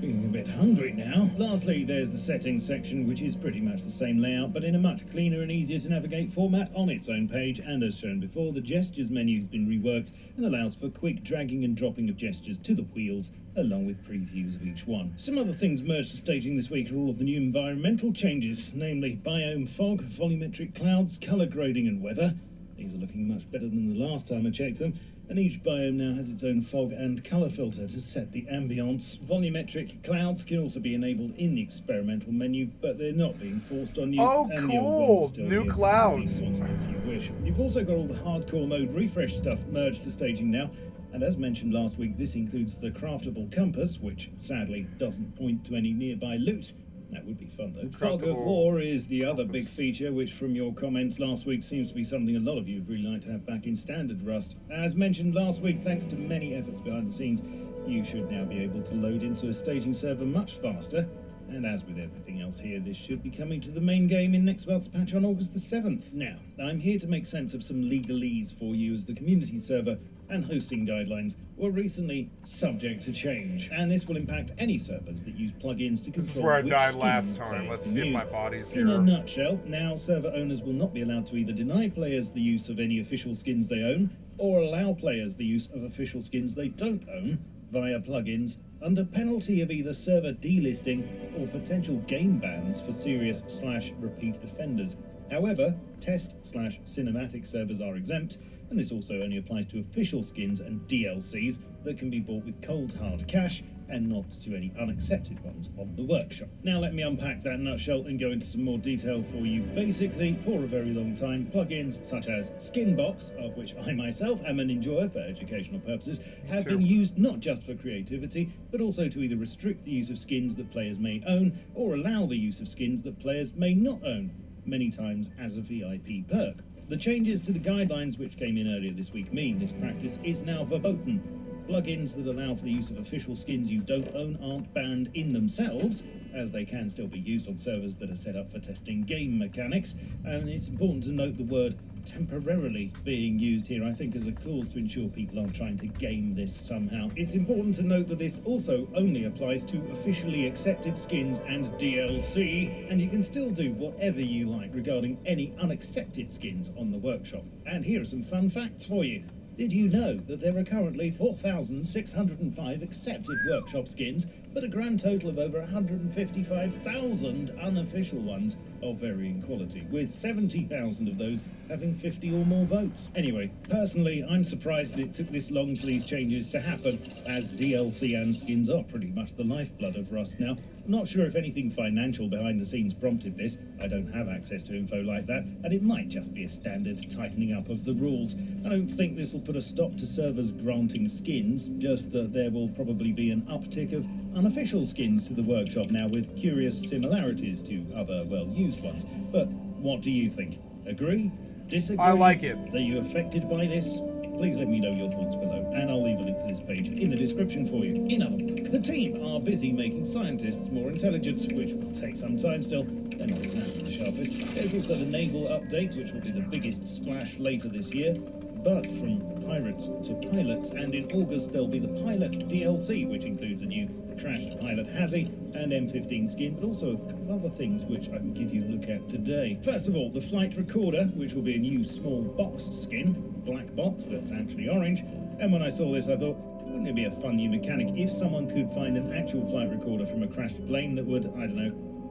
Feeling a bit hungry now. Lastly, there's the settings section, which is pretty much the same layout, but in a much cleaner and easier to navigate format on its own page, and as shown before, the gestures menu has been reworked and allows for quick dragging and dropping of gestures to the wheels, along with previews of each one. Some other things merged to staging this week are all of the new environmental changes, namely biome fog, volumetric clouds, colour grading and weather. These are looking much better than the last time I checked them, and each biome now has its own fog and colour filter to set the ambience. Volumetric clouds can also be enabled in the experimental menu, but they're not being forced on you. Oh, and the old cool. ones are still New here clouds. if you wish. You've also got all the hardcore mode refresh stuff merged to staging now, and as mentioned last week, this includes the craftable compass, which sadly doesn't point to any nearby loot. That would be fun though. Fog of War is the other big feature, which from your comments last week seems to be something a lot of you would really like to have back in standard Rust. As mentioned last week, thanks to many efforts behind the scenes, you should now be able to load into a staging server much faster. And as with everything else here, this should be coming to the main game in next month's patch on August the 7th. Now, I'm here to make sense of some legalese for you, as the community server and hosting guidelines were recently subject to change. And this will impact any servers that use plugins to control This is where I which died skins last time. players Let's can see if use. my body's In a here. nutshell, now server owners will not be allowed to either deny players the use of any official skins they own, or allow players the use of official skins they don't own via plugins, under penalty of either server delisting or potential game bans for serious/repeat offenders. However, test/cinematic servers are exempt, and this also only applies to official skins and DLCs that can be bought with cold hard cash, and not to any unaccepted ones on the workshop. Now let me unpack that nutshell and go into some more detail for you. Basically, for a very long time, plugins such as Skinbox, of which I myself am an enjoyer for educational purposes, have been used not just for creativity, but also to either restrict the use of skins that players may own, or allow the use of skins that players may not own, many times as a VIP perk. The changes to the guidelines which came in earlier this week mean this practice is now verboten. Plugins that allow for the use of official skins you don't own aren't banned in themselves, as they can still be used on servers that are set up for testing game mechanics, and it's important to note the word temporarily being used here, I think, as a clause to ensure people aren't trying to game this somehow. It's important to note that this also only applies to officially accepted skins and DLC, and you can still do whatever you like regarding any unaccepted skins on the workshop. And here are some fun facts for you. Did you know that there are currently 4,605 accepted workshop skins, but a grand total of over 155,000 unofficial ones of varying quality, with 70,000 of those having 50 or more votes. Anyway, personally, I'm surprised it took this long for these changes to happen, as DLC and skins are pretty much the lifeblood of Rust now. Not sure if anything financial behind the scenes prompted this. I don't have access to info like that, and it might just be a standard tightening up of the rules. I don't think this will put a stop to servers granting skins, just that there will probably be an uptick of unofficial skins to the workshop now, with curious similarities to other well-used ones. But what do you think? Agree? Disagree? I like it. Are you affected by this? Please let me know your thoughts below, and I'll leave a link to this page in the description for you. In other words, the team are busy making scientists more intelligent, which will take some time still. They're not exactly the sharpest. There's also the naval update, which will be the biggest splash later this year. But from pirates to pilots, and in August there'll be the pilot DLC, which includes a new crashed pilot Hazzy and M15 skin, but also a couple of other things which I can give you a look at today. First of all, the flight recorder, which will be a new small box skin, black box that's actually orange. And when I saw this, I thought, wouldn't it be a fun new mechanic if someone could find an actual flight recorder from a crashed plane that would, I don't know,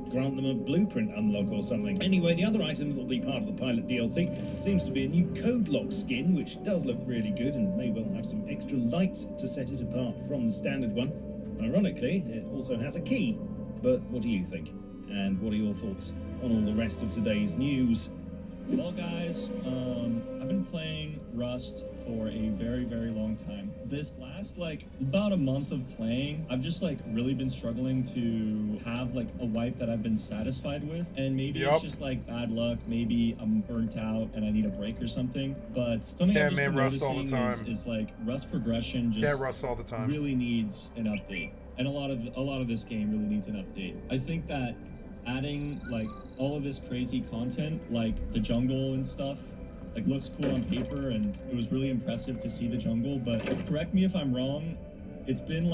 grant them a blueprint unlock or something. Anyway, the other item that will be part of the pilot DLC seems to be a new code lock skin, which does look really good and may well have some extra lights to set it apart from the standard one. Ironically, it also has a key. But what do you think? And what are your thoughts on all the rest of today's news? Well, guys, I've been playing Rust for a very, very long time. This last, about a month of playing, I've just, really been struggling to have, a wipe that I've been satisfied with. And maybe it's just, bad luck. Maybe I'm burnt out and I need a break or something. But something I've just been Rust all the noticing time. is Rust progression just Rust all the time. really needs an update. And a lot of this game really needs an update. I think that adding, all of this crazy content, like the jungle and stuff, looks cool on paper, and it was really impressive to see the jungle, but correct me if I'm wrong, it's been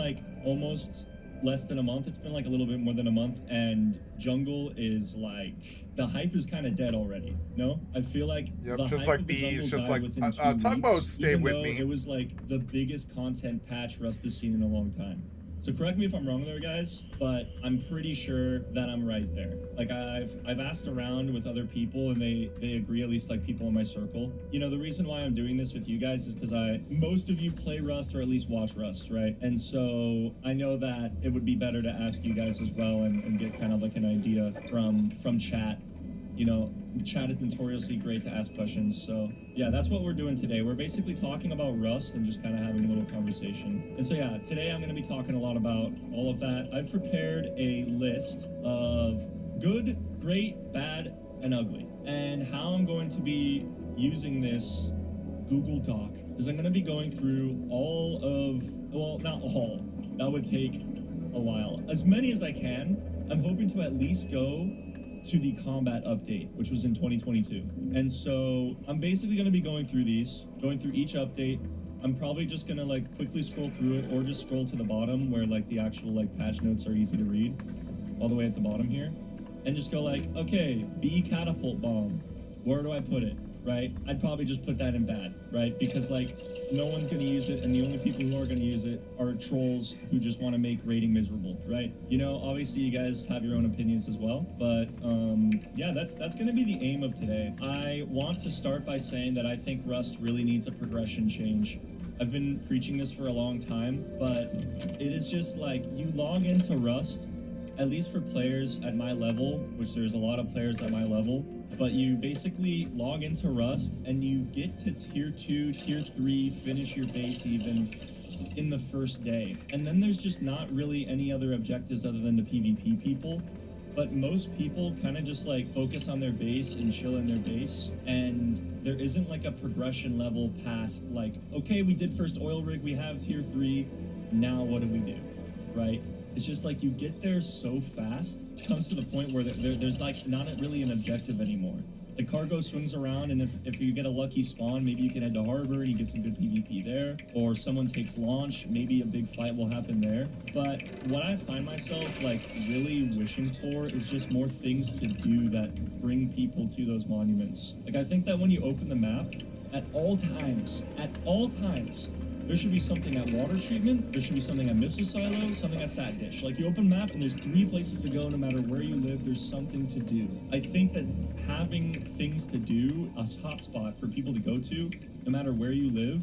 almost less than a month. It's been a little bit more than a month, and jungle is the hype is kind of dead already. No, I feel like the just hype like of the bees, jungle just died like within 2 talk weeks, about Stay even With though Me. it was the biggest content patch Rust has seen in a long time. So correct me if I'm wrong there, guys, but I'm pretty sure that I'm right there. I've asked around with other people, and they agree, at least people in my circle. You know, the reason why I'm doing this with you guys is because most of you play Rust or at least watch Rust, right? And so I know that it would be better to ask you guys as well and get kind of an idea from chat. You know, chat is notoriously great to ask questions. So yeah, that's what we're doing today. We're basically talking about Rust and just kind of having a little conversation. And so yeah, today I'm going to be talking a lot about all of that. I've prepared a list of good, great, bad, and ugly. And how I'm going to be using this Google Doc is I'm going to be going through all of, well, not all, that would take a while. As many as I can. I'm hoping to at least go to the combat update, which was in 2022. And so I'm basically going to be going through each update. I'm probably just going to quickly scroll through it, or just scroll to the bottom where the actual patch notes are easy to read, all the way at the bottom here, and just go okay, B catapult bomb, where do I put it, right? I'd probably just put that in bad, right? Because no one's going to use it, and the only people who are going to use it are trolls who just want to make raiding miserable, right? You know, obviously you guys have your own opinions as well, but yeah, that's going to be the aim of today. I want to start by saying that I think Rust really needs a progression change. I've been preaching this for a long time, but it is just you log into Rust, at least for players at my level, which there's a lot of players at my level, but you basically log into Rust and you get to tier 2, tier 3, finish your base even in the first day. And then there's just not really any other objectives other than to PvP people. But most people kind of just focus on their base and chill in their base. And there isn't a progression level past okay, we did first oil rig, we have tier 3, now what do we do, right? It's just you get there so fast, it comes to the point where there's not really an objective anymore. The cargo swings around, and if you get a lucky spawn, maybe you can head to harbor and you get some good PvP there, or someone takes launch, maybe a big fight will happen there. But what I find myself really wishing for is just more things to do that bring people to those monuments. I think that when you open the map, at all times, There should be something at water treatment, there should be something at missile silo, something at sat dish. Like, you open map and there's 3 places to go. No matter where you live, there's something to do. I think that having things to do, a hotspot for people to go to, no matter where you live,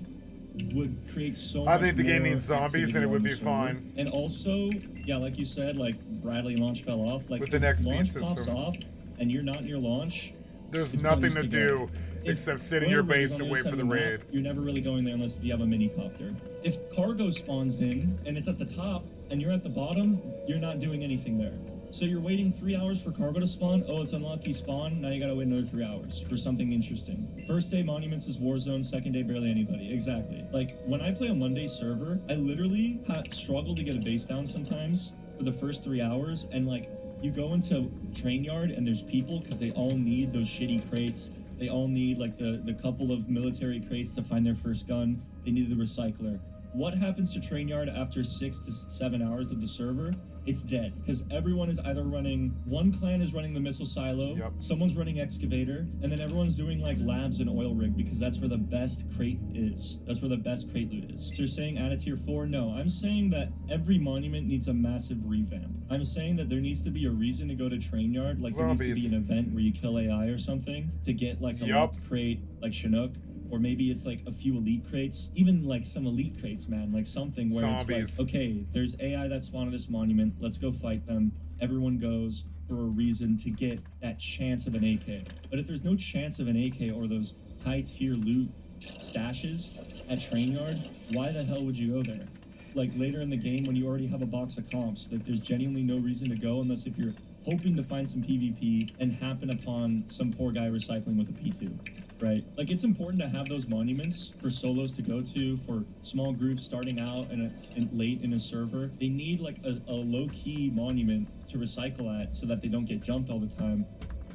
would create so much. I think the game more needs zombies and it activity would on be the server. fine. And also, yeah, like you said, like Bradley launch fell off. Like, With the if XP launch pops system. off and you're not near launch, There's it's nothing pointless to go. do If except sit in your oil rig is base on and the wait other for side the of map, raid. You're never really going there unless if you have a mini copter. If cargo spawns in and it's at the top and you're at the bottom, you're not doing anything there. So you're waiting 3 hours for cargo to spawn. Oh, it's unlucky spawn. Now you gotta wait another 3 hours for something interesting. First day monuments is Warzone. Second day barely anybody. Exactly. Like, when I play a Monday server, I literally struggle to get a base down sometimes for the first 3 hours. And like, you go into train yard and there's people because they all need those shitty crates. They all need like the couple of military crates to find their first gun. They need the recycler. What happens to train yard after 6 to 7 hours of the server? It's dead because everyone is either running, one clan is running the missile silo, someone's running excavator, and then everyone's doing like labs and oil rig because that's where the best crate is. That's where the best crate loot is. So you're saying add a tier 4? No, I'm saying that every monument needs a massive revamp. I'm saying that there needs to be a reason to go to train yard, like there needs to be an event where you kill AI or something to get like a locked crate like Chinook. Or maybe it's like a few elite crates, even like some elite crates, man, like something where it's like, okay, there's AI that spawned at this monument, let's go fight them. Everyone goes for a reason to get that chance of an AK. But if there's no chance of an AK or those high tier loot stashes at train yard, why the hell would you go there? Like later in the game when you already have a box of comps, like there's genuinely no reason to go unless if you're hoping to find some PvP and happen upon some poor guy recycling with a P2. Right? Like, it's important to have those monuments for solos to go to, for small groups starting out and late in a server. They need, like, a low-key monument to recycle at so that they don't get jumped all the time.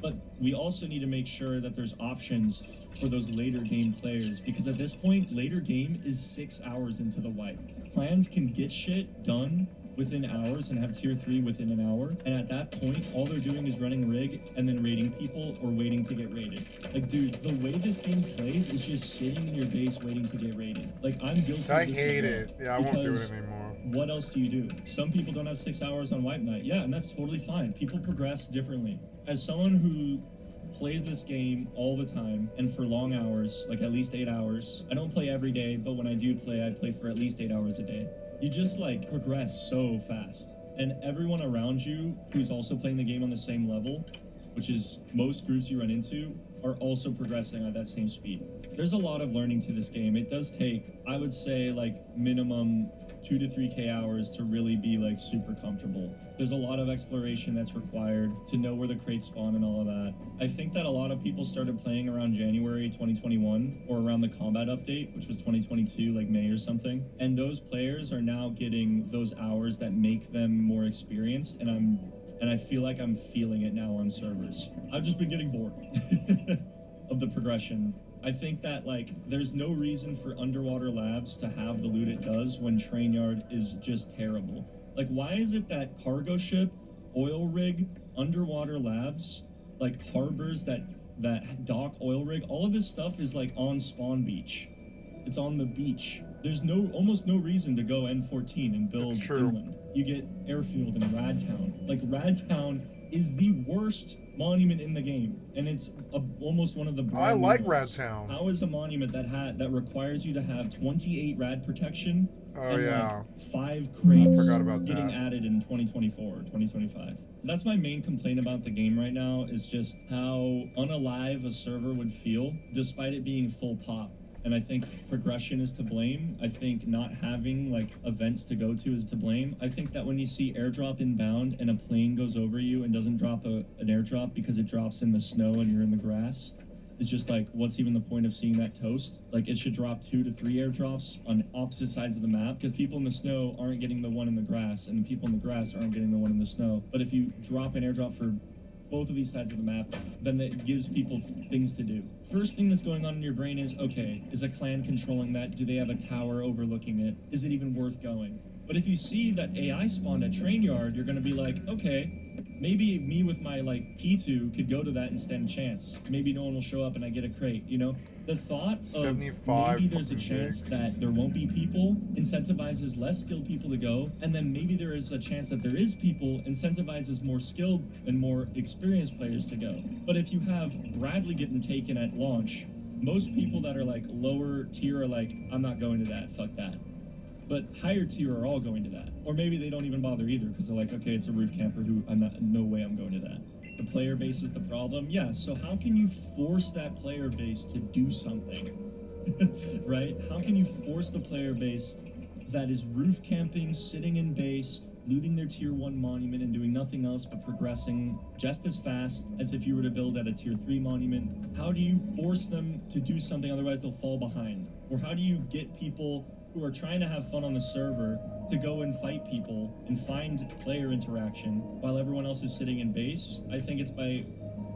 But we also need to make sure that there's options for those later game players, because at this point, later game is 6 hours into the wipe. Clans can get shit done within hours and have tier 3 within an hour, and at that point all they're doing is running rig and then raiding people or waiting to get raided. Like, dude, the way this game plays is just sitting in your base waiting to get raided. Like, I'm guilty I of this hate as well, it. Yeah, I won't do it anymore. What else do you do? Some people don't have 6 hours on wipe night. Yeah, and that's totally fine. People progress differently. As someone who plays this game all the time and for long hours, like at least 8 hours, I don't play every day, but when I do play, I play for at least 8 hours a day. You just like progress so fast, and everyone around you who's also playing the game on the same level, which is most groups you run into, are also progressing at that same speed. There's a lot of learning to this game. It does take, I would say, like minimum 2 to 3k hours to really be like super comfortable. There's a lot of exploration that's required to know where the crates spawn and all of that. I think that a lot of people started playing around January 2021 or around the combat update, which was 2022, like May or something. And those players are now getting those hours that make them more experienced, and I feel like I'm feeling it now on servers. I've just been getting bored of the progression. I think that, like, there's no reason for Underwater Labs to have the loot it does when Train Yard is just terrible. Like, why is it that cargo ship, oil rig, Underwater Labs, like harbors that dock oil rig, all of this stuff is like on spawn beach. It's on the beach. There's almost no reason to go N14 and build inland. You get airfield in Radtown. Like, Radtown is the worst monument in the game, and it's almost one of the I like ones. Radtown. How is a monument that requires you to have 28 rad protection and like 5 crates getting added in 2024 or 2025? That's my main complaint about the game right now, is just how unalive a server would feel despite it being full pop. And I think progression is to blame. I think not having like events to go to is to blame. I think that when you see airdrop inbound and a plane goes over you and doesn't drop an airdrop because it drops in the snow and you're in the grass, it's just like, what's even the point of seeing that toast? Like, it should drop 2 to 3 airdrops on opposite sides of the map, because people in the snow aren't getting the one in the grass and the people in the grass aren't getting the one in the snow. But if you drop an airdrop for both of these sides of the map, then it gives people things to do. First thing that's going on in your brain is, okay, is a clan controlling that? Do they have a tower overlooking it? Is it even worth going? But if you see that AI spawned at Train Yard, you're going to be like, okay, maybe me with my like P2 could go to that and stand a chance. Maybe no one will show up and I get a crate, you know? The thought of 75 maybe there's a fucking chance gigs. that there won't be people incentivizes less skilled people to go, and then maybe there is a chance that there is people incentivizes more skilled and more experienced players to go. But if you have Bradley getting taken at launch, most people that are like lower tier are like, I'm not going to that, fuck that. But higher tier are all going to that. Or maybe they don't even bother either because they're like, okay, it's a roof camper who no way I'm going to that. The player base is the problem. Yeah, so how can you force that player base to do something? Right? How can you force the player base that is roof camping, sitting in base, looting their tier 1 monument and doing nothing else but progressing just as fast as if you were to build at a tier 3 monument? How do you force them to do something, otherwise they'll fall behind? Or how do you get people who are trying to have fun on the server to go and fight people and find player interaction while everyone else is sitting in base? I think it's by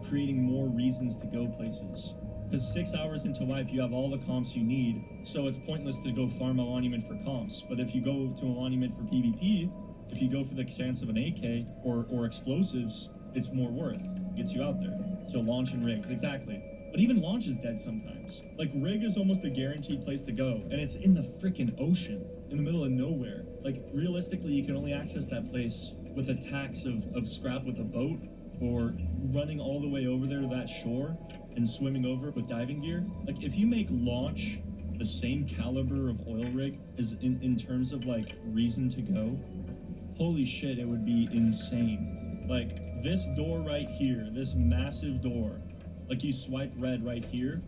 creating more reasons to go places. Because 6 hours into wipe, you have all the comps you need, so it's pointless to go farm a monument for comps. But if you go to a monument for PvP, if you go for the chance of an AK or explosives, it's more worth. It gets you out there. So launch and rigs, exactly. But even launch is dead sometimes. Like, rig is almost a guaranteed place to go, and it's in the freaking ocean, in the middle of nowhere. Like, realistically, you can only access that place with a tax of scrap with a boat, or running all the way over there to that shore and swimming over with diving gear. Like, if you make launch the same caliber of oil rig as in terms of, like, reason to go, holy shit, it would be insane. Like, this door right here, this massive door, like, you swipe red right here,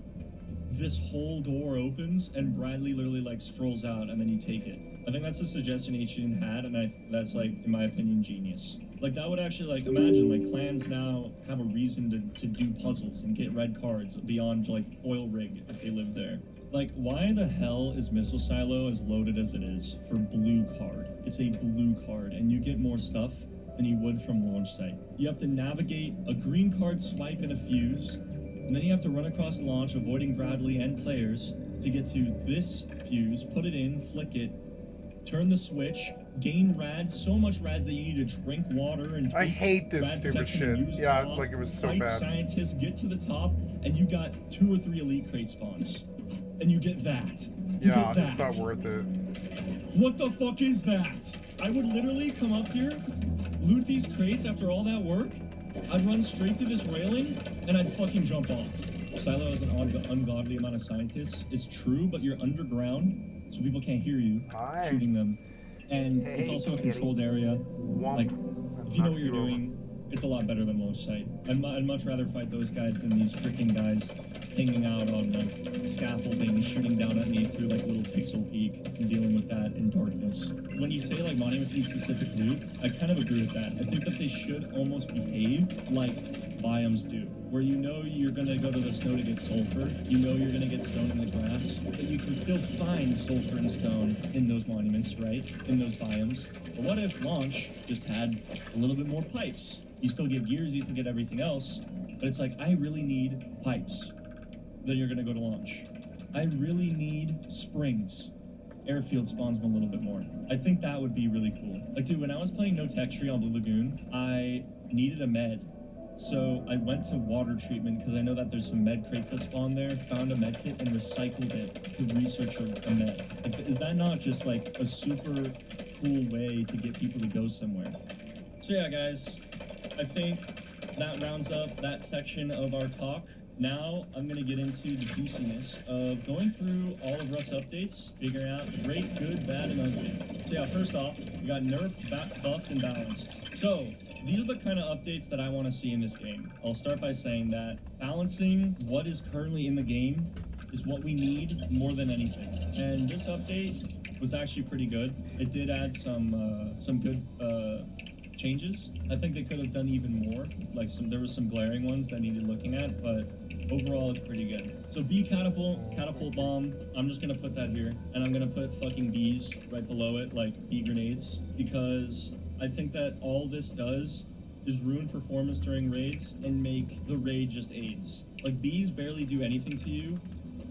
this whole door opens and Bradley literally like strolls out and then you take it. I think that's a suggestion H-N had, and that's like, in my opinion, genius. Like, that would actually, like, imagine like clans now have a reason to do puzzles and get red cards beyond like oil rig if they live there. Like, why the hell is Missile Silo as loaded as it is for blue card? It's a blue card and you get more stuff than you would from launch site. You have to navigate a green card swipe and a fuse, and then you have to run across launch, avoiding Bradley and players, to get to this fuse, put it in, flick it, turn the switch, gain rads, so much rads that you need to drink water and I hate this rad stupid protection shit. and use Yeah, top, like, it was so fight bad. Scientists, get to the top, and you got 2 or 3 elite crate spawns. And you get that. You Yeah, get it's that. not worth it. What the fuck is that? I would literally come up here, loot these crates after all that work, I'd run straight to this railing, and I'd fucking jump off. Silo has an ungodly amount of scientists. It's true, but you're underground, so people can't hear you shooting them. And it's also a controlled area. Like, if you know what you're doing, it's a lot better than launch site. I'd much rather fight those guys than these freaking guys hanging out on like scaffolding, shooting down at me through like little pixel peek and dealing with that in darkness. When you say like monuments need specific loot, I kind of agree with that. I think that they should almost behave like biomes do, where you know you're gonna go to the snow to get sulfur, you know you're gonna get stone in the grass, but you can still find sulfur and stone in those monuments, right? In those biomes. But what if launch just had a little bit more pipes? You still get gears, you still get everything else, but it's like, I really need pipes. Then you're gonna go to launch. I really need springs. Airfield spawns them a little bit more. I think that would be really cool. Like, dude, when I was playing No Tech Tree on Blue Lagoon, I needed a med. So I went to water treatment because I know that there's some med crates that spawn there, found a med kit and recycled it to research a med. Like, is that not just like a super cool way to get people to go somewhere? So yeah, guys, I think that rounds up that section of our talk. Now I'm going to get into the juiciness of going through all of Rust's updates, figuring out great, good, bad, and ugly. So yeah, first off, we got nerfed, buffed, and balanced. So these are the kind of updates that I want to see in this game. I'll start by saying that balancing what is currently in the game is what we need more than anything. And this update was actually pretty good. It did add some good changes. I think they could have done even more. Like, there were some glaring ones that needed looking at, but overall it's pretty good. So bee catapult bomb, I'm just gonna put that here, and I'm gonna put fucking bees right below it, like bee grenades, because I think that all this does is ruin performance during raids and make the raid just AIDS. Like, bees barely do anything to you.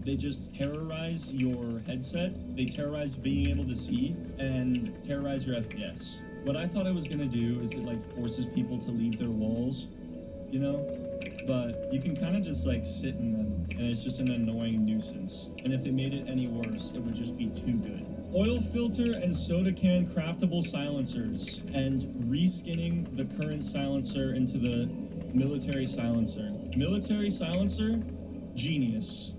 They just terrorize your headset, they terrorize being able to see, and terrorize your FPS. what I thought I was gonna do is it like forces people to leave their walls, you know? But you can kind of just like sit in them, and it's just an annoying nuisance. And if they made it any worse, it would just be too good. Oil filter and soda can craftable silencers, and reskinning the current silencer into the military silencer. Military silencer, genius.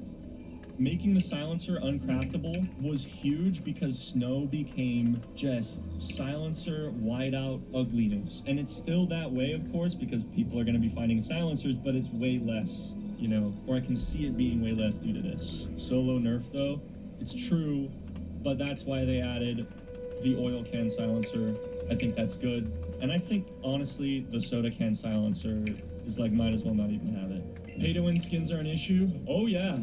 Making the silencer uncraftable was huge because snow became just silencer whiteout ugliness. And it's still that way, of course, because people are going to be finding silencers, but it's way less, you know, or I can see it being way less due to this. Solo nerf though, it's true, but that's why they added the oil can silencer. I think that's good. And I think, honestly, the soda can silencer is like, might as well not even have it. Pay to win skins are an issue? Oh yeah.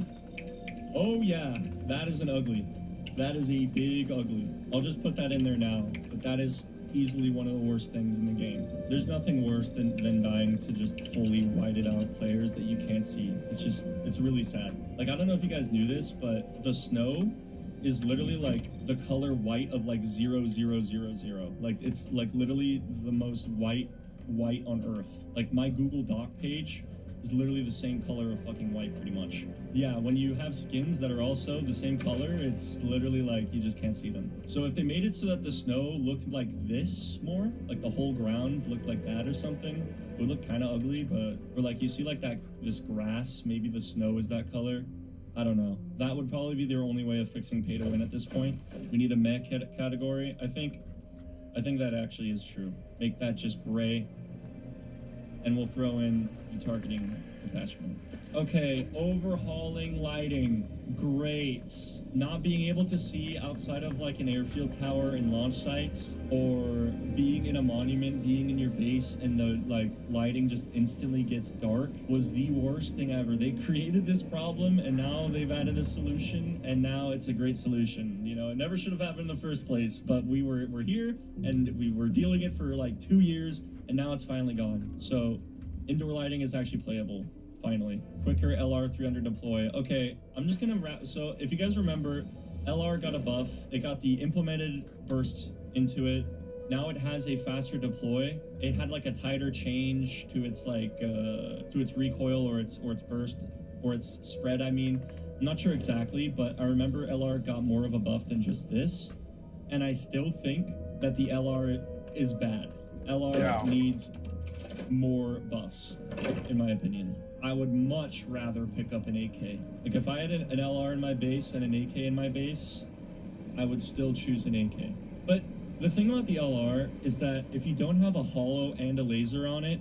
Oh yeah, that is an ugly. That is a big ugly. I'll just put that in there now, but that is easily one of the worst things in the game. There's nothing worse than dying to just fully whited out players that you can't see. It's really sad. Like, I don't know if you guys knew this, but the snow is literally like the color white of like 0000. Like, it's like literally the most white on earth. Like, my Google Doc page is literally the same color of fucking white, pretty much. Yeah, when you have skins that are also the same color, it's literally like you just can't see them. So if they made it so that the snow looked like this more, like the whole ground looked like that or something, it would look kind of ugly, but, or like you see like that, this grass, maybe the snow is that color. I don't know. That would probably be their only way of fixing pay to win at this point. We need a mech category. I think that actually is true. Make that just gray, and we'll throw in the targeting attachment. Okay, overhauling lighting. Great. Not being able to see outside of like an airfield tower and launch sites, or being in a monument, being in your base, and the like lighting just instantly gets dark was the worst thing ever. They created this problem, and now they've added a solution, and now it's a great solution. You know, it never should have happened in the first place, but we're here, and we were dealing it for like 2 years, and now it's finally gone. So indoor lighting is actually playable. Finally. Quicker LR 300 deploy. Okay, I'm just gonna wrap. So if you guys remember, LR got a buff. It got the implemented burst into it. Now it has a faster deploy. It had like a tighter change to its like to its recoil or its burst or its spread. I mean, I'm not sure exactly, but I remember LR got more of a buff than just this. And I still think that the LR is bad. LR needs more buffs, in my opinion. I would much rather pick up an AK. Like, if I had an LR in my base and an AK in my base, I would still choose an AK. But the thing about the LR is that if you don't have a holo and a laser on it,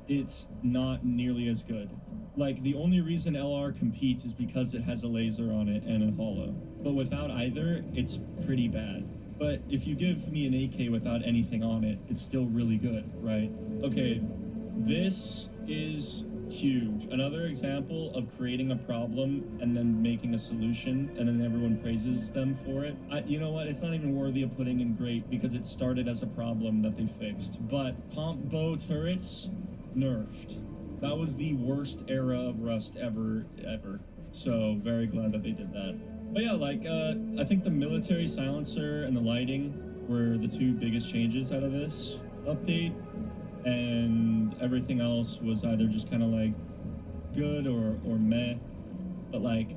it's not nearly as good. Like, the only reason LR competes is because it has a laser on it and a holo. But without either, it's pretty bad. But if you give me an AK without anything on it, it's still really good, right? Okay, this is huge. Another example of creating a problem and then making a solution, and then everyone praises them for it. You know what? It's not even worthy of putting in great because it started as a problem that they fixed. But comp bow turrets, nerfed. That was the worst era of Rust ever. So very glad that they did that. But yeah, like, I think the military silencer and the lighting were the two biggest changes out of this update. And everything else was either just kind of like good or meh. But like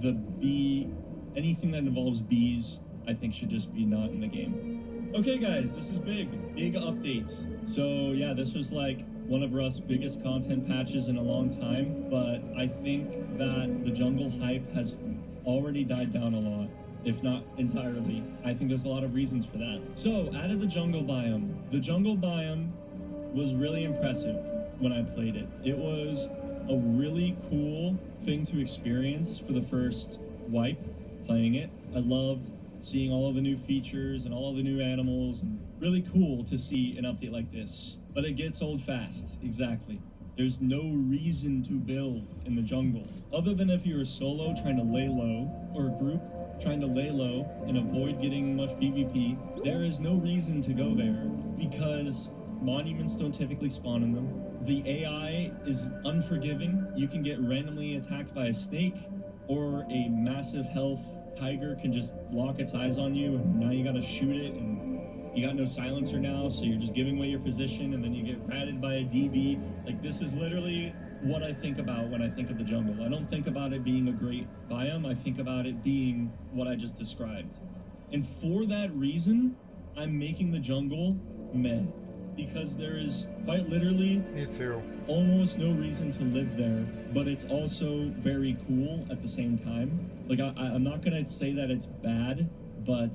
anything that involves bees, I think should just be not in the game. Okay guys, this is big updates. So yeah, this was like one of Rust's biggest content patches in a long time, but I think that the jungle hype has already died down a lot, if not entirely. I think there's a lot of reasons for that. So, added the jungle biome. The jungle biome was really impressive when I played it. It was a really cool thing to experience for the first wipe playing it. I loved seeing all of the new features and all of the new animals, and really cool to see an update like this. But it gets old fast, exactly. There's no reason to build in the jungle, other than if you're a solo trying to lay low, or a group trying to lay low and avoid getting much PvP. There is no reason to go there, because monuments don't typically spawn in them. The AI is unforgiving. You can get randomly attacked by a snake, or a massive health tiger can just lock its eyes on you, and now you gotta shoot it, and you got no silencer now, so you're just giving away your position, and then you get ratted by a DB. Like, this is literally what I think about when I think of the jungle. I don't think about it being a great biome. I think about it being what I just described. And for that reason, I'm making the jungle meh. Because there is quite literally Me too. almost no reason to live there, but it's also very cool at the same time. Like, I'm not gonna say that it's bad, but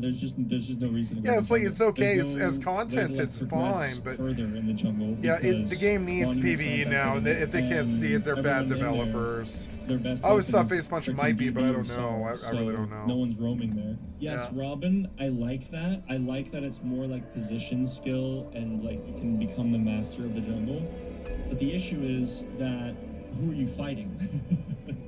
there's just no reason to go Yeah, in it's the like jungle. it's okay. There's It's no as way content, to, like, it's progress fine. But further in the jungle. yeah, the because game needs monuments PvE aren't that now, and good, if they can't see it, they're bad everyone in there, developers. their best I always weapon thought is Face Punch freaking might be, but I DB don't know. I so really don't know. No one's roaming there. Yes, Yeah. Robin, I like that. I like that it's more like position skill and like you can become the master of the jungle. But the issue is that who are you fighting?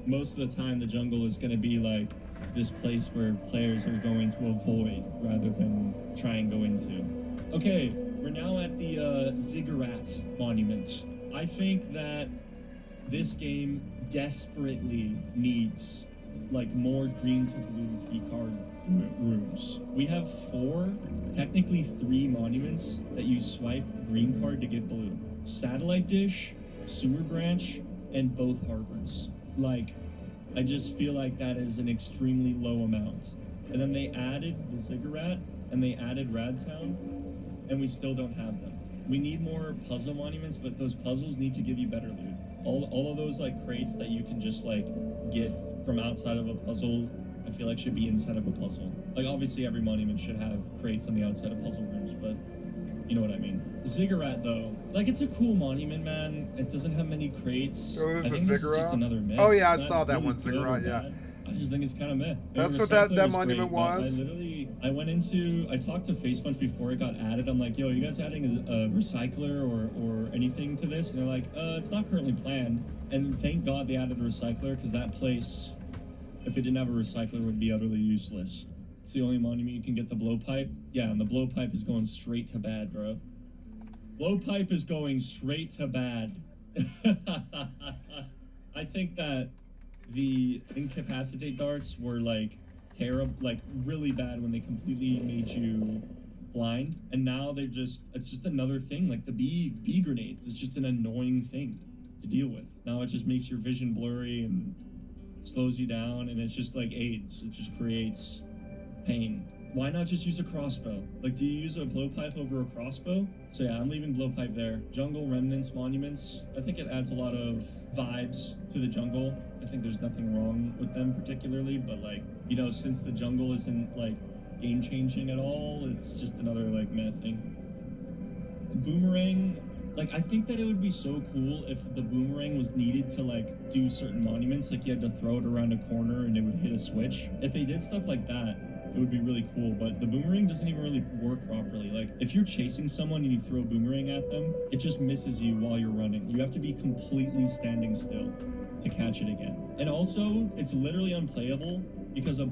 Most of the time, the jungle is going to be like this place where players are going to avoid rather than try and go into. Okay, we're now at the Ziggurat Monument. I think that this game desperately needs like more green to blue keycard rooms. We have 4, technically 3 monuments that you swipe green card to get blue. Satellite Dish, Sewer Branch, and both harbors. Like, I just feel like that is an extremely low amount. And then they added the Ziggurat, and they added Radtown, and we still don't have them. We need more puzzle monuments, but those puzzles need to give you better loot. All of those like crates that you can just like get from outside of a puzzle, I feel like should be inside of a puzzle. Like, obviously every monument should have crates on the outside of puzzle rooms, but you know what I mean. Ziggurat though, like, it's a cool monument, man. It doesn't have many crates. Oh, this I is think Ziggurat? This is just another myth. Oh, yeah, I It's saw not that really one, good Ziggurat, or yeah. bad. I just think it's kind of meh. That's The what that Recycler is monument great, but was? I went into, I talked to Face Punch before it got added. I'm like, yo, you guys adding a recycler or anything to this? And they're like, it's not currently planned. And thank God they added a recycler, because that place, if it didn't have a recycler, would be utterly useless. It's the only monument you can get the blowpipe. Yeah, and the blowpipe is going straight to bad, bro. Blowpipe is going straight to bad. I think that the incapacitate darts were like terrible, like really bad when they completely made you blind, and now they're just, it's just another thing. Like the bee grenades, it's just an annoying thing to deal with. Now it just makes your vision blurry and slows you down, and it's just like AIDS. It just creates pain. Why not just use a crossbow? Like, do you use a blowpipe over a crossbow? So yeah, I'm leaving blowpipe there. Jungle remnants monuments, I think it adds a lot of vibes to the jungle. I think there's nothing wrong with them particularly, but like, you know, since the jungle isn't like game changing at all, it's just another like meh thing. Boomerang, like, I think that it would be so cool if the boomerang was needed to like do certain monuments, like you had to throw it around a corner and it would hit a switch. If they did stuff like that, it would be really cool, but the boomerang doesn't even really work properly. Like, if you're chasing someone and you throw a boomerang at them, it just misses you while you're running. You have to be completely standing still to catch it again. And also, it's literally unplayable because a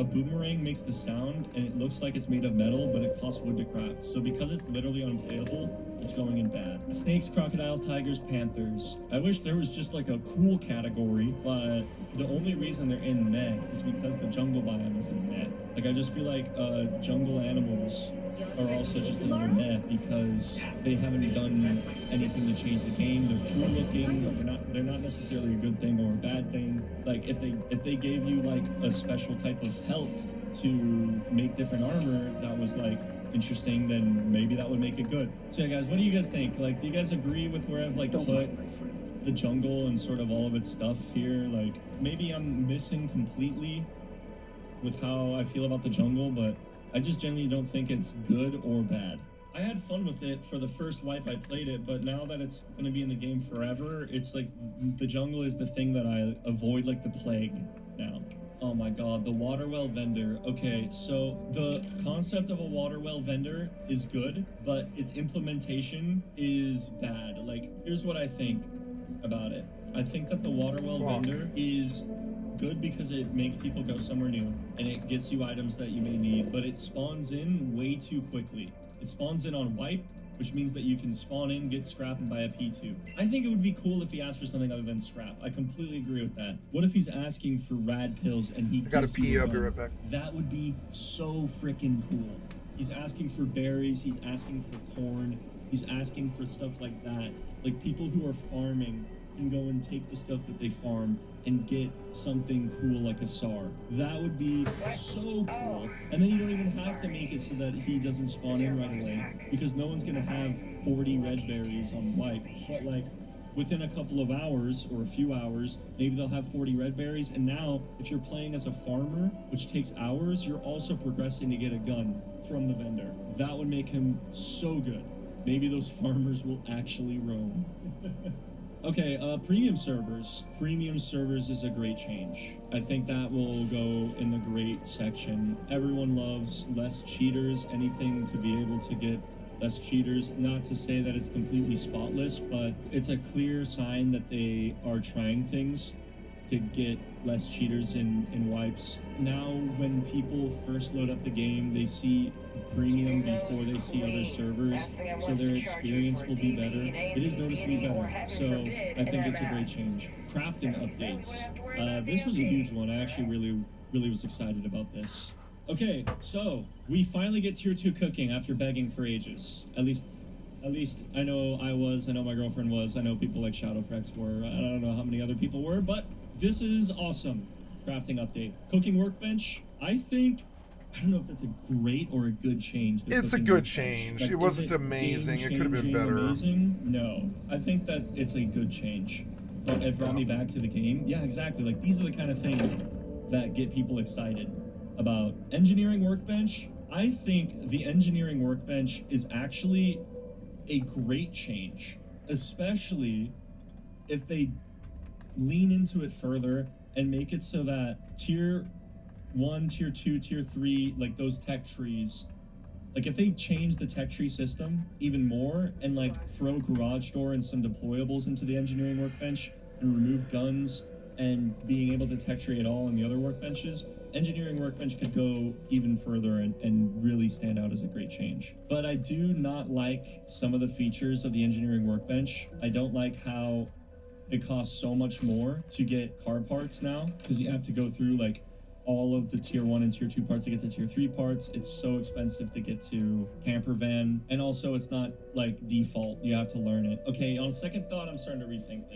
boomerang makes the sound and it looks like it's made of metal, but it costs wood to craft. So because it's literally unplayable, it's going in bad. Snakes, crocodiles, tigers, panthers. I wish there was just like a cool category, but the only reason they're in meh is because the jungle biome is in meh. Like, I just feel like jungle animals are also just in the meh because they haven't done anything to change the game. They're cool looking. They're not necessarily a good thing or a bad thing. Like, if they gave you like a special type of pelt to make different armor that was like interesting, then maybe that would make it good. So yeah, guys, what do you guys think? Like, do you guys agree with where I've like put the jungle and sort of all of its stuff here? Like, maybe I'm missing completely with how I feel about the jungle, but I just generally don't think it's good or bad. I had fun with it for the first wipe I played it, but now that it's going to be in the game forever, it's like the jungle is the thing that I avoid like the plague now. Oh my god, the water well vendor. Okay, so the concept of a water well vendor is good, but its implementation is bad. Like, here's what I think about it. I think that the water well vendor is good because it makes people go somewhere new and it gets you items that you may need, but it spawns in way too quickly. It spawns in on wipe, which means that you can spawn in, get scrap, and buy a P2. I think it would be cool if he asked for something other than scrap. I completely agree with that. What if he's asking for rad pills and he I gotta gives you pee, a I'll be gun? right back. That would be so freaking cool. He's asking for berries, he's asking for corn, he's asking for stuff like that. Like, people who are farming can go and take the stuff that they farm and get something cool like a SAR. That would be so cool. And then you don't even have to make it so that he doesn't spawn in right away, because no one's gonna have 40 red berries on wipe. But like, within a couple of hours or a few hours, maybe they'll have 40 red berries. And now, if you're playing as a farmer, which takes hours, you're also progressing to get a gun from the vendor. That would make him so good. Maybe those farmers will actually roam. Okay, premium servers. Premium servers is a great change. I think that will go in the great section. Everyone loves less cheaters, anything to be able to get less cheaters. Not to say that it's completely spotless, but it's a clear sign that they are trying things to get less cheaters in wipes. Now, when people first load up the game, they see premium before they see other servers, so their experience will be better. It is noticeably better, so I think it's a great change. Crafting updates. This was a huge one. I actually really was excited about this. Okay, so we finally get tier 2 cooking after begging for ages. At least I know I was, I know my girlfriend was, I know people like Shadowfrex were, I don't know how many other people were, but this is awesome. Crafting update. Cooking workbench, I don't know if that's a great or a good change. It's a good change. Like, it wasn't amazing. It could have been better. Amazing? No. I think that it's a good change. But it brought me back to the game. Yeah, exactly. Like, these are the kind of things that get people excited about. Engineering workbench, I think the engineering workbench is actually a great change, especially if they lean into it further and make it so that tier 1, tier 2, tier 3, like those tech trees, like if they change the tech tree system even more and like throw garage door and some deployables into the engineering workbench and remove guns and being able to tech tree at all in the other workbenches, engineering workbench could go even further and really stand out as a great change. But I do not like some of the features of the engineering workbench. I don't like how it costs so much more to get car parts now, because you have to go through like all of the tier 1 and tier 2 parts to get to tier 3 parts. It's so expensive to get to camper van, and also it's not like default. You have to learn it. Okay, on second thought, I'm starting to rethink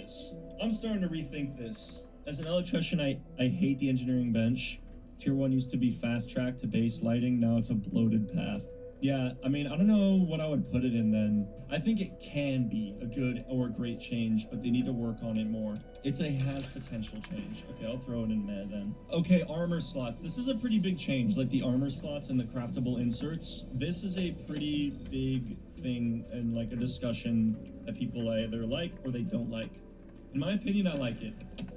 this. As an electrician, I hate the engineering bench. Tier 1 used to be fast track to base lighting, now it's a bloated path. Yeah, I mean, I don't know what I would put it in then. I think it can be a good or great change, but they need to work on it more. It's a has potential change. Okay, I'll throw it in meh then. Okay, armor slots. This is a pretty big change, like the armor slots and the craftable inserts. This is a pretty big thing and like a discussion that people either like or they don't like. In my opinion, I like it.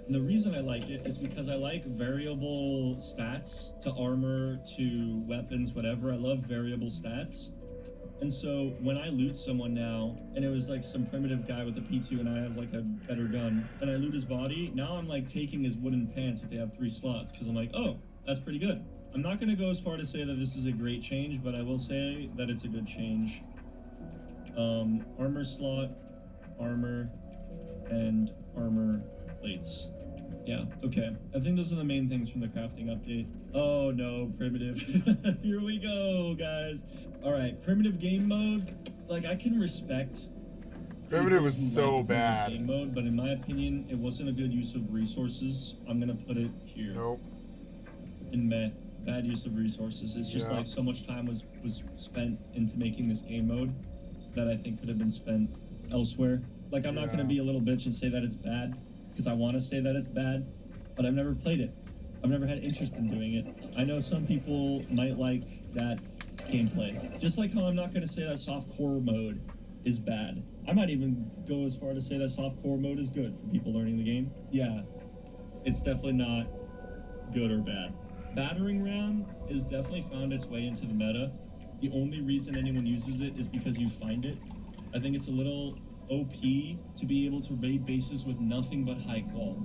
And the reason I like it is because I like variable stats to armor, to weapons, whatever. I love variable stats. And so when I loot someone now, and it was like some primitive guy with a P2 and I have like a better gun, and I loot his body, now I'm like taking his wooden pants if they have 3 slots, because I'm like, oh, that's pretty good. I'm not gonna go as far to say that this is a great change, but I will say that it's a good change. Armor slot, armor, and armor plates. Yeah, okay. I think those are the main things from the crafting update. Oh no, primitive. Here we go, guys. All right, primitive game mode. Like, I can respect Primitive was so bad. Game mode, but in my opinion, it wasn't a good use of resources. I'm gonna put it here. Nope. In meh. Bad use of resources. It's just like so much time was spent into making this game mode that I think could have been spent elsewhere. Like, I'm not gonna be a little bitch and say that it's bad, because I want to say that it's bad, but I've never played it. I've never had interest in doing it. I know some people might like that gameplay. Just like how I'm not going to say that softcore mode is bad. I might even go as far to say that softcore mode is good for people learning the game. Yeah, it's definitely not good or bad. Battering ram is definitely found its way into the meta. The only reason anyone uses it is because you find it. I think it's a little OP to be able to raid bases with nothing but high qual.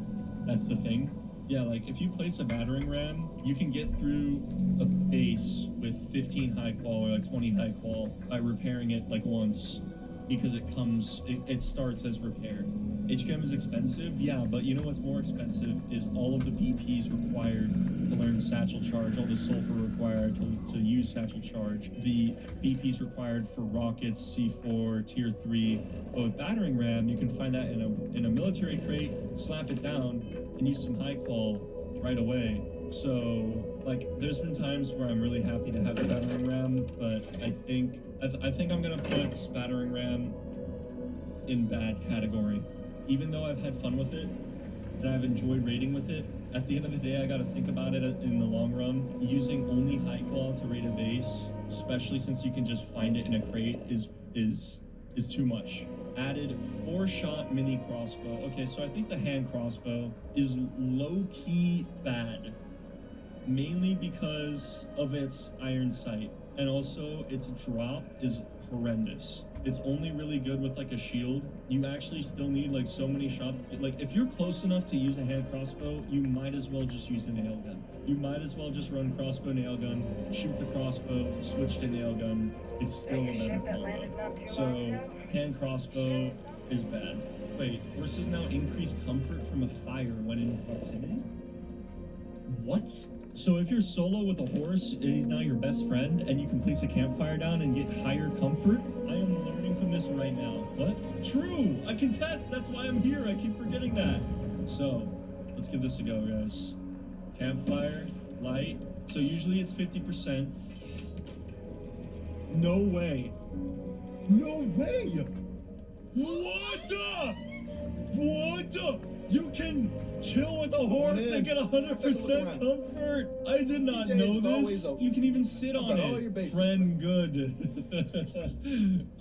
That's the thing. Yeah, like if you place a battering ram, you can get through a base with 15 high qual or like 20 high qual by repairing it like once because it starts as repair. HQM is expensive, yeah, but you know what's more expensive is all of the BPs required to learn satchel charge, all the sulfur required to use satchel charge, the BPs required for rockets, C4, tier 3. But with battering ram, you can find that in a military crate, slap it down, and use some high qual right away. So, like, there's been times where I'm really happy to have the battering ram, but I think I'm gonna put battering ram in bad category. Even though I've had fun with it, and I've enjoyed raiding with it, at the end of the day, I gotta think about it in the long run. Using only high qual to raid a base, especially since you can just find it in a crate, is too much. Added 4-shot mini crossbow. Okay, so I think the hand crossbow is low-key bad, mainly because of its iron sight, and also its drop is horrendous. It's only really good with like a shield. You actually still need like so many shots. Like if you're close enough to use a hand crossbow, you might as well just use a nail gun. You might as well just run crossbow nail gun, shoot the crossbow, switch to nail gun. It's still a better combo. So hand crossbow is bad. Wait, horses now increase comfort from a fire when in proximity? What? So if you're solo with a horse, he's now your best friend, and you can place a campfire down and get higher comfort? I am learning from this right now. What? True! I can test! That's why I'm here! I keep forgetting that! So, let's give this a go, guys. Campfire, light. So usually it's 50%. No way! No way! What the? What the? You can chill with a horse and get 100% comfort. I did not know this. You can even sit on it. Friend good.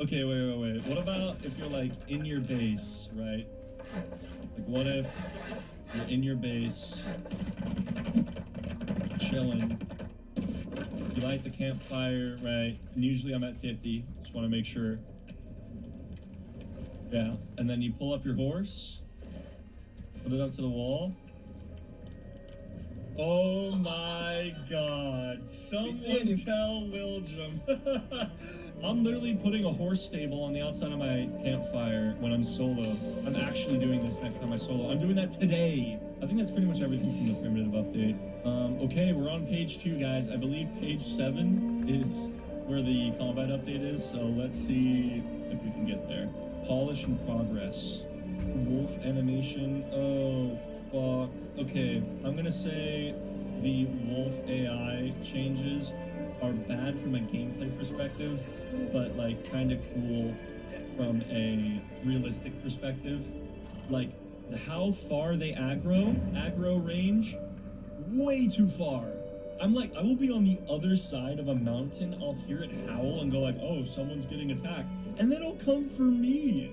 Okay, wait. What about if you're like in your base, right? Like what if you're in your base, chilling. You light the campfire, right? And usually I'm at 50. Just want to make sure. Yeah, and then you pull up your horse. Put it up to the wall. Oh my god. Someone tell William. I'm literally putting a horse stable on the outside of my campfire when I'm solo. I'm actually doing this next time I solo. I'm doing that today. I think that's pretty much everything from the primitive update. Okay, we're on page 2, guys. I believe page 7 is where the combat update is, so let's see if we can get there. Polish and progress. Wolf animation. Oh, fuck. Okay, I'm gonna say the wolf AI changes are bad from a gameplay perspective, but like kind of cool from a realistic perspective. Like how far they aggro range, way too far. I'm like, I will be on the other side of a mountain, I'll hear it howl and go like, oh, someone's getting attacked. And then it'll come for me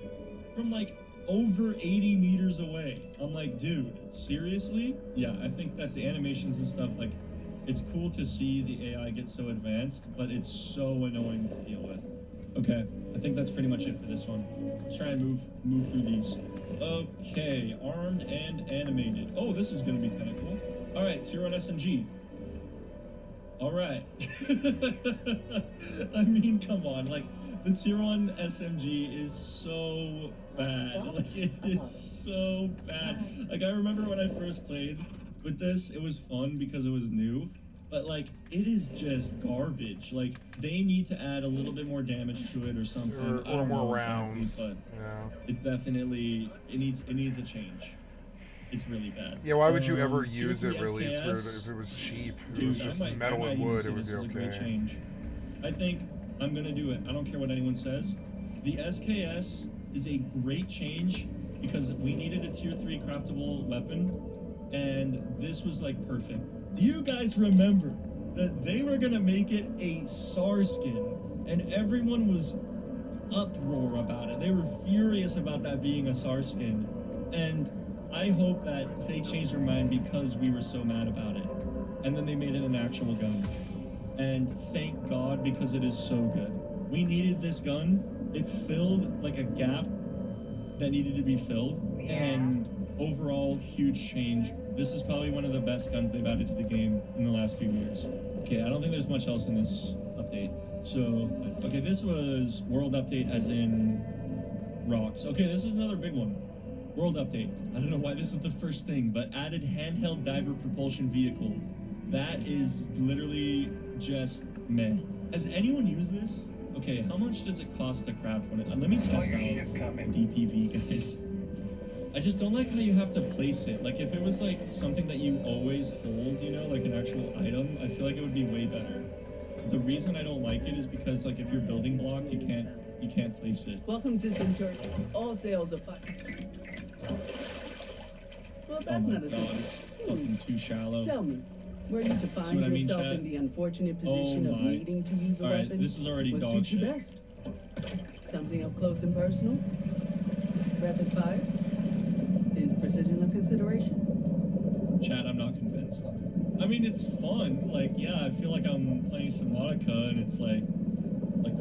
from like over 80 meters away. I'm like, dude, seriously? Yeah, I think that the animations and stuff, like, it's cool to see the AI get so advanced, but it's so annoying to deal with. Okay, I think that's pretty much it for this one. Let's try and move through these. Okay, armed and animated. Oh, this is gonna be kind of cool. All right, tier 1 SMG. All right. I mean, come on, like, the tier 1 SMG is so bad. Like, it is so bad. Like, I remember when I first played with this, it was fun because it was new, but like, it is just garbage. Like, they need to add a little bit more damage to it or something. I don't know rounds. exactly, but it definitely, it needs a change. It's really bad. Yeah, why would you ever use it really? It's weird. If it was cheap, if it was just metal and wood, it would be okay. Change. I think I'm gonna do it. I don't care what anyone says. The SKS is a great change because we needed a tier 3 craftable weapon, and this was like perfect. Do you guys remember that they were gonna make it a SAR skin, and everyone was uproar about it? They were furious about that being a SAR skin, and I hope that they changed their mind because we were so mad about it, and then they made it an actual gun. And thank God, because it is so good. We needed this gun. It filled like a gap that needed to be filled, and overall, huge change. This is probably one of the best guns they've added to the game in the last few years. Okay, I don't think there's much else in this update. So, okay, this was world update as in rocks. Okay, this is another big one. World update. I don't know why this is the first thing, but added handheld diver propulsion vehicle. That is literally just meh. Has anyone used this? Okay, how much does it cost to craft one? Let me test out DPV, guys. I just don't like how you have to place it. Like, if it was like something that you always hold, you know, like an actual item, I feel like it would be way better. The reason I don't like it is because, like, if you're building blocked, you can't place it. Welcome to Centauri. All sales are fine. Well, that's Oh my not a god, it's fucking too shallow. Tell me, were you to See find what I mean, yourself chat? in the unfortunate position of my. needing to use a Alright, weapon? this is already what dog suits you shit. best? Something up close and personal? Rapid fire? Is precision a consideration? Chat, I'm not convinced. I mean, it's fun. Like, yeah, I feel like I'm playing some Monica and it's like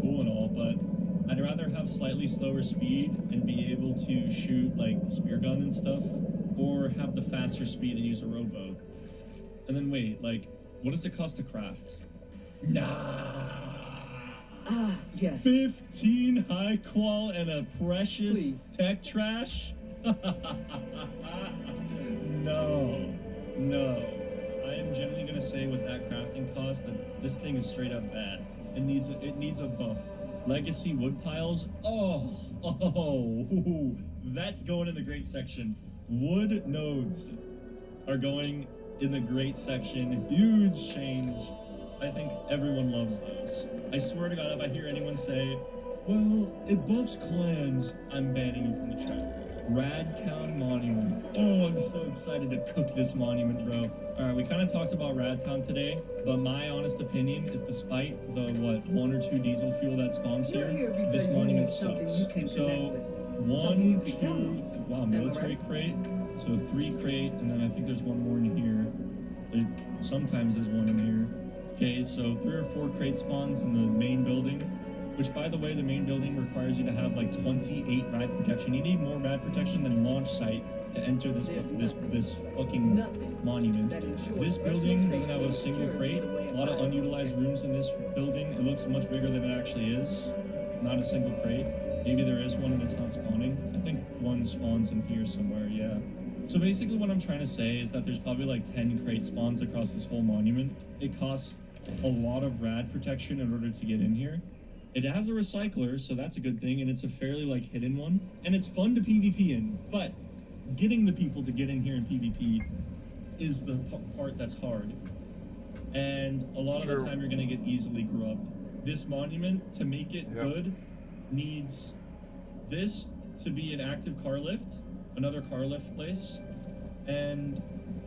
cool and all, but I'd rather have slightly slower speed and be able to shoot like spear gun and stuff, or have the faster speed and use a rowboat. And then wait, like, what does it cost to craft? Nah. Ah, yes. 15 high qual and a precious Please. tech trash? No. I am generally gonna say with that crafting cost that this thing is straight up bad. It needs a buff. Legacy wood piles. Oh, that's going in the great section. Wood nodes are going in the great section. Huge change. I think everyone loves those. I swear to God, if I hear anyone say, well, it buffs clans, I'm banning you from the chat. Radtown Monument. Oh, I'm so excited to cook this monument, bro. Alright, we kind of talked about Radtown today, but my honest opinion is despite the, 1 or 2 diesel fuel that spawns here, this monument sucks. So, 1, 2, wow, military crate. So 3 crate, and then I think there's one more in here. Sometimes there's one in here. Okay, so 3 or 4 crate spawns in the main building, which, by the way, the main building requires you to have like 28 rad protection. You need more rad protection than launch site to enter this fucking monument. This building doesn't have a single crate. A lot of unutilized rooms in this building. It looks much bigger than it actually is. Not a single crate. Maybe there is one and it's not spawning. I think one spawns in here somewhere, yeah. So basically what I'm trying to say is that there's probably like 10 crate spawns across this whole monument. It costs a lot of rad protection in order to get in here. It has a recycler, so that's a good thing, and it's a fairly like hidden one, and it's fun to PvP in, but getting the people to get in here in PvP is the part that's hard. And a lot of the time you're gonna get easily grubbed. This monument, to make it good, needs this to be an active car lift, another car lift place, and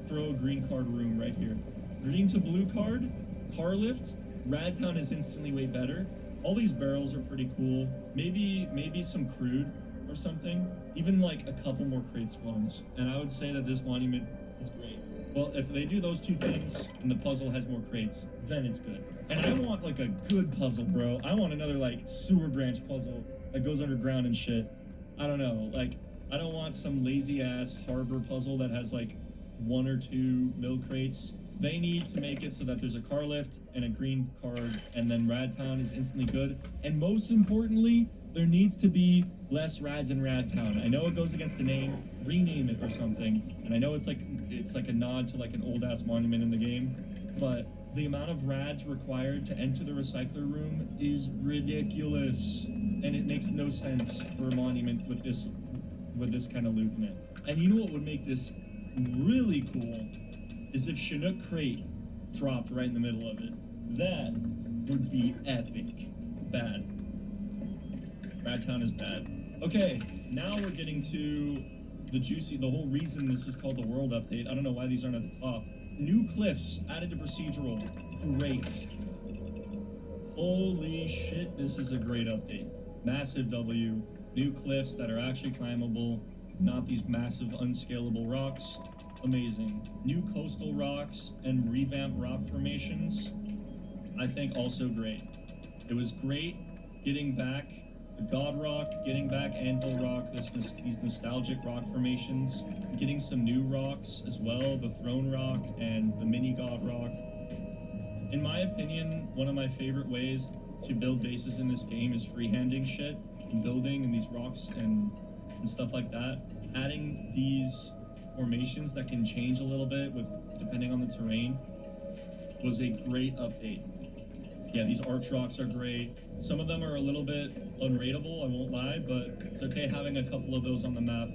throw a green card room right here. Green to blue card, car lift, Radtown is instantly way better. All these barrels are pretty cool. Maybe some crude or something. Even like a couple more crate spawns. And I would say that this monument is great. Well, if they do those 2 things and the puzzle has more crates, then it's good. And I want like a good puzzle, bro. I want another like sewer branch puzzle that goes underground and shit. I don't know. Like, I don't want some lazy ass harbor puzzle that has like 1 or 2 milk crates. They need to make it so that there's a car lift and a green card, and then Radtown is instantly good. And most importantly, there needs to be less rads in Radtown. I know it goes against the name, rename it or something. And I know it's like a nod to like an old ass monument in the game, but the amount of rads required to enter the recycler room is ridiculous. And it makes no sense for a monument with this kind of loot in it. And you know what would make this really cool? Is if Chinook Crate dropped right in the middle of it. That would be epic. Bad. Radtown is bad. Okay, now we're getting to the whole reason this is called the world update. I don't know why these aren't at the top. New cliffs added to procedural. Great. Holy shit, this is a great update. Massive W. New cliffs that are actually climbable, not these massive unscalable rocks. Amazing. New coastal rocks and revamped rock formations, I think also great. It was great getting back the God Rock, getting back Anvil Rock, these nostalgic rock formations, getting some new rocks as well, the Throne Rock and the Mini God Rock. In my opinion, one of my favorite ways to build bases in this game is freehanding shit. building and these rocks and stuff like that, adding these formations that can change a little bit with depending on the terrain was a great update. Yeah, these arch rocks are great. Some of them are a little bit unrateable, I won't lie, but it's okay having a couple of those on the map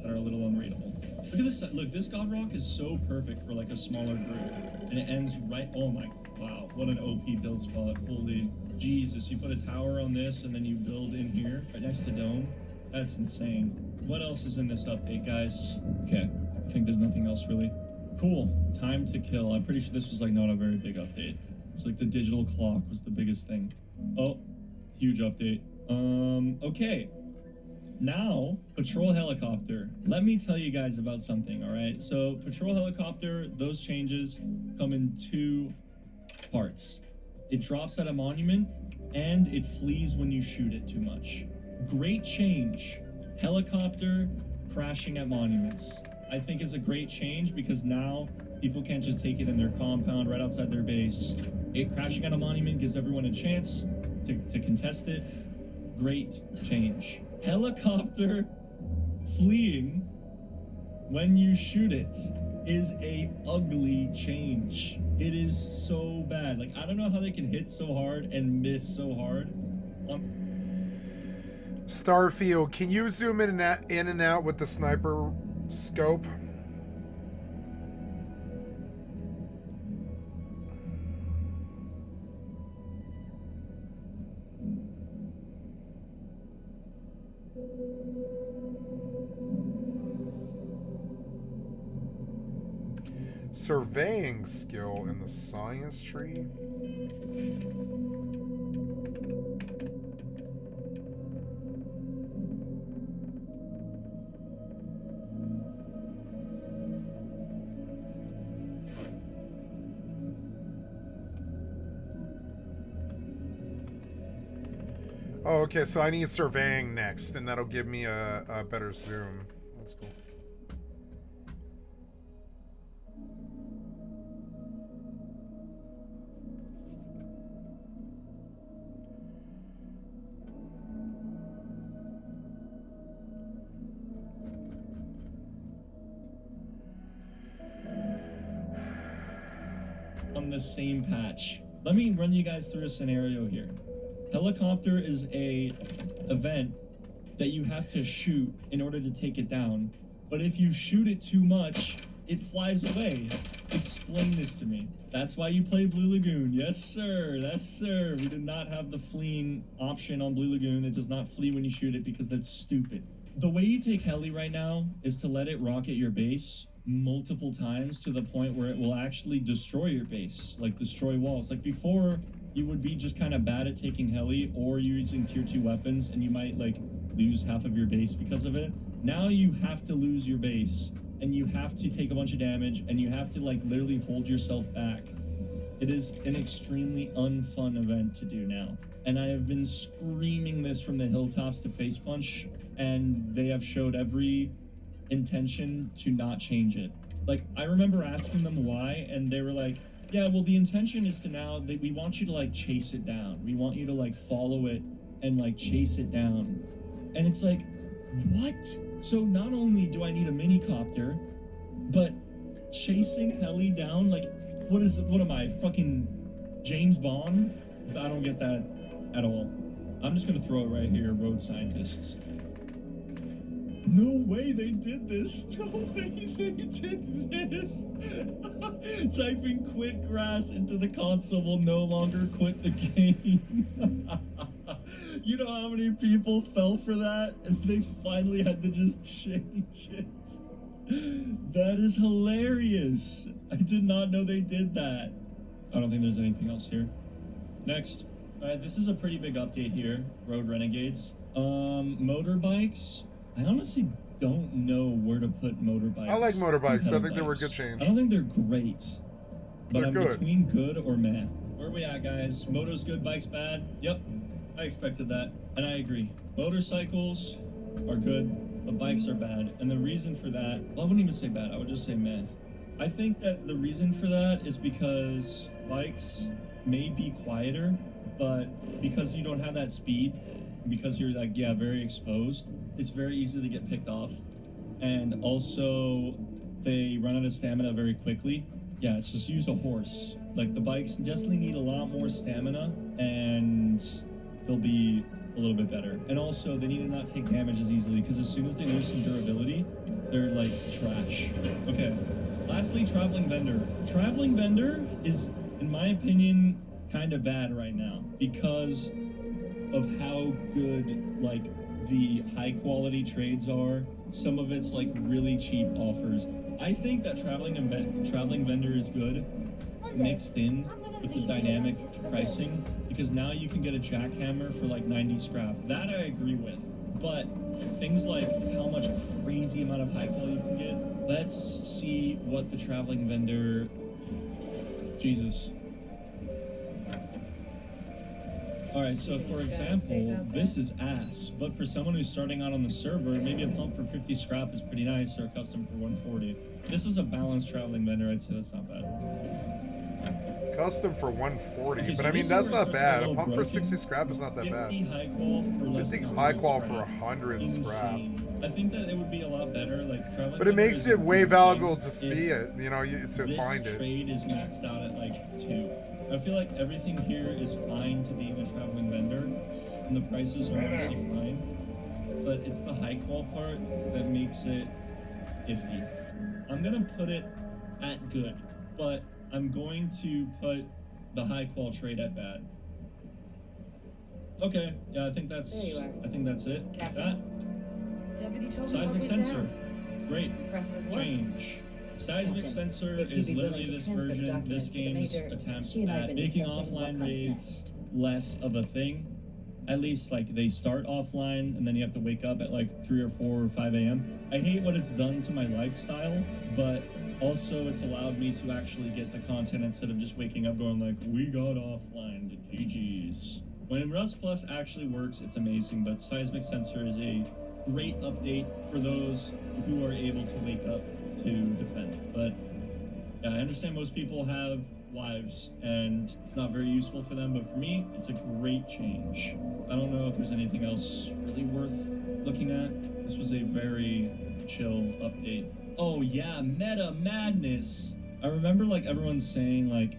that are a little unrateable. Look at this, look, this god rock is so perfect for like a smaller group. And it ends right, oh my, wow, what an OP build spot. Holy Jesus, you put a tower on this and then you build in here, right next to the dome. That's insane. What else is in this update, guys? Okay, I think there's nothing else really. Cool, time to kill. I'm pretty sure this was like not a very big update. It's like the digital clock was the biggest thing. Oh, huge update. Okay. Now, patrol helicopter. Let me tell you guys about something, all right? So, patrol helicopter, those changes come in 2 parts. It drops at a monument, and it flees when you shoot it too much. Great change. Helicopter crashing at monuments. I think is a great change because now people can't just take it in their compound right outside their base. It crashing at a monument gives everyone a chance to contest it. Great change. Helicopter fleeing when you shoot it is a ugly change. It is so bad. Like, I don't know how they can hit so hard and miss so hard. Starfield, can you zoom in and out with the sniper scope? Surveying skill in the science tree? Oh, okay, so I need surveying next, and that'll give me a better zoom. That's cool. On the same patch. Let me run you guys through a scenario here. Helicopter is a event that you have to shoot in order to take it down. But if you shoot it too much, it flies away. Explain this to me. That's why you play Blue Lagoon. Yes, sir. Yes, sir. We did not have the fleeing option on Blue Lagoon. It does not flee when you shoot it because that's stupid. The way you take heli right now is to let it rocket your base multiple times to the point where it will actually destroy your base, like destroy walls. Like before, you would be just kind of bad at taking heli or using tier 2 weapons and you might like lose half of your base because of it. Now you have to lose your base and you have to take a bunch of damage and you have to like literally hold yourself back. It is an extremely unfun event to do now. And I have been screaming this from the hilltops to Face Punch, and they have showed every intention to not change it. Like, I remember asking them why, and they were like, yeah, well, the intention is to now, we want you to, like, chase it down. We want you to, like, follow it and, like, chase it down. And it's like, what? So not only do I need a minicopter, but chasing heli down, like, what am I, fucking James Bond? I don't get that at all. I'm just gonna throw it right here, road scientists. No way they did this. No way they did this. Typing quit grass into the console will no longer quit the game. You know how many people fell for that? And they finally had to just change it. That is hilarious. I did not know they did that. I don't think there's anything else here. Next. Alright, this is a pretty big update here. Road Renegades. Motorbikes. I honestly don't know where to put motorbikes. I like motorbikes. I think they were a good change. I don't think they're great. But They're I'm good. between good or meh. Where are we at, guys? Moto's good, bike's bad? Yep. I expected that. And I agree. Motorcycles are good, but bikes are bad. And the reason for that, well, I wouldn't even say bad. I would just say meh. I think that the reason for that is because bikes may be quieter, but because you don't have that speed, because you're like, yeah, very exposed, it's very easy to get picked off. And also, they run out of stamina very quickly. Yeah, it's just use a horse. Like, the bikes definitely need a lot more stamina, and they'll be a little bit better. And also, they need to not take damage as easily, because as soon as they lose some durability, they're like trash. Okay, lastly, Traveling Vendor. Traveling Vendor is, in my opinion, kind of bad right now, because of how good, like, the high quality trades are. Some of it's like really cheap offers. I think that Traveling Vendor is good mixed in with the dynamic pricing, because now you can get a jackhammer for like 90 scrap. That I agree with. But things like how much crazy amount of high quality you can get, let's see what the Traveling Vendor... Jesus. Alright, so for example, this is ass, but for someone who's starting out on the server, maybe a pump for 50 scrap is pretty nice, or a custom for 140. This is a balanced Traveling Vendor, I'd say that's not bad. Custom for 140, Okay, but so I mean, this that's is where not it starts bad. to A go pump for broken. 60 scrap is not that 50 bad. high qual for less 50 than high 100 qual for scrap. 100 scrap. Insane. I think that it would be a lot better, like, Traveling But it Vendor makes is it a way good valuable thing to see if it, you know, to this find it. trade is maxed out at like 2. I feel like everything here is fine to be in a Traveling Vendor, and the prices are honestly fine. But it's the high qual part that makes it iffy. I'm gonna put it at good, but I'm going to put the high qual trade at bad. Okay, yeah, I think that's There you are. I think that's it. Captain. Deputy told me Seismic what went sensor. down. Great. Impressive work. Change. Seismic Captain, sensor if you'd is be willing literally to this transfer the version, documents this to the game's Major, attempt she and I have at been making discussing what offline comes raids next. less of a thing. At least, like, they start offline and then you have to wake up at like 3 or 4 or 5 a.m. I hate what it's done to my lifestyle, but also it's allowed me to actually get the content instead of just waking up going like, we got offline to GG's. When Rust Plus actually works, it's amazing, but Seismic Sensor is a great update for those who are able to wake up to defend. But yeah, I understand most people have lives and it's not very useful for them, but for me, it's a great change. I don't know if there's anything else really worth looking at. This was a very chill update. Oh yeah, Meta Madness! I remember like everyone saying like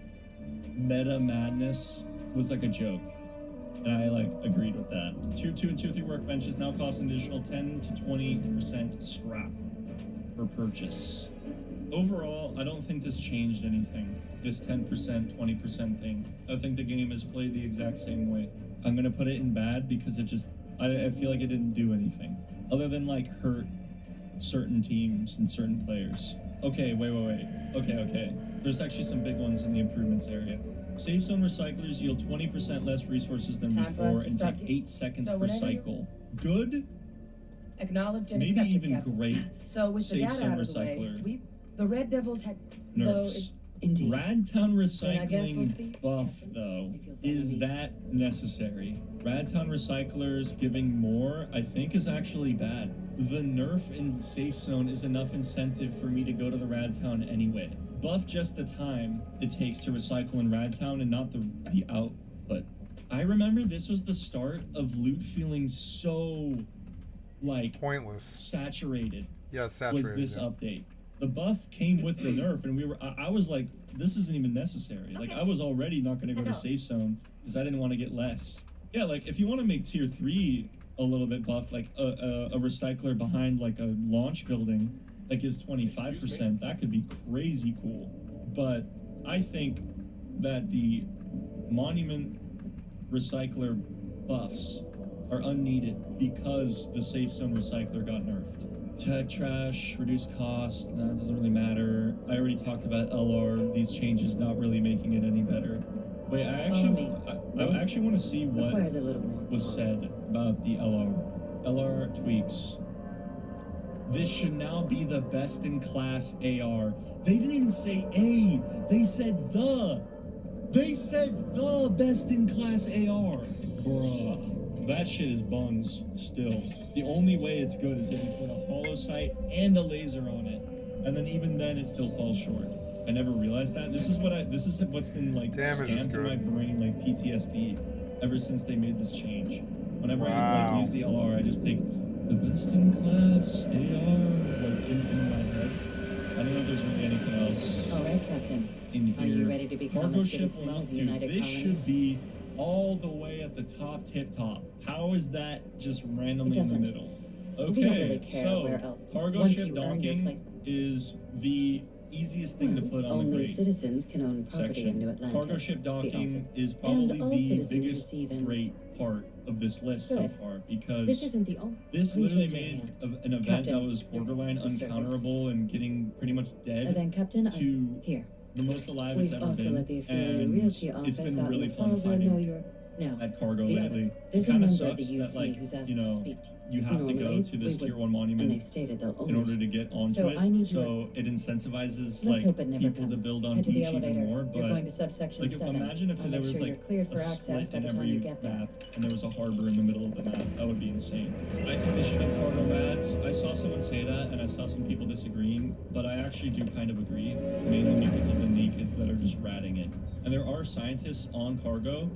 Meta Madness was like a joke. And I like agreed with that. Tier 2 and Tier 3 workbenches now cost an additional 10 to 20% scrap per purchase. Overall, I don't think this changed anything. This 10%, 20% thing. I think the game is played the exact same way. I'm gonna put it in bad because it just, I feel like it didn't do anything. Other than like hurt certain teams and certain players. Okay, wait. Okay. There's actually some big ones in the improvements area. Safe zone recyclers yield 20% less resources than Time for us before to and start take 8 seconds So per whatever you- cycle. Good? Acknowledged and Maybe accepted, even Captain. great. So with the Safe data zone out of the way, recycler. the Red Devils had though Nerfs. it's Indeed. Radtown Then I guess we'll see. recycling buff, though, If you'll follow is me. that necessary? Radtown recyclers giving more, I think, is actually bad. The nerf in safe zone is enough incentive for me to go to the Radtown anyway. Buff just the time it takes to recycle in Radtown and not the output. I remember this was the start of loot feeling so, like, Pointless. saturated. Yeah, saturated. Was this yeah. update. The buff came with the nerf, and I was like, this isn't even necessary. Like, I was already not going to go to safe zone because I didn't want to get less. Yeah, like, if you want to make tier 3 a little bit buff, like a recycler behind, like, a launch building that gives 25%, that could be crazy cool. But I think that the monument recycler buffs are unneeded because the safe zone recycler got nerfed. Tech trash, reduced cost, no, it doesn't really matter. I already talked about LR, these changes not really making it any better. Wait, I actually want to see what Requires a little more. was said about the LR tweaks. This should now be the best in class AR. They didn't even say A, they said the. They said the best in class AR. Bruh. That shit is buns still. The only way it's good is if you put a hollow sight and a laser on it. And then even then it still falls short. I never realized that. This is what's been like Damage is stamped in my good. brain like PTSD ever since they made this change. Whenever I Wow. like use the LR, I just think the best in class AR like in my head. I don't know if there's really anything else. All right, Captain. In here. Are you ready to become Cargo a ship citizen not of the dude, United this Colonies? should be all the way at the top, tip top. How is that just randomly in the middle? Okay, We don't really care so where else. cargo Once ship you earn your docking place. is the easiest thing to put on the Only grate citizens can own property section. in New Atlantis. Cargo ship docking also- is and probably all the citizens biggest receive an- great part of this list so Good. far because This isn't the only. this Please literally raise your made hand. an event Captain, that was borderline your service. uncounterable and getting pretty much dead Then, Captain, to here. the most alive We've it's ever also been. let the affiliate And realty it's office been out really in the fun plaza know finding you're now. at cargo the lately. There's It a kind of member of the sucks UC that like who's asked you to know speak to you have to go Normally, to this we tier would, 1 monument and they've stated they'll in order always- to get onto So it. I need So it incentivizes Let's hope it like never people comes. to build on Head to the each elevator. even more. You're But going to subsection like if, 7. imagine if I'll there make was sure like you're cleared for a access split by in the time every you get there. map and there was a harbor in the middle of the map. That would be insane. I think they should get cargo rats. I saw someone say that and I saw some people disagreeing, but I actually do kind of agree, mainly because of the nakeds that are just ratting it. And there are scientists on cargo,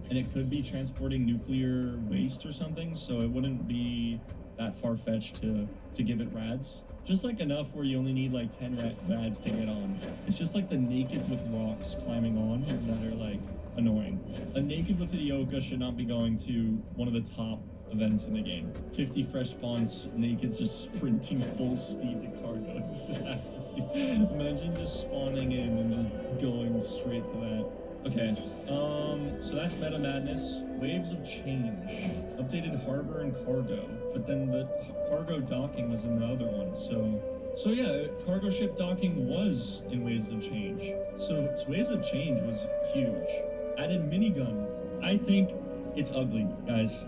and it could be transporting nuclear waste or something, so it wouldn't be that far-fetched to give it rads. Just like enough where you only need like 10 rads to get on. It's just like the nakeds with rocks climbing on that are like annoying. A naked with a Yoka should not be going to one of the top events in the game. 50 fresh spawns, nakeds just sprinting full speed to cargo. Exactly. Imagine just spawning in and just going straight to that. Okay, so that's Meta Madness. Waves of Change. Updated Harbor and Cargo, but then the cargo docking was in the other one, so yeah, cargo ship docking was in Waves of Change. So Waves of Change was huge. Added minigun. I think it's ugly, guys.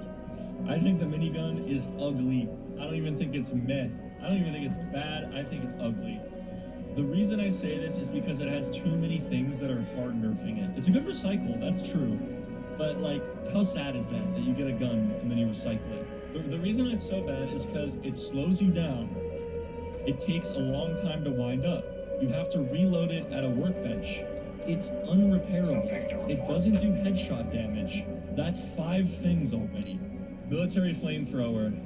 I think the minigun is ugly. I don't even think it's meh. I don't even think it's bad. I think it's ugly. The reason I say this is because it has too many things that are hard nerfing it. It's a good recycle, that's true. But like, how sad is that you get a gun and then you recycle it? The reason it's so bad is because it slows you down. It takes a long time to wind up. You have to reload it at a workbench. It's unrepairable. It doesn't do headshot damage. That's 5 things already. Military flamethrower.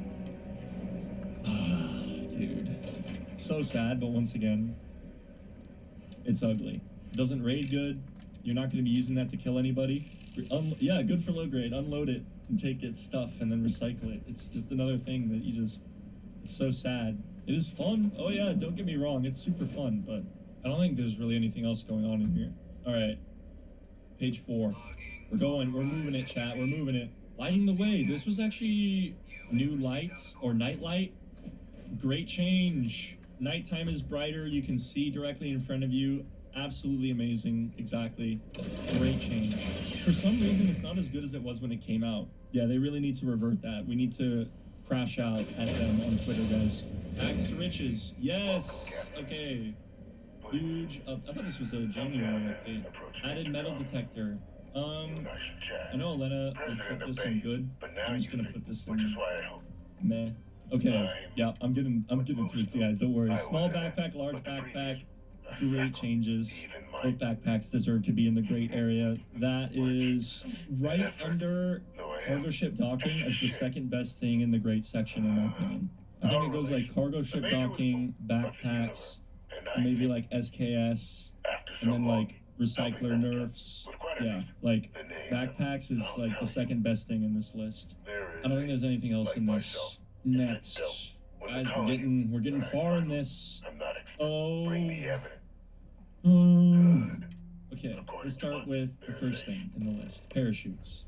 Dude. It's so sad, but once again, it's ugly. Doesn't raid good. You're not going to be using that to kill anybody. Yeah, good for low grade. Unload it and take its stuff and then recycle it. It's just another thing that you just... It's so sad. It is fun. Oh yeah, don't get me wrong. It's super fun, but I don't think there's really anything else going on in here. All right. Page 4. We're moving it, chat. We're moving it. Lighting the way. This was actually new lights or night light. Great change. Nighttime is brighter. You can see directly in front of you. Absolutely amazing. Exactly. Great change. For some reason, it's not as good as it was when it came out. Yeah, they really need to revert that. We need to crash out at them on Twitter, guys. Axe to riches. Yes. Okay. Huge. I thought this was a January update. Added metal detector. I know Elena would put this in good. I'm just gonna put this in meh. Okay, yeah, I'm getting to it, guys. Don't worry. Small backpack, large backpack. Great changes. Both backpacks deserve to be in the great area. That is right under cargo ship docking as the second best thing in the great section, in my opinion. I think it goes like cargo ship docking, backpacks, maybe like SKS, and then like recycler nerfs. Yeah, like backpacks is like the second best thing in this list. I don't think there's anything else in this. Next, guys, we're getting far in this. Oh. Okay, we'll start with the first thing in the list: parachutes.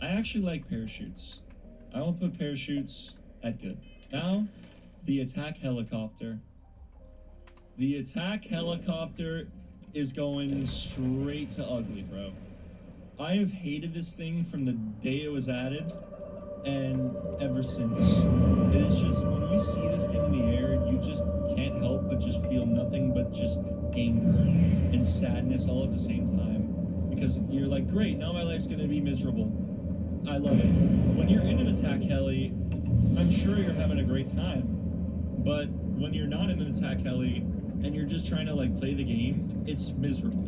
I actually like parachutes. I will put parachutes at good. Now, the attack helicopter. The attack helicopter is going straight to ugly, bro. I have hated this thing from the day it was added, and ever since. It is just, when you see this thing in the air, you just can't help but just feel nothing but just anger and sadness all at the same time. Because you're like, great, now my life's gonna be miserable. I love it. When you're in an attack heli, I'm sure you're having a great time. But when you're not in an attack heli, and you're just trying to like play the game, it's miserable.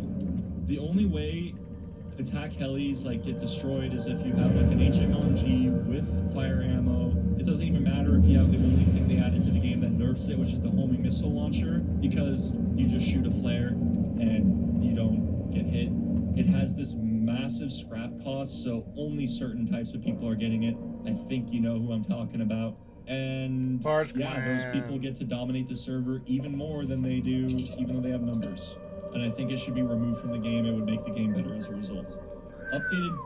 The only way attack helis like get destroyed as if you have like an HMLMG with fire ammo. It doesn't even matter if you have the only thing they added to the game that nerfs it, which is the homing missile launcher, because you just shoot a flare and you don't get hit. It has this massive scrap cost, so only certain types of people are getting it. I think you know who I'm talking about. And Large yeah, those clan. people get to dominate the server even more than they do, even though they have numbers. And I think it should be removed from the game. It would make the game better as a result. Updated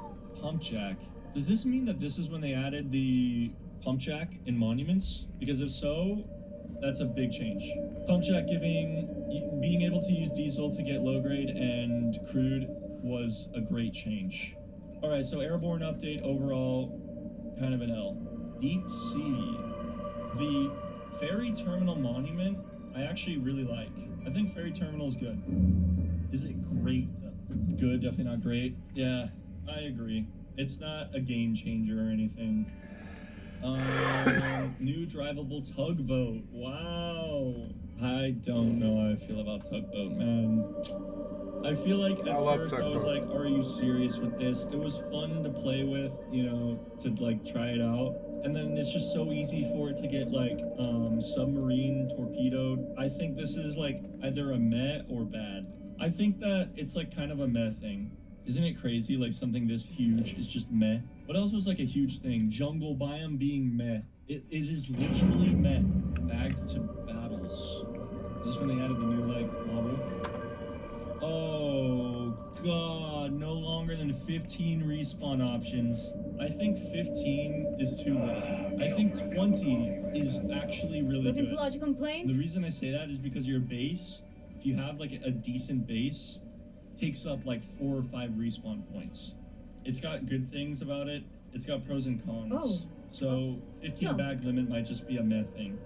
pump jack. Does this mean that this is when they added the pump jack in monuments? Because if so, that's a big change. Pump jack being able to use diesel to get low grade and crude was a great change. All right, so airborne update overall, kind of an L. Deep sea. The ferry terminal monument, I actually really like. I think ferry terminal is good. Is it great? Good, definitely not great. Yeah, I agree. It's not a game changer or anything. New drivable tugboat. Wow. I don't know how I feel about tugboat, man. I feel like at first I was like, are you serious with this? It was fun to play with, you know, to like try it out. And then it's just so easy for it to get like submarine torpedoed. I think this is like either a meh or bad. I think that it's like kind of a meh thing. Isn't it crazy? Like something this huge is just meh. What else was like a huge thing? Jungle biome being meh. It is literally meh. Bags to battles. Is this when they added the new like model? Oh god, no longer than 15 respawn options. I think 15 is too little. I think 20 is actually really Looking good. to lodge a complaint? The reason I say that is because your base, if you have like a decent base, takes up like 4 or 5 respawn points. It's got good things about it. It's got pros and cons. Oh. So 15 bag limit might just be a meh thing.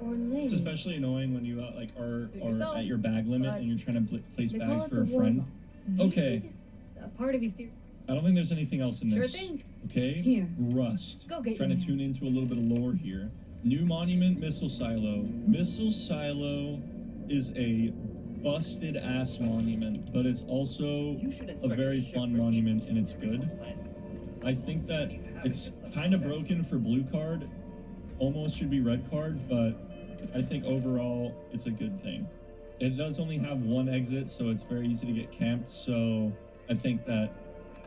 Or late. It's especially annoying when you are yourself, at your bag limit but and you're trying to place they call bags it for the a friend. warlock. Okay. Maybe this- a part of your theory. I don't think there's anything else in Sure this. thing. Okay? Here. Rust. Go get Trying your to man. tune into a little bit of lore here. New monument, missile silo. Missile silo is a busted ass monument, but it's also a very fun monument and it's good. I think that it's kind of broken for blue card. Almost should be red card, but I think overall it's a good thing. It does only have one exit, so it's very easy to get camped, so I think that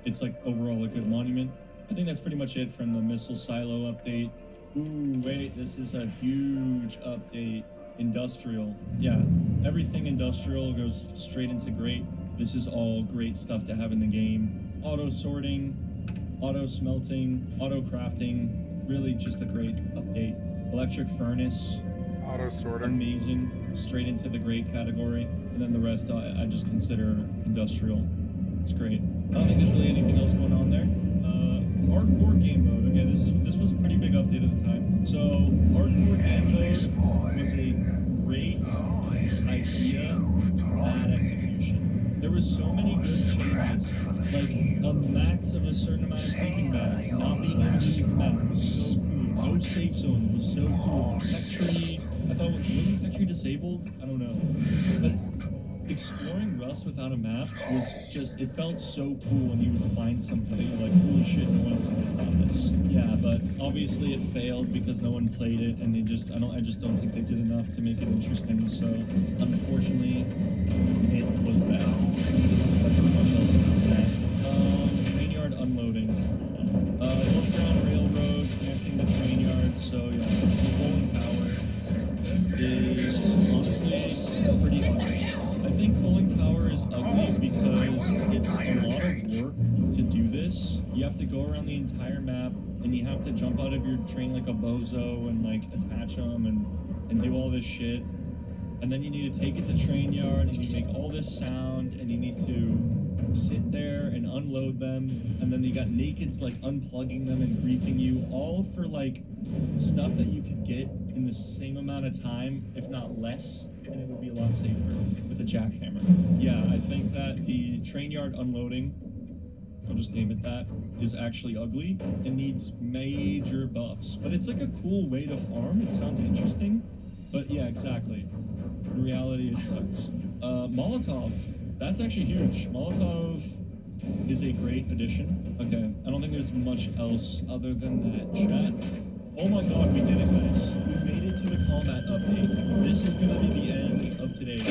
it's like overall a good monument. I think that's pretty much it from the missile silo update. Ooh, wait, this is a huge update. Industrial. Yeah, everything industrial goes straight into great. This is all great stuff to have in the game. Auto sorting, auto smelting, auto crafting. Really just a great update. Electric furnace. Auto sorting. Amazing. Straight into the great category. And then the rest I just consider industrial. It's great. I don't think there's really anything else going on there. Hardcore game mode. Okay, this was a pretty big update at the time. So hardcore game mode was a great idea, bad execution. There was so many good changes, like a max of a certain amount of sleeping bags, not being able to use the map was so cool. No safe zones was so cool. Tech tree, I thought wasn't tech tree disabled? I don't know, but exploring Rust without a map was just, it felt so cool when you would find something that you're like, holy shit, no one else knows about this. Yeah, but obviously it failed because no one played it, and I just don't think they did enough to make it interesting, so unfortunately, it was bad. There's not much else about that. Train yard unloading. Underground railroad connecting the train yard, so yeah, Rolling Tower is honestly pretty ugly. I think Rolling Tower is ugly because it's a lot of work to do this. You have to go around the entire map, and you have to jump out of your train like a bozo and like attach them and do all this shit. And then you need to take it to train yard, and you make all this sound, and you need to sit there and unload them, and then you got nakeds like unplugging them and griefing you, all for like stuff that you could get in the same amount of time, if not less, and it would be a lot safer with a jackhammer. Yeah, I think that the train yard unloading, I'll just name it that, is actually ugly and needs major buffs. But it's like a cool way to farm. It sounds interesting, but yeah, exactly. In reality, it sucks. Molotov, that's actually huge. Molotov is a great addition. Okay, I don't think there's much else other than that, chat. Oh my god, we did it, guys. We made it to the combat update. This is gonna be the end of today. 4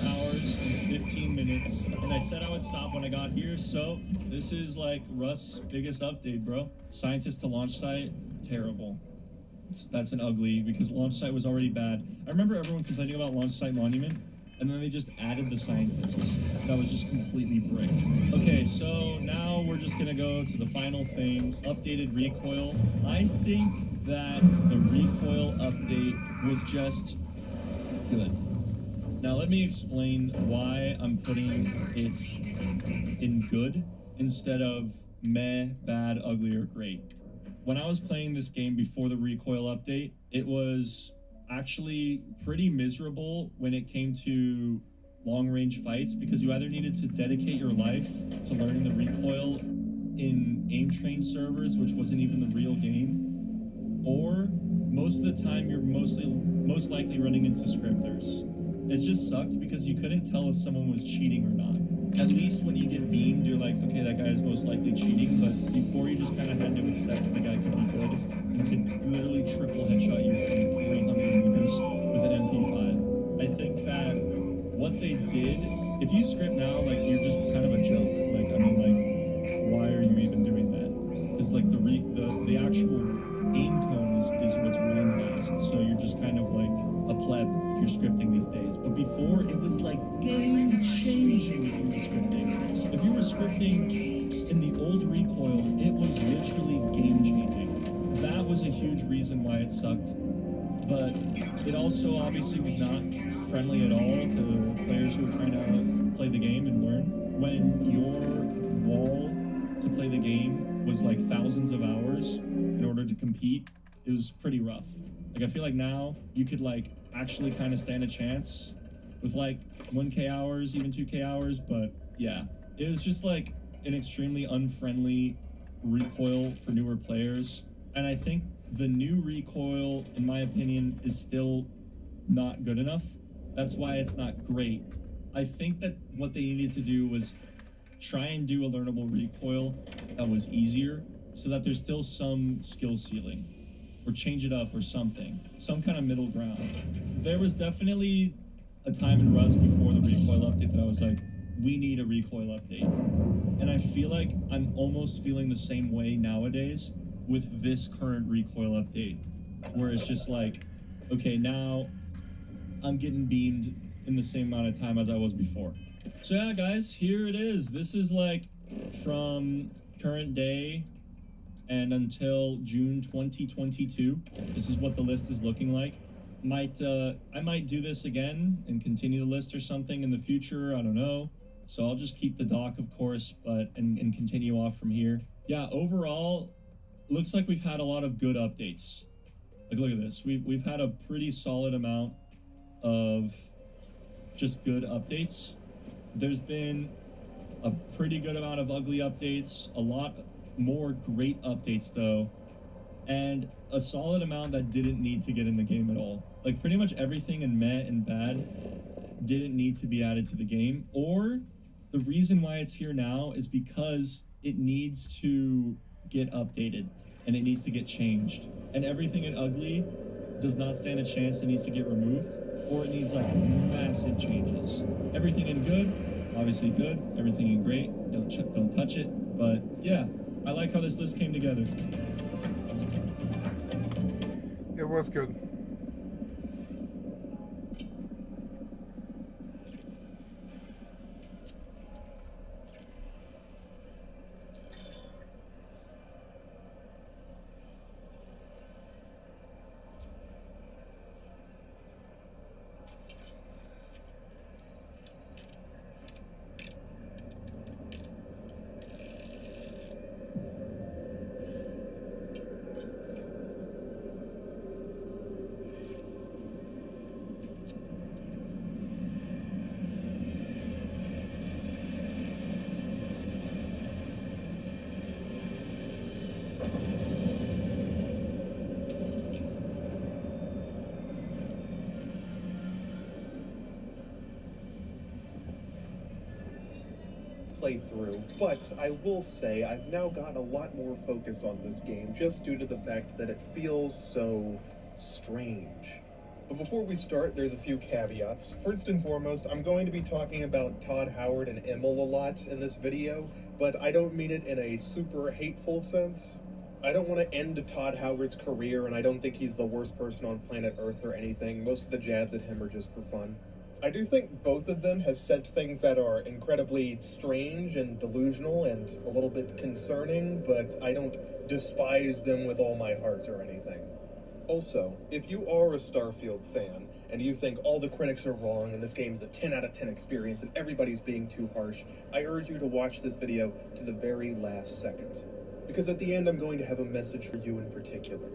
hours and 15 minutes, and I said I would stop when I got here, so this is like Rust's biggest update, bro. Scientist to launch site, terrible. That's an ugly, because launch site was already bad. I remember everyone complaining about launch site monument, and then they just added the scientists. That was just completely bricked. Okay, so now we're just gonna go to the final thing, updated recoil. I think that the recoil update was just good. Now let me explain why I'm putting it in good instead of meh, bad, ugly, or great. When I was playing this game before the recoil update, it was actually pretty miserable when it came to long-range fights, because you either needed to dedicate your life to learning the recoil in aim train servers, which wasn't even the real game, or most of the time you're most likely running into scripters. It just sucked because you couldn't tell if someone was cheating or not. At least when you get beamed, you're like, okay, that guy is most likely cheating, but before you just kind of had to accept that the guy could be good and could literally triple headshot you from 300 meters with an MP5. I think that what they did, if you script now, like, you're just kind of a joke. Like, I mean, like, why are you even doing that? Because, like, the actual aim cone is what's randomized, so you're just kind of like a pleb if you're scripting these days. But before, it was like game changing if you were scripting. If you were scripting in the old recoil, it was literally game changing. That was a huge reason why it sucked. But it also obviously was not friendly at all to players who were trying to play the game and learn. When your wall to play the game was like thousands of hours in order to compete, it was pretty rough. Like, I feel like now you could like actually kind of stand a chance with like 1K hours, even 2K hours, but yeah, it was just like an extremely unfriendly recoil for newer players. And I think the new recoil, in my opinion, is still not good enough. That's why it's not great. I think that what they needed to do was try and do a learnable recoil that was easier, so that there's still some skill ceiling, or change it up or something, some kind of middle ground. There was definitely a time in Rust before the recoil update that I was like, we need a recoil update. And I feel like I'm almost feeling the same way nowadays with this current recoil update, where it's just like, okay, now I'm getting beamed in the same amount of time as I was before. So yeah, guys, here it is. This is like from current day and until June 2022. This is what the list is looking like. I might do this again and continue the list or something in the future. I don't know. So I'll just keep the doc, of course, but and continue off from here. Yeah, overall, looks like we've had a lot of good updates. Like, look at this. We've had a pretty solid amount of just good updates. There's been a pretty good amount of ugly updates, a lot more great updates though, and a solid amount that didn't need to get in the game at all. Like, pretty much everything in meh and bad didn't need to be added to the game, or the reason why it's here now is because it needs to get updated and it needs to get changed. And everything in ugly does not stand a chance. It needs to get removed, or it needs like massive changes. Everything in good, obviously good. Everything in great, don't touch it. But yeah, I like how this list came together. It was good. playthrough, but I will say I've now gotten a lot more focus on this game just due to the fact that it feels so strange. But before we start, there's a few caveats. First and foremost, I'm going to be talking about Todd Howard and Emil a lot in this video, but I don't mean it in a super hateful sense. I don't want to end Todd Howard's career, and I don't think he's the worst person on planet Earth or anything. Most of the jabs at him are just for fun. I do think both of them have said things that are incredibly strange and delusional and a little bit concerning, but I don't despise them with all my heart or anything. Also, if you are a Starfield fan and you think all the critics are wrong and this game is a 10 out of 10 experience and everybody's being too harsh, I urge you to watch this video to the very last second. Because at the end, I'm going to have a message for you in particular.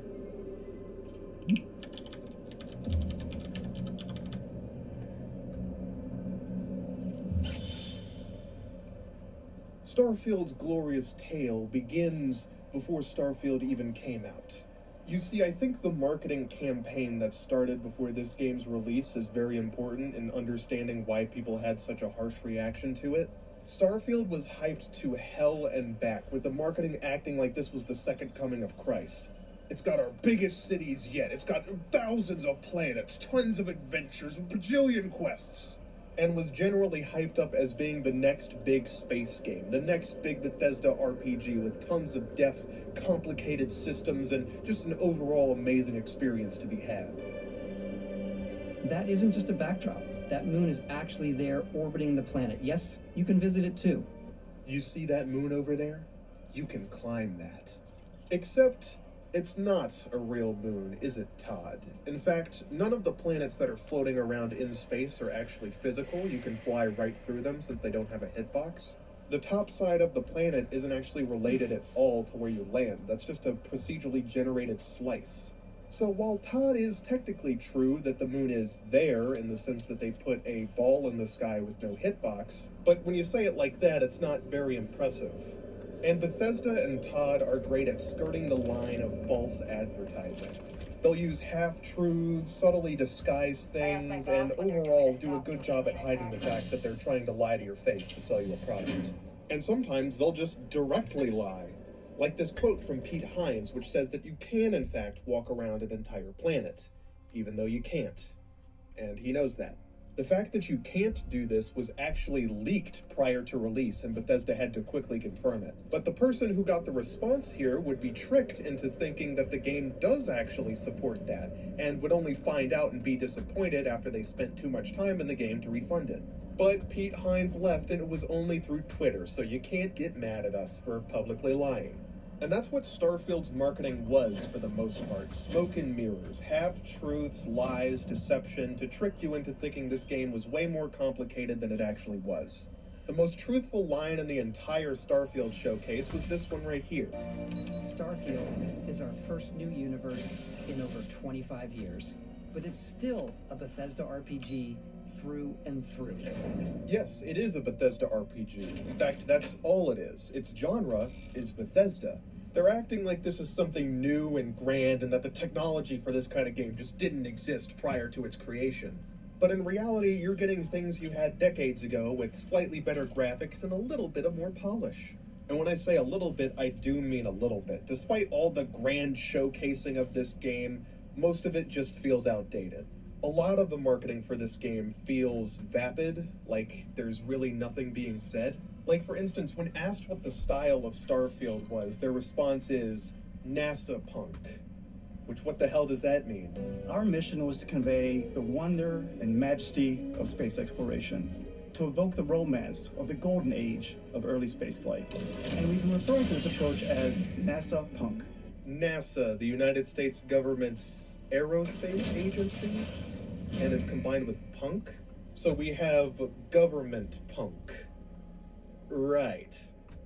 Starfield's glorious tale begins before Starfield even came out. You see, I think the marketing campaign that started before this game's release is very important in understanding why people had such a harsh reaction to it. Starfield was hyped to hell and back, with the marketing acting like this was the second coming of Christ. It's got our biggest cities yet, it's got thousands of planets, tons of adventures, a bajillion quests, and was generally hyped up as being the next big space game, the next big Bethesda RPG with tons of depth, complicated systems, and just an overall amazing experience to be had. That isn't just a backdrop. That moon is actually there orbiting the planet. Yes, you can visit it too. You see that moon over there? You can climb that. Except, it's not a real moon, is it, Todd? In fact, none of the planets that are floating around in space are actually physical. You can fly right through them since they don't have a hitbox. The top side of the planet isn't actually related at all to where you land. That's just a procedurally generated slice. So while Todd is technically true that the moon is there in the sense that they put a ball in the sky with no hitbox, but when you say it like that, it's not very impressive. And Bethesda and Todd are great at skirting the line of false advertising. They'll use half-truths, subtly disguise things, and overall do a good job at hiding the fact that they're trying to lie to your face to sell you a product. And sometimes they'll just directly lie. Like this quote from Pete Hines, which says that you can, in fact, walk around an entire planet, even though you can't. And he knows that. The fact that you can't do this was actually leaked prior to release, and Bethesda had to quickly confirm it. But the person who got the response here would be tricked into thinking that the game does actually support that, and would only find out and be disappointed after they spent too much time in the game to refund it. But Pete Hines left, and it was only through Twitter, so you can't get mad at us for publicly lying. And that's what Starfield's marketing was for the most part. Smoke and mirrors, half-truths, lies, deception, to trick you into thinking this game was way more complicated than it actually was. The most truthful line in the entire Starfield showcase was this one right here. Starfield is our first new universe in over 25 years, but it's still a Bethesda RPG through and through. Yes, it is a Bethesda RPG. In fact, that's all it is. Its genre is Bethesda. They're acting like this is something new and grand and that the technology for this kind of game just didn't exist prior to its creation. But in reality, you're getting things you had decades ago with slightly better graphics and a little bit of more polish. And when I say a little bit, I do mean a little bit. Despite all the grand showcasing of this game, most of it just feels outdated. A lot of the marketing for this game feels vapid, like there's really nothing being said. Like, for instance, when asked what the style of Starfield was, their response is NASA punk. Which, what the hell does that mean? Our mission was to convey the wonder and majesty of space exploration, to evoke the romance of the golden age of early spaceflight. And we've been referring to this approach as NASA punk. NASA, the United States government's aerospace agency, and it's combined with punk. So we have government punk. Right.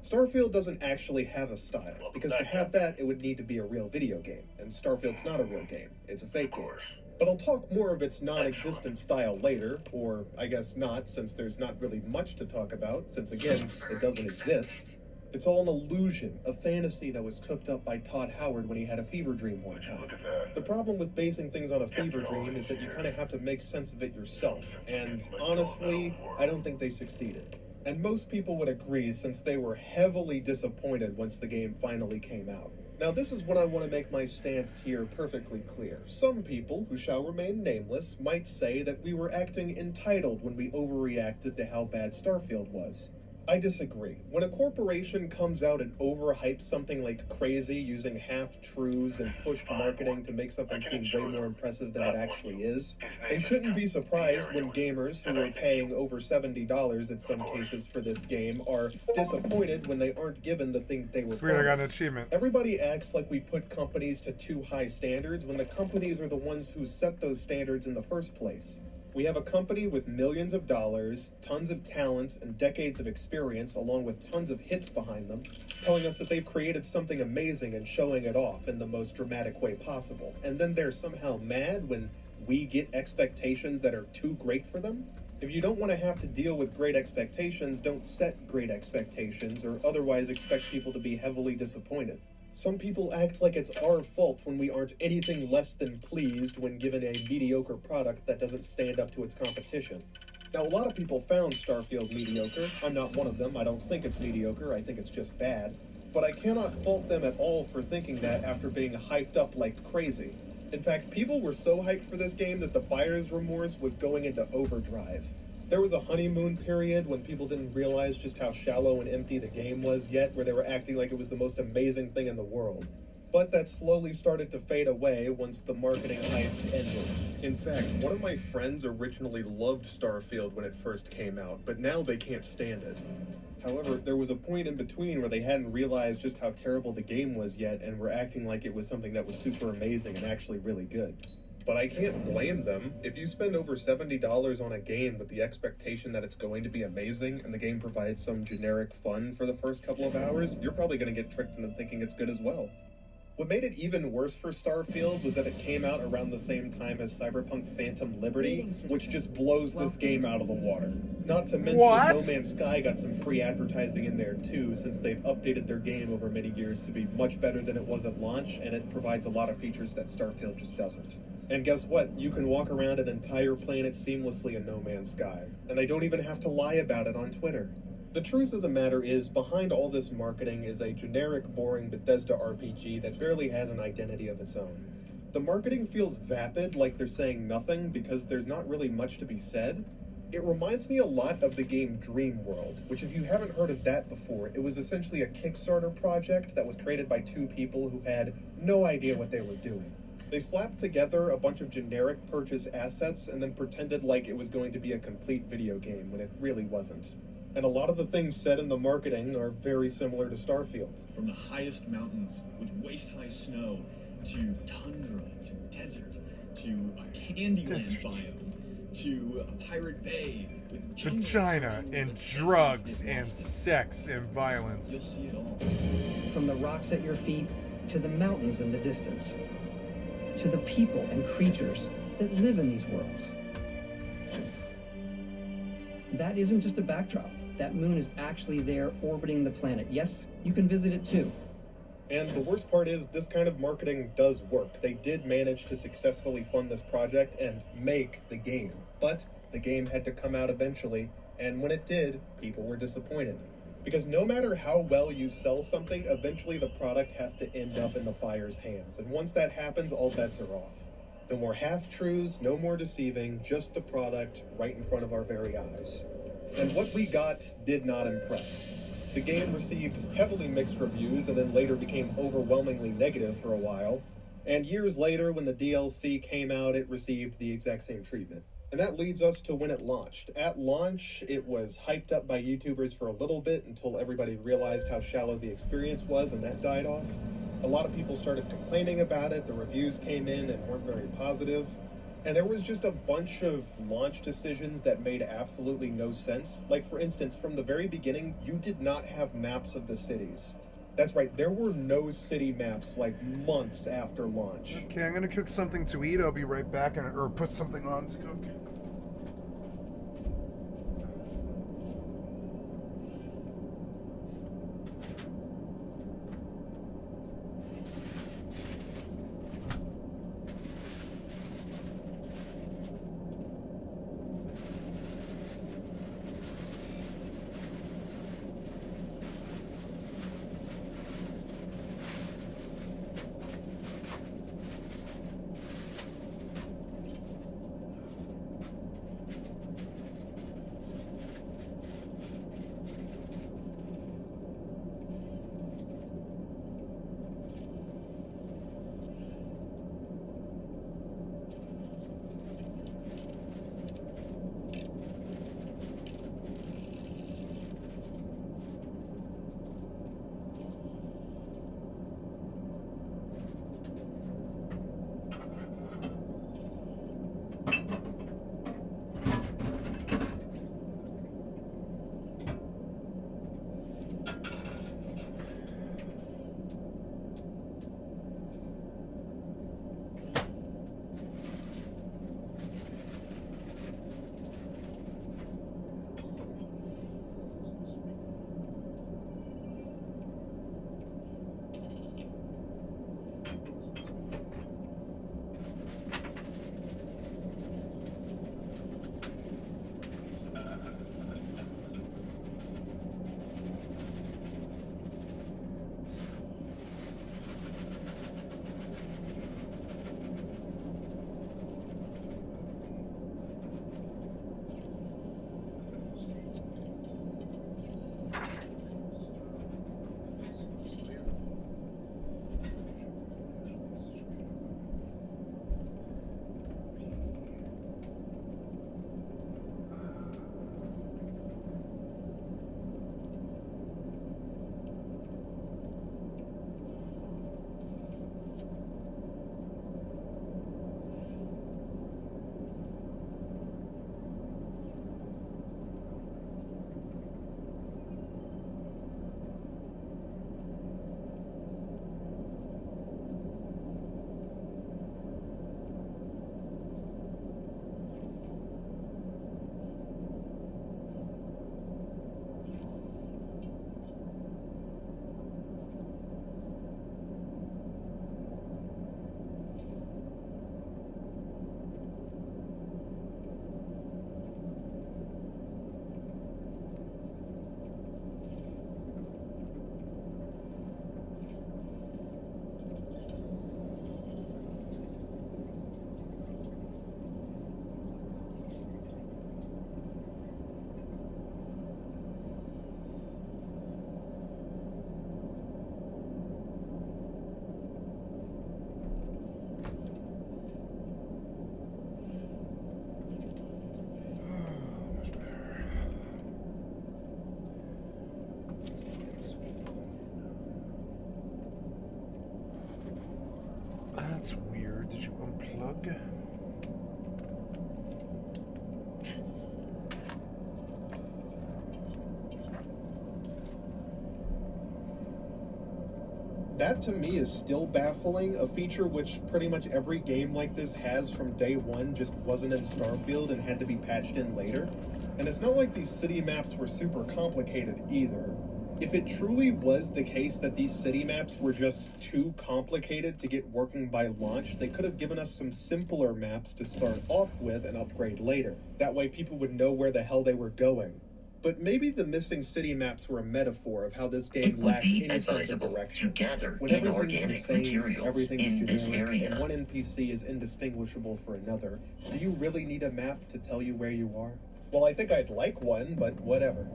Starfield doesn't actually have a style, because to have that, it would need to be a real video game, and Starfield's not a real game, it's a fake game. But I'll talk more of its non-existent style later, or I guess not, since there's not really much to talk about, since again, it doesn't exist. It's all an illusion, a fantasy that was cooked up by Todd Howard when he had a fever dream one time. The problem with basing things on a fever dream is that you kind of have to make sense of it yourself, and honestly, I don't think they succeeded. And most people would agree since they were heavily disappointed once the game finally came out. Now this is when I want to make my stance here perfectly clear. Some people, who shall remain nameless, might say that we were acting entitled when we overreacted to how bad Starfield was. I disagree. When a corporation comes out and overhypes something like crazy using half-truths and pushed marketing to make something seem way more impressive than it actually is, they shouldn't be surprised when gamers who are paying over $70 in some cases for this game are disappointed when they aren't given the thing they were Sweet, I got an promised. achievement. Everybody acts like we put companies to too high standards when the companies are the ones who set those standards in the first place. We have a company with millions of dollars, tons of talent, and decades of experience, along with tons of hits behind them, telling us that they've created something amazing and showing it off in the most dramatic way possible. And then they're somehow mad when we get expectations that are too great for them? If you don't want to have to deal with great expectations, don't set great expectations, or otherwise expect people to be heavily disappointed. Some people act like it's our fault when we aren't anything less than pleased when given a mediocre product that doesn't stand up to its competition. Now, a lot of people found Starfield mediocre. I'm not one of them. I don't think it's mediocre. I think it's just bad. But I cannot fault them at all for thinking that after being hyped up like crazy. In fact, people were so hyped for this game that the buyer's remorse was going into overdrive. There was a honeymoon period when people didn't realize just how shallow and empty the game was yet, where they were acting like it was the most amazing thing in the world. But that slowly started to fade away once the marketing hype ended. In fact, one of my friends originally loved Starfield when it first came out, but now they can't stand it. However, there was a point in between where they hadn't realized just how terrible the game was yet and were acting like it was something that was super amazing and actually really good. But I can't blame them. If you spend over $70 on a game with the expectation that it's going to be amazing and the game provides some generic fun for the first couple of hours, you're probably going to get tricked into thinking it's good as well. What made it even worse for Starfield was that it came out around the same time as Cyberpunk Phantom Liberty, which just blows this game out of the water. Not to mention that No Man's Sky got some free advertising in there too, since they've updated their game over many years to be much better than it was at launch, and it provides a lot of features that Starfield just doesn't. And guess what? You can walk around an entire planet seamlessly in No Man's Sky, and they don't even have to lie about it on Twitter. The truth of the matter is, behind all this marketing is a generic, boring Bethesda RPG that barely has an identity of its own. The marketing feels vapid, like they're saying nothing, because there's not really much to be said. It reminds me a lot of the game Dreamworld, which if you haven't heard of that before, it was essentially a Kickstarter project that was created by two people who had no idea what they were doing. They slapped together a bunch of generic purchase assets and then pretended like it was going to be a complete video game when it really wasn't. And a lot of the things said in the marketing are very similar to Starfield. From the highest mountains with waist-high snow, to tundra, to desert, to a Candyland biome, to a pirate bay with vagina and drugs and sex and violence. You'll see it all. From the rocks at your feet to the mountains in the distance, to the people and creatures that live in these worlds. That isn't just a backdrop. That moon is actually there orbiting the planet. Yes, you can visit it too. And the worst part is, this kind of marketing does work. They did manage to successfully fund this project and make the game. But the game had to come out eventually, and when it did, people were disappointed. Because no matter how well you sell something, eventually the product has to end up in the buyer's hands. And once that happens, all bets are off. No more half-truths, no more deceiving, just the product right in front of our very eyes. And what we got did not impress. The game received heavily mixed reviews and then later became overwhelmingly negative for a while. And years later, when the DLC came out, it received the exact same treatment. And that leads us to when it launched. At launch, it was hyped up by YouTubers for a little bit until everybody realized how shallow the experience was, and that died off. A lot of people started complaining about it, the reviews came in and weren't very positive. And there was just a bunch of launch decisions that made absolutely no sense. Like, for instance, from the very beginning, you did not have maps of the cities. That's right, there were no city maps, like, months after launch. Okay, I'm gonna cook something to eat. I'll be right back, or put something on to cook. plug. That to me is still baffling, a feature which pretty much every game like this has from day one just wasn't in Starfield and had to be patched in later. And it's not like these city maps were super complicated either. If it truly was the case that these city maps were just too complicated to get working by launch, they could have given us some simpler maps to start off with and upgrade later. That way people would know where the hell they were going. But maybe the missing city maps were a metaphor of how this game lacked any sense of direction. When everything's the same, everything's generic, and one NPC is indistinguishable for another, do you really need a map to tell you where you are? Well, I think I'd like one, but whatever.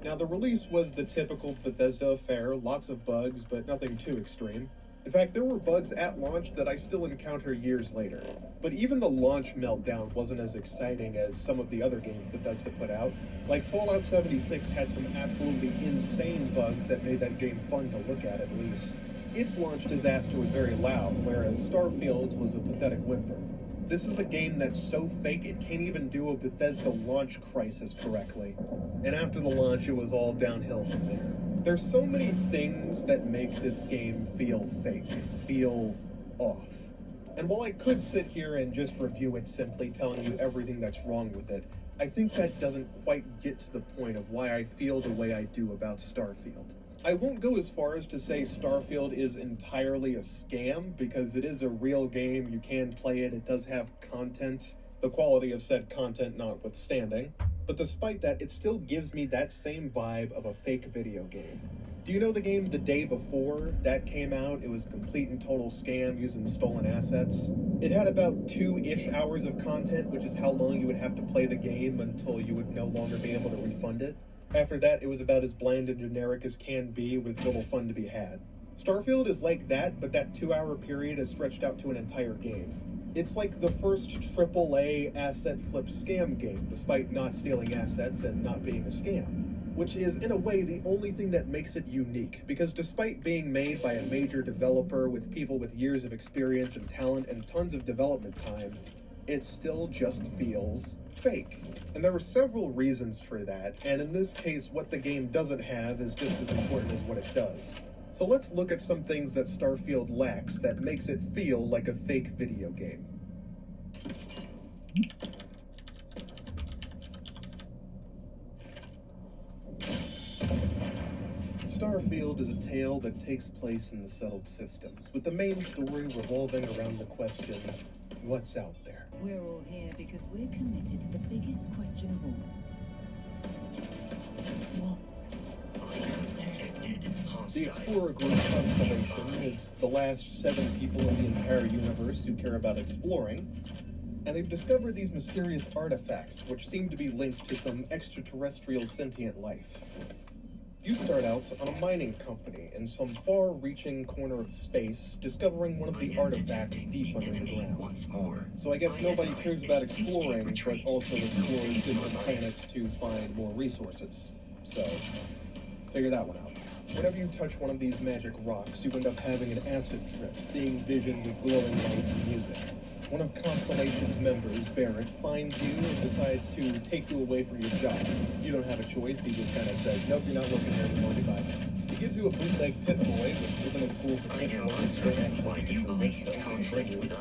Now, the release was the typical Bethesda affair, lots of bugs, but nothing too extreme. In fact, there were bugs at launch that I still encounter years later. But even the launch meltdown wasn't as exciting as some of the other games Bethesda put out. Like Fallout 76 had some absolutely insane bugs that made that game fun to look at least. Its launch disaster was very loud, whereas Starfield's was a pathetic whimper. This is a game that's so fake it can't even do a Bethesda launch crisis correctly. And after the launch, it was all downhill from there. There's so many things that make this game feel fake, feel off. And while I could sit here and just review it simply telling you everything that's wrong with it, I think that doesn't quite get to the point of why I feel the way I do about Starfield. I won't go as far as to say Starfield is entirely a scam, because it is a real game, you can play it, it does have content, the quality of said content notwithstanding. But despite that, it still gives me that same vibe of a fake video game. Do you know the game The Day Before that came out? It was a complete and total scam using stolen assets. It had about 2-ish hours of content, which is how long you would have to play the game until you would no longer be able to refund it. After that, it was about as bland and generic as can be, with little fun to be had. Starfield is like that, but that 2-hour period is stretched out to an entire game. It's like the first AAA asset flip scam game, despite not stealing assets and not being a scam. Which is, in a way, the only thing that makes it unique, because despite being made by a major developer with people with years of experience and talent and tons of development time, it still just feels fake. And there are several reasons for that, and in this case, what the game doesn't have is just as important as what it does. So let's look at some things that Starfield lacks that makes it feel like a fake video game. Starfield is a tale that takes place in the settled systems, with the main story revolving around the question, what's out there? We're all here because we're committed to the biggest question of all. What's out there? The Explorer Group Constellation is the last 7 people in the entire universe who care about exploring, and they've discovered these mysterious artifacts which seem to be linked to some extraterrestrial sentient life. You start out on a mining company in some far-reaching corner of space, discovering one of the artifacts deep under the ground. So I guess nobody cares about exploring, but also explores different planets to find more resources. So, figure that one out. Whenever you touch one of these magic rocks, you end up having an acid trip, seeing visions of glowing lights and music. One of Constellation's members, Barrett, finds you and decides to take you away from your job. You don't have a choice, he just kind of says, nope, you're not working here anymore, goodbye. He gives you a bootleg Pip-Boy, which isn't as cool as a Pip-Boy, it's very actually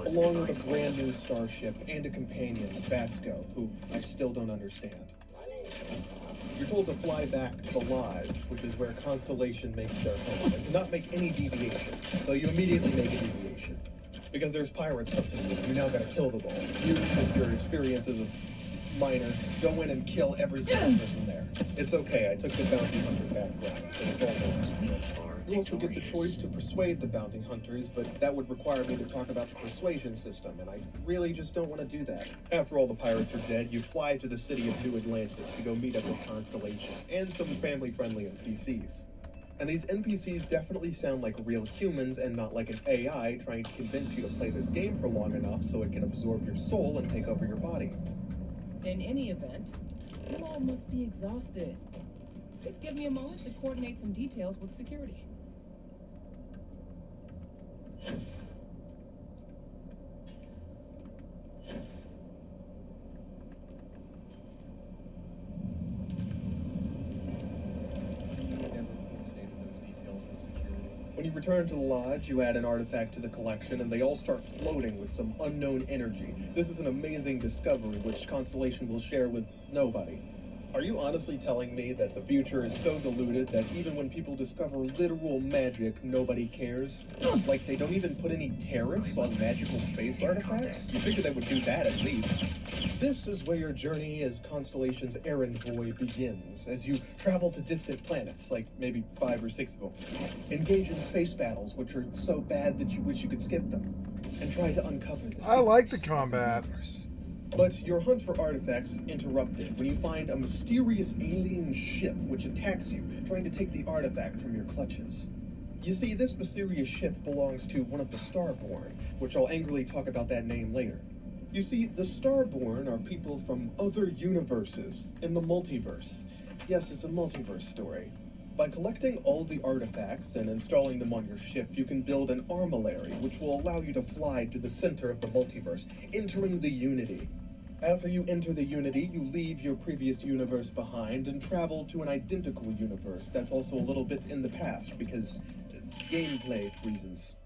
along with a brand new starship and a companion, Vasco, who I still don't understand. You're told to fly back to the Lodge, which is where Constellation makes their home, and to not make any deviations. So you immediately make a deviation. Because there's pirates up in you, you now gotta kill them all. You, with your experience as a miner, go in and kill every single person there. It's okay, I took the bounty hunter background, so it's all good. You also get the choice to persuade the bounty hunters, but that would require me to talk about the persuasion system, and I really just don't want to do that. After all the pirates are dead, you fly to the city of New Atlantis to go meet up with Constellation, and some family-friendly NPCs. And these NPCs definitely sound like real humans and not like an AI trying to convince you to play this game for long enough so it can absorb your soul and take over your body. In any event, you all must be exhausted. Just give me a moment to coordinate some details with security. When you return to the lodge, you add an artifact to the collection, and they all start floating with some unknown energy. This is an amazing discovery, which Constellation will share with nobody. Are you honestly telling me that the future is so diluted that even when people discover literal magic, nobody cares? Like, they don't even put any tariffs on magical space artifacts? You figure they would do that at least. This is where your journey as Constellation's errand boy begins, as you travel to distant planets, like maybe 5 or 6 of them. Engage in space battles, which are so bad that you wish you could skip them, and try to uncover the I like the secrets combat. of the universe. But your hunt for artifacts is interrupted when you find a mysterious alien ship which attacks you, trying to take the artifact from your clutches. You see, this mysterious ship belongs to one of the Starborn, which I'll angrily talk about that name later. You see, the Starborn are people from other universes in the multiverse. Yes, it's a multiverse story. By collecting all the artifacts and installing them on your ship, you can build an armillary, which will allow you to fly to the center of the multiverse, entering the Unity. After you enter the Unity, you leave your previous universe behind and travel to an identical universe that's also a little bit in the past, because gameplay reasons.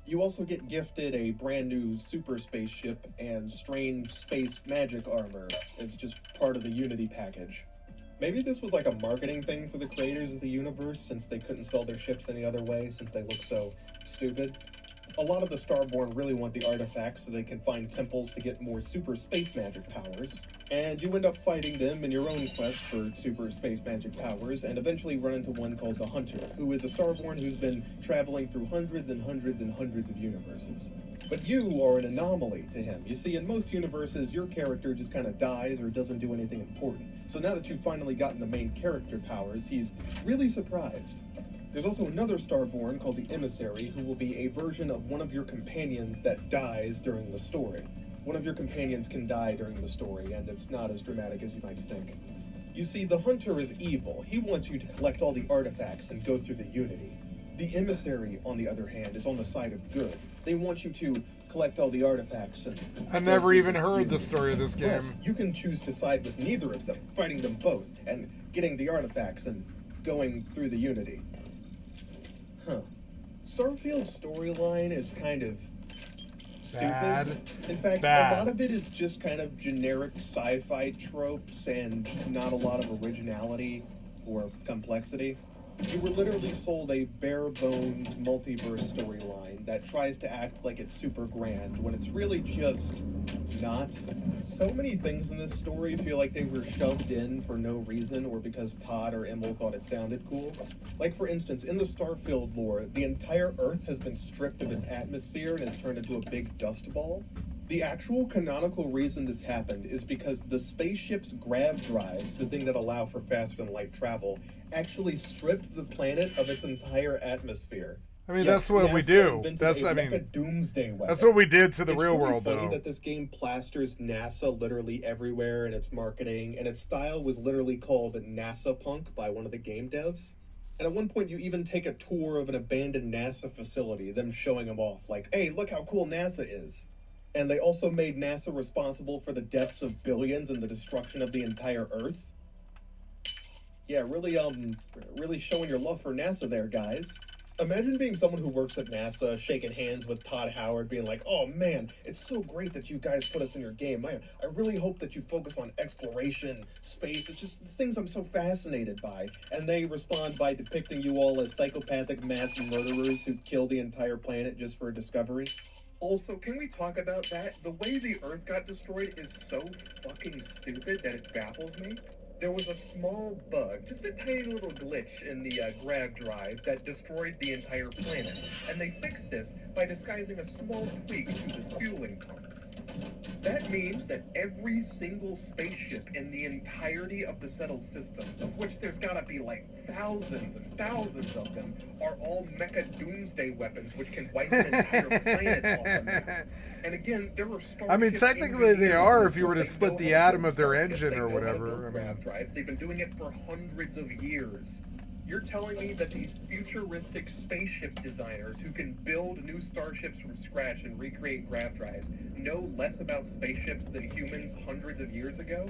You also get gifted a brand new super spaceship and strange space magic armor as just part of the Unity package. Maybe this was like a marketing thing for the creators of the universe, since they couldn't sell their ships any other way since they look so stupid. A lot of the Starborn really want the artifacts so they can find temples to get more super space magic powers, and you end up fighting them in your own quest for super space magic powers, and eventually run into one called the Hunter, who is a Starborn who's been traveling through hundreds and hundreds and hundreds of universes. But you are an anomaly to him. You see, in most universes, your character just kind of dies or doesn't do anything important. So now that you've finally gotten the main character powers, he's really surprised. There's also another Starborn called the Emissary, who will be a version of one of your companions that dies during the story. One of your companions can die during the story, and it's not as dramatic as you might think. You see, the Hunter is evil. He wants you to collect all the artifacts and go through the Unity. The Emissary, on the other hand, is on the side of good. They want you to collect all the artifacts and... I've never even heard the story of this game. Yes, you can choose to side with neither of them, fighting them both, and getting the artifacts and going through the Unity. Huh. Starfield's storyline is kind of stupid. Bad. In fact, Bad. a lot of it is just kind of generic sci-fi tropes and not a lot of originality or complexity. You were literally sold a bare-bones multiverse storyline that tries to act like it's super grand when it's really just not. So many things in this story feel like they were shoved in for no reason or because Todd or Emil thought it sounded cool. Like, for instance, in the Starfield lore, the entire Earth has been stripped of its atmosphere and has turned into a big dust ball. The actual canonical reason this happened is because the spaceship's grav drives, the thing that allow for faster-than-light travel, actually stripped the planet of its entire atmosphere. I mean, that's what we do. That's, I mean, doomsday weapon. that's what we did to the real world, It's really funny though. that this game plasters NASA literally everywhere in its marketing, and its style was literally called NASA Punk by one of the game devs. And at one point, you even take a tour of an abandoned NASA facility, them showing them off, like, hey, look how cool NASA is. And they also made NASA responsible for the deaths of billions and the destruction of the entire Earth. Yeah, really showing your love for NASA there, guys. Imagine being someone who works at NASA, shaking hands with Todd Howard, being like, oh man, it's so great that you guys put us in your game. Man, I really hope that you focus on exploration, space. It's just things I'm so fascinated by. And they respond by depicting you all as psychopathic mass murderers who kill the entire planet just for a discovery. Also, can we talk about that? The way the Earth got destroyed is so fucking stupid that it baffles me. There was a small bug, just a tiny little glitch in the grav drive that destroyed the entire planet. And they fixed this by disguising a small tweak to the fueling pumps. That means that every single spaceship in the entirety of the settled systems, of which there's gotta be like thousands and thousands of them, are all mecha doomsday weapons which can wipe an entire planet off the map. And again, there were I mean, technically they are if you were to split the atom of their engine or whatever. They've been doing it for hundreds of years. You're telling me that these futuristic spaceship designers who can build new starships from scratch and recreate grav drives know less about spaceships than humans hundreds of years ago?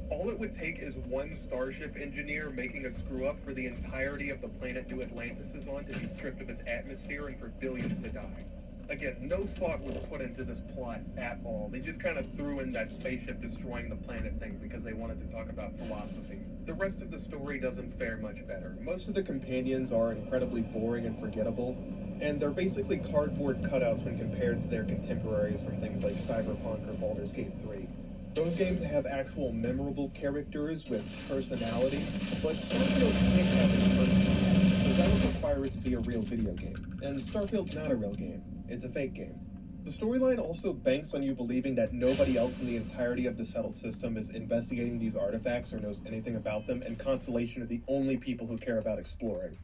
All it would take is one starship engineer making a screw-up for the entirety of the planet New Atlantis is on to be stripped of its atmosphere and for billions to die. Again, no thought was put into this plot at all. They just kind of threw in that spaceship destroying the planet thing because they wanted to talk about philosophy. The rest of the story doesn't fare much better. Most of the companions are incredibly boring and forgettable, and they're basically cardboard cutouts when compared to their contemporaries from things like Cyberpunk or Baldur's Gate 3. Those games have actual memorable characters with personality, but Starfield can't have any personality, because that would require it to be a real video game. And Starfield's not a real game. It's a fake game. The storyline also banks on you believing that nobody else in the entirety of the settled system is investigating these artifacts or knows anything about them, and Constellation are the only people who care about exploring.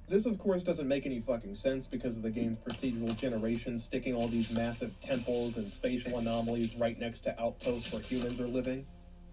This, of course, doesn't make any fucking sense because of the game's procedural generation sticking all these massive temples and spatial anomalies right next to outposts where humans are living.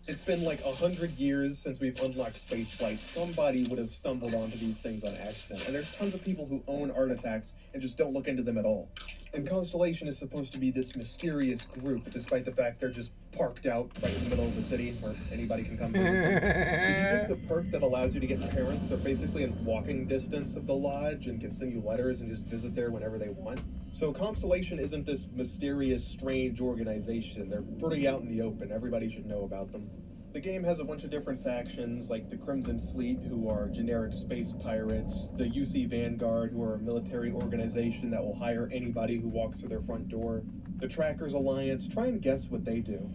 It's been like 100 years since we've unlocked spaceflight. Somebody would have stumbled onto these things on accident, and there's tons of people who own artifacts and just don't look into them at all. And Constellation is supposed to be this mysterious group, despite the fact they're just parked out right in the middle of the city where anybody can come visit them. If you take the perk that allows you to get parents, they're basically in walking distance of the lodge and can send you letters and just visit there whenever they want. So Constellation isn't this mysterious, strange organization. They're pretty out in the open. Everybody should know about them. The game has a bunch of different factions, like the Crimson Fleet, who are generic space pirates, the UC Vanguard, who are a military organization that will hire anybody who walks through their front door, the Trackers Alliance, try and guess what they do,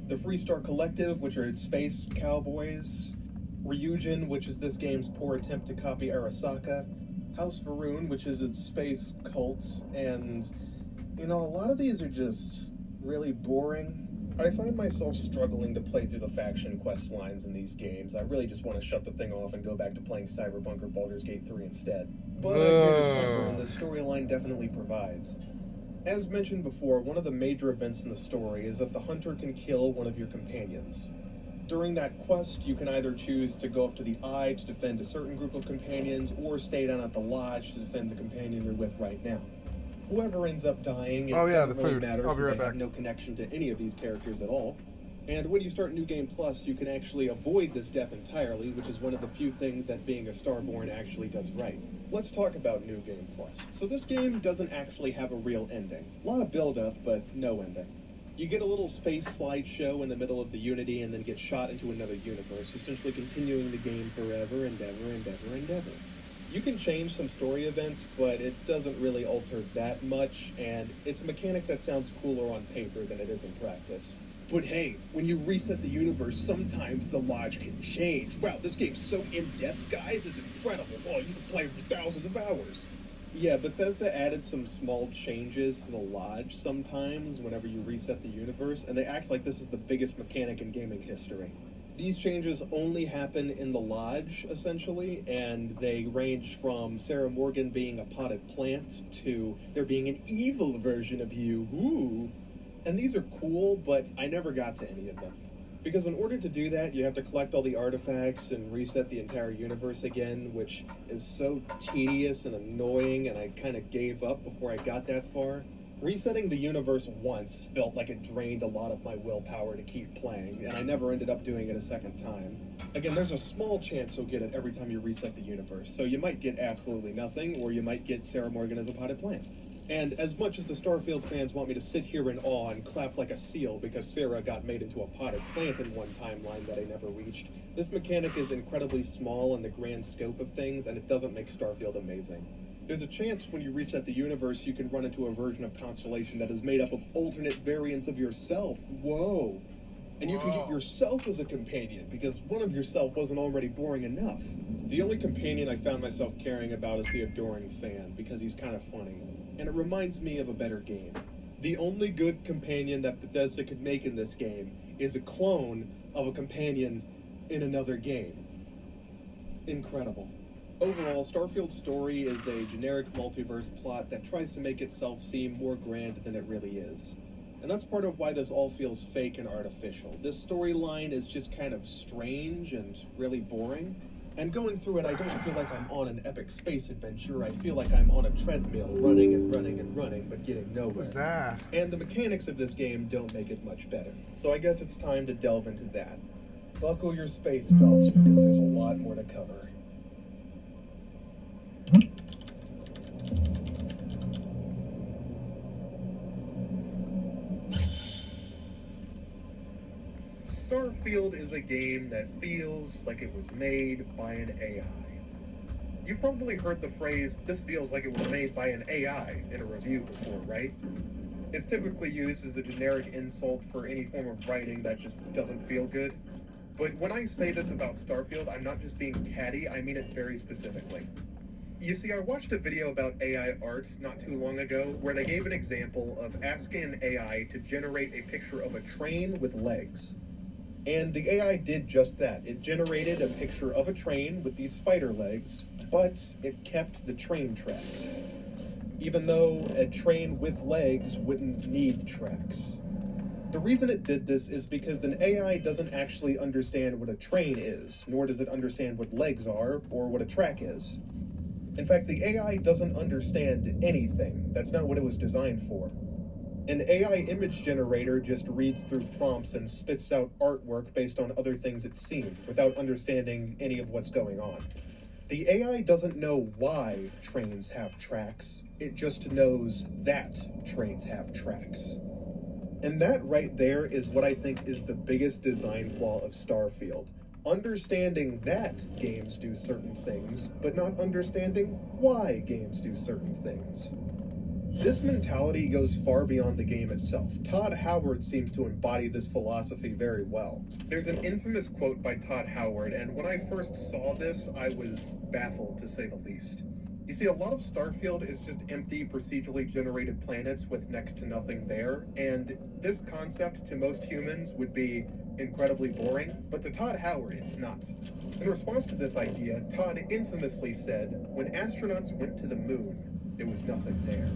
the Freestar Collective, which are space cowboys, Ryujin, which is this game's poor attempt to copy Arasaka, House Varun, which is its space cults, and, you know, a lot of these are just really boring. I find myself struggling to play through the faction quest lines in these games. I really just want to shut the thing off and go back to playing Cyberpunk or Baldur's Gate 3 instead. But I'm here to suffer, and the storyline definitely provides. As mentioned before, one of the major events in the story is that the hunter can kill one of your companions. During that quest, you can either choose to go up to the Eye to defend a certain group of companions, or stay down at the Lodge to defend the companion you're with right now. Whoever ends up dying, it doesn't really matter since I have no connection to any of these characters at all. And when you start New Game Plus, you can actually avoid this death entirely, which is one of the few things that being a Starborn actually does right. Let's talk about New Game Plus. So this game doesn't actually have a real ending. A lot of build-up, but no ending. You get a little space slideshow in the middle of the Unity and then get shot into another universe, essentially continuing the game forever and ever and ever and ever. You can change some story events, but it doesn't really alter that much, and it's a mechanic that sounds cooler on paper than it is in practice. But hey, when you reset the universe, sometimes the Lodge can change. Wow, this game's so in-depth, guys, it's incredible. Oh, you can play for thousands of hours. Yeah, Bethesda added some small changes to the Lodge sometimes whenever you reset the universe, and they act like this is the biggest mechanic in gaming history. These changes only happen in the Lodge, essentially, and they range from Sarah Morgan being a potted plant to there being an evil version of you. Ooh. And these are cool, but I never got to any of them. Because in order to do that, you have to collect all the artifacts and reset the entire universe again, which is so tedious and annoying, and I kind of gave up before I got that far. Resetting the universe once felt like it drained a lot of my willpower to keep playing, and I never ended up doing it a second time. Again, there's a small chance you'll get it every time you reset the universe, so you might get absolutely nothing, or you might get Sarah Morgan as a potted plant. And as much as the Starfield fans want me to sit here in awe and clap like a seal because Sarah got made into a potted plant in one timeline that I never reached, this mechanic is incredibly small in the grand scope of things, and it doesn't make Starfield amazing. There's a chance when you reset the universe you can run into a version of Constellation that is made up of alternate variants of yourself. Whoa! And you can get yourself as a companion, because one of yourself wasn't already boring enough. The only companion I found myself caring about is the Adoring Fan, because he's kind of funny. And it reminds me of a better game. The only good companion that Bethesda could make in this game is a clone of a companion in another game. Incredible. Overall, Starfield's story is a generic multiverse plot that tries to make itself seem more grand than it really is. And that's part of why this all feels fake and artificial. This storyline is just kind of strange and really boring. And going through it, I don't feel like I'm on an epic space adventure. I feel like I'm on a treadmill, running and running and running, but getting nowhere. What's that? And the mechanics of this game don't make it much better. So I guess it's time to delve into that. Buckle your space belts, because there's a lot more to cover. Starfield is a game that feels like it was made by an AI. You've probably heard the phrase, "this feels like it was made by an AI" in a review before, right? It's typically used as a generic insult for any form of writing that just doesn't feel good. But when I say this about Starfield, I'm not just being catty, I mean it very specifically. You see, I watched a video about AI art not too long ago where they gave an example of asking an AI to generate a picture of a train with legs. And the AI did just that. It generated a picture of a train with these spider legs, but it kept the train tracks. Even though a train with legs wouldn't need tracks. The reason it did this is because an AI doesn't actually understand what a train is, nor does it understand what legs are, or what a track is. In fact, the AI doesn't understand anything. That's not what it was designed for. An AI image generator just reads through prompts and spits out artwork based on other things it's seen, without understanding any of what's going on. The AI doesn't know why trains have tracks, it just knows that trains have tracks. And that right there is what I think is the biggest design flaw of Starfield. Understanding that games do certain things, but not understanding why games do certain things. This mentality goes far beyond the game itself. Todd Howard seems to embody this philosophy very well. There's an infamous quote by Todd Howard, and when I first saw this, I was baffled, to say the least. You see, a lot of Starfield is just empty, procedurally generated planets with next to nothing there, and this concept to most humans would be incredibly boring, but to Todd Howard, it's not. In response to this idea, Todd infamously said, when astronauts went to the moon, there was nothing there,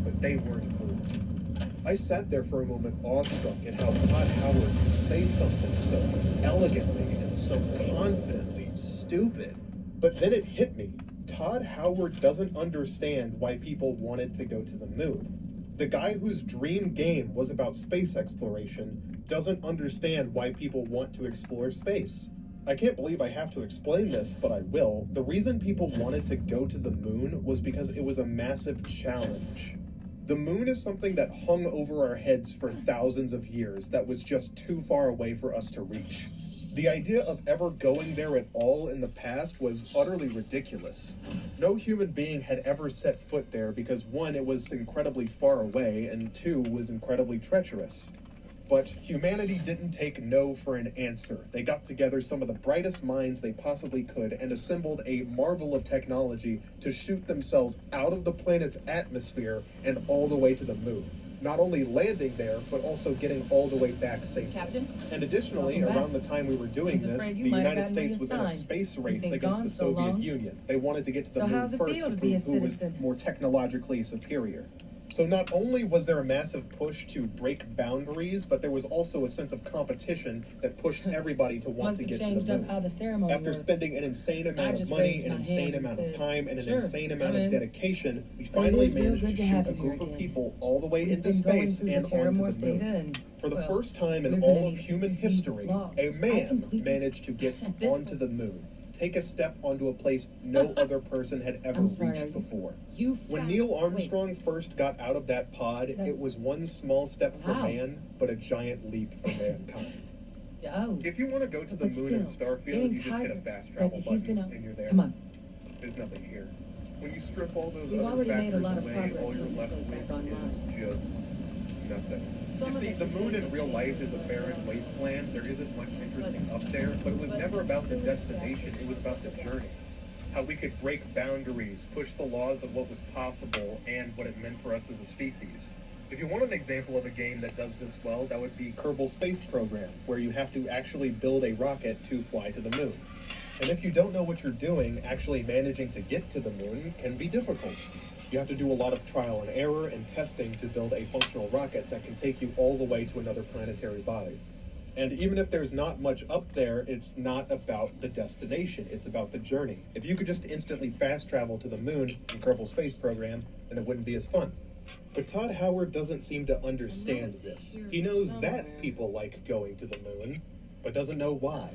but they weren't moved. I sat there for a moment awestruck at how Todd Howard could say something so elegantly and so confidently stupid. But then it hit me. Todd Howard doesn't understand why people wanted to go to the moon. The guy whose dream game was about space exploration doesn't understand why people want to explore space. I can't believe I have to explain this, but I will. The reason people wanted to go to the moon was because it was a massive challenge. The moon is something that hung over our heads for thousands of years that was just too far away for us to reach. The idea of ever going there at all in the past was utterly ridiculous. No human being had ever set foot there because 1, it was incredibly far away, and 2, was incredibly treacherous. But humanity didn't take no for an answer. They got together some of the brightest minds they possibly could and assembled a marvel of technology to shoot themselves out of the planet's atmosphere and all the way to the moon. Not only landing there, but also getting all the way back safely. Captain? And additionally, around the time we were doing this, the United States was in a space race against the Soviet Union. They wanted to get to the moon first to prove who was more technologically superior. So not only was there a massive push to break boundaries, but there was also a sense of competition that pushed everybody to want to get to the moon. After spending an insane amount of money, an insane amount of time, and an insane amount of dedication, we finally managed to shoot a group of people all the way into space and onto the moon. For the first time in all of human history, a man managed to get onto the moon. Take a step onto a place no other person had ever reached before. When Neil Armstrong first got out of that pod, it was one small step for man, but a giant leap for mankind. If you want to go to the moon in Starfield, you just hit a fast travel button and you're there. Come on. There's nothing here. When you strip all those We've other already made a factors lot of away, progress all you're since left it goes back with online. is just nothing. You see, the moon in real life is a barren wasteland. There isn't much interesting up there, but it was never about the destination. It was about the journey. How we could break boundaries, push the laws of what was possible, and what it meant for us as a species. If you want an example of a game that does this well, that would be Kerbal Space Program, where you have to actually build a rocket to fly to the moon. And if you don't know what you're doing, actually managing to get to the moon can be difficult. You have to do a lot of trial and error and testing to build a functional rocket that can take you all the way to another planetary body. And even if there's not much up there, it's not about the destination, it's about the journey. If you could just instantly fast travel to the moon in Kerbal Space Program, then it wouldn't be as fun. But Todd Howard doesn't seem to understand this. He knows that people like going to the moon, but doesn't know why.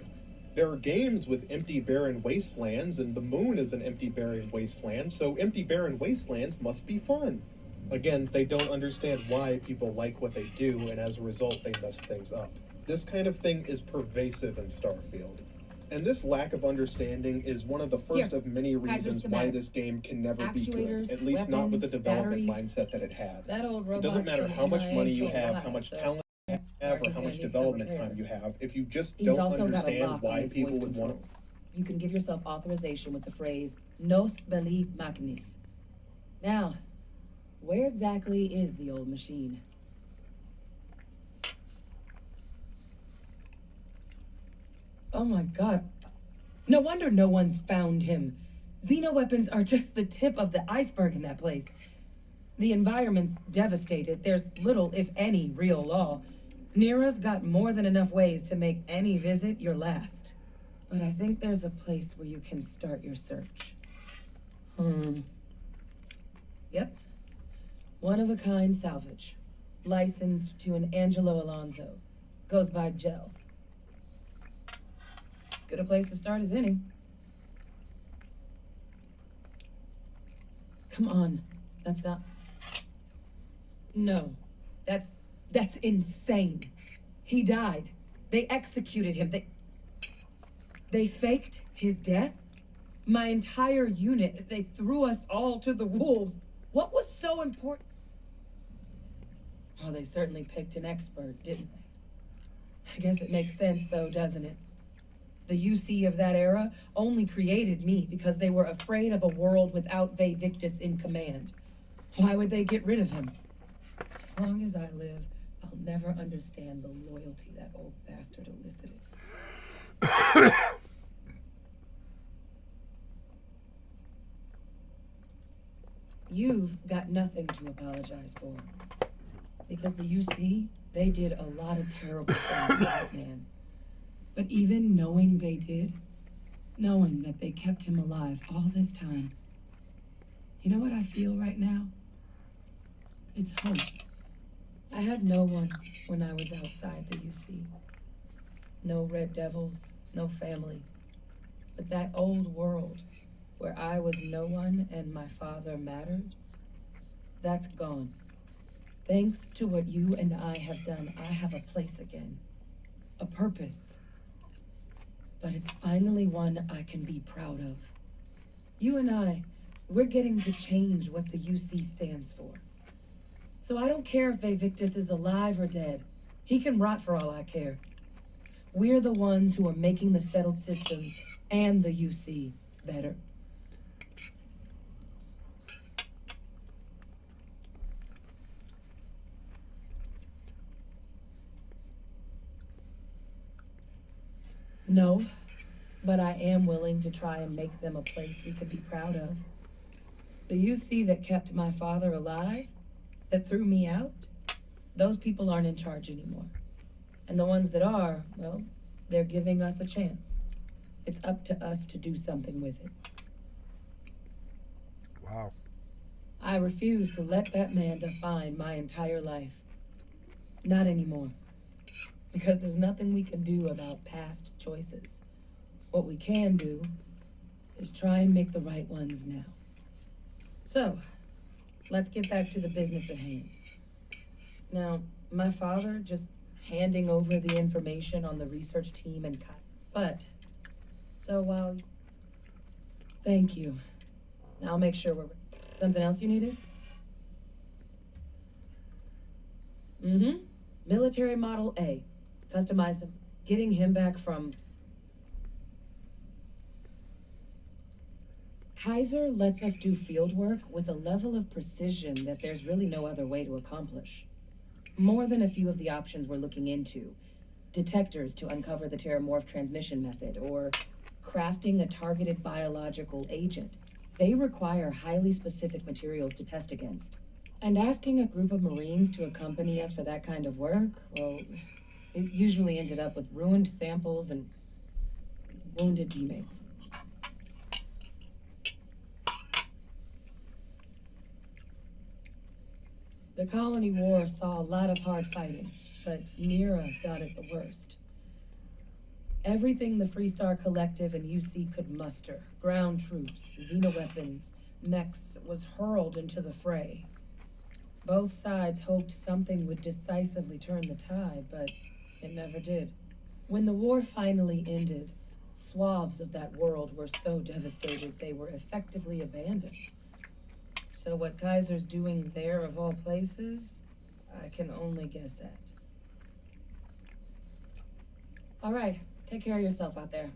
There are games with empty, barren wastelands, and the moon is an empty, barren wasteland, so empty, barren wastelands must be fun. Again, they don't understand why people like what they do, and as a result, they mess things up. This kind of thing is pervasive in Starfield. And this lack of understanding is one of the first of many reasons why this game can never be good, at least not with the development mindset that it had. It doesn't matter how much money you have, how much talent you have, or how much development time you have, if you just don't understand why people would want to. You can give yourself authorization with the phrase, Nos belli machinis. Now, where exactly is the old machine? Oh my god. No wonder no one's found him. Xenoweapons are just the tip of the iceberg in that place. The environment's devastated. There's little, if any, real law. Nira's got more than enough ways to make any visit your last. But I think there's a place where you can start your search. Yep. One-of-a-kind salvage. Licensed to an Angelo Alonso. Goes by Gel. As good a place to start as any. Come on. That's not... No. That's insane. He died. They executed him. They faked his death? My entire unit, they threw us all to the wolves. What was so important? Oh, they certainly picked an expert, didn't they? I guess it makes sense, though, doesn't it? The UC of that era only created me because they were afraid of a world without Vae Victus in command. Why would they get rid of him? As long as I live, I'll never understand the loyalty that old bastard elicited. You've got nothing to apologize for. Because the UC, they did a lot of terrible things to that man. But even knowing they did, knowing that they kept him alive all this time, you know what I feel right now? It's hope. I had no one when I was outside the UC. No Red Devils, no family. But that old world, where I was no one and my father mattered, that's gone. Thanks to what you and I have done, I have a place again. A purpose. But it's finally one I can be proud of. You and I, we're getting to change what the UC stands for. So I don't care if Vae Victus is alive or dead. He can rot for all I care. We're the ones who are making the settled systems and the UC better. No, but I am willing to try and make them a place we could be proud of. The UC that kept my father alive, that threw me out, those people aren't in charge anymore. And the ones that are, well, they're giving us a chance. It's up to us to do something with it. Wow. I refuse to let that man define my entire life. Not anymore. Because there's nothing we can do about past choices. What we can do is try and make the right ones now. So, let's get back to the business at hand. Now, my father just handing over the information on the research team and but, so while, thank you. Now I'll make sure we're, something else you needed? Military Model A. Customized him. Getting him back from... Kaiser lets us do field work with a level of precision that there's really no other way to accomplish. More than a few of the options we're looking into. Detectors to uncover the Terramorph transmission method, or crafting a targeted biological agent. They require highly specific materials to test against. And asking a group of Marines to accompany us for that kind of work, well, It usually ended up with ruined samples and wounded teammates. The Colony War saw a lot of hard fighting, but Mira got it the worst. Everything the Freestar Collective and UC could muster, ground troops, xenoweapons, mechs, was hurled into the fray. Both sides hoped something would decisively turn the tide, but it never did. When the war finally ended, swaths of that world were so devastated they were effectively abandoned. So what Kaiser's doing there, of all places, I can only guess at. All right, take care of yourself out there.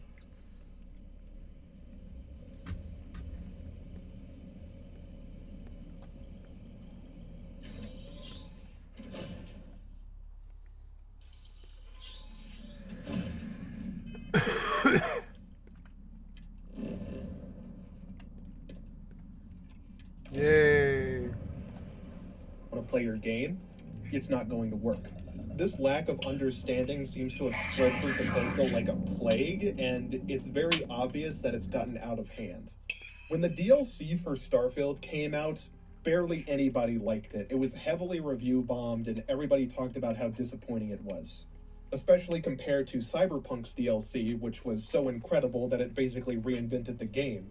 Yay. Want to play your game? It's not going to work. This lack of understanding seems to have spread through Bethesda like a plague, and it's very obvious that it's gotten out of hand. When the DLC for Starfield came out, barely anybody liked it. It was heavily review bombed, and everybody talked about how disappointing it was. Especially compared to Cyberpunk's DLC, which was so incredible that it basically reinvented the game.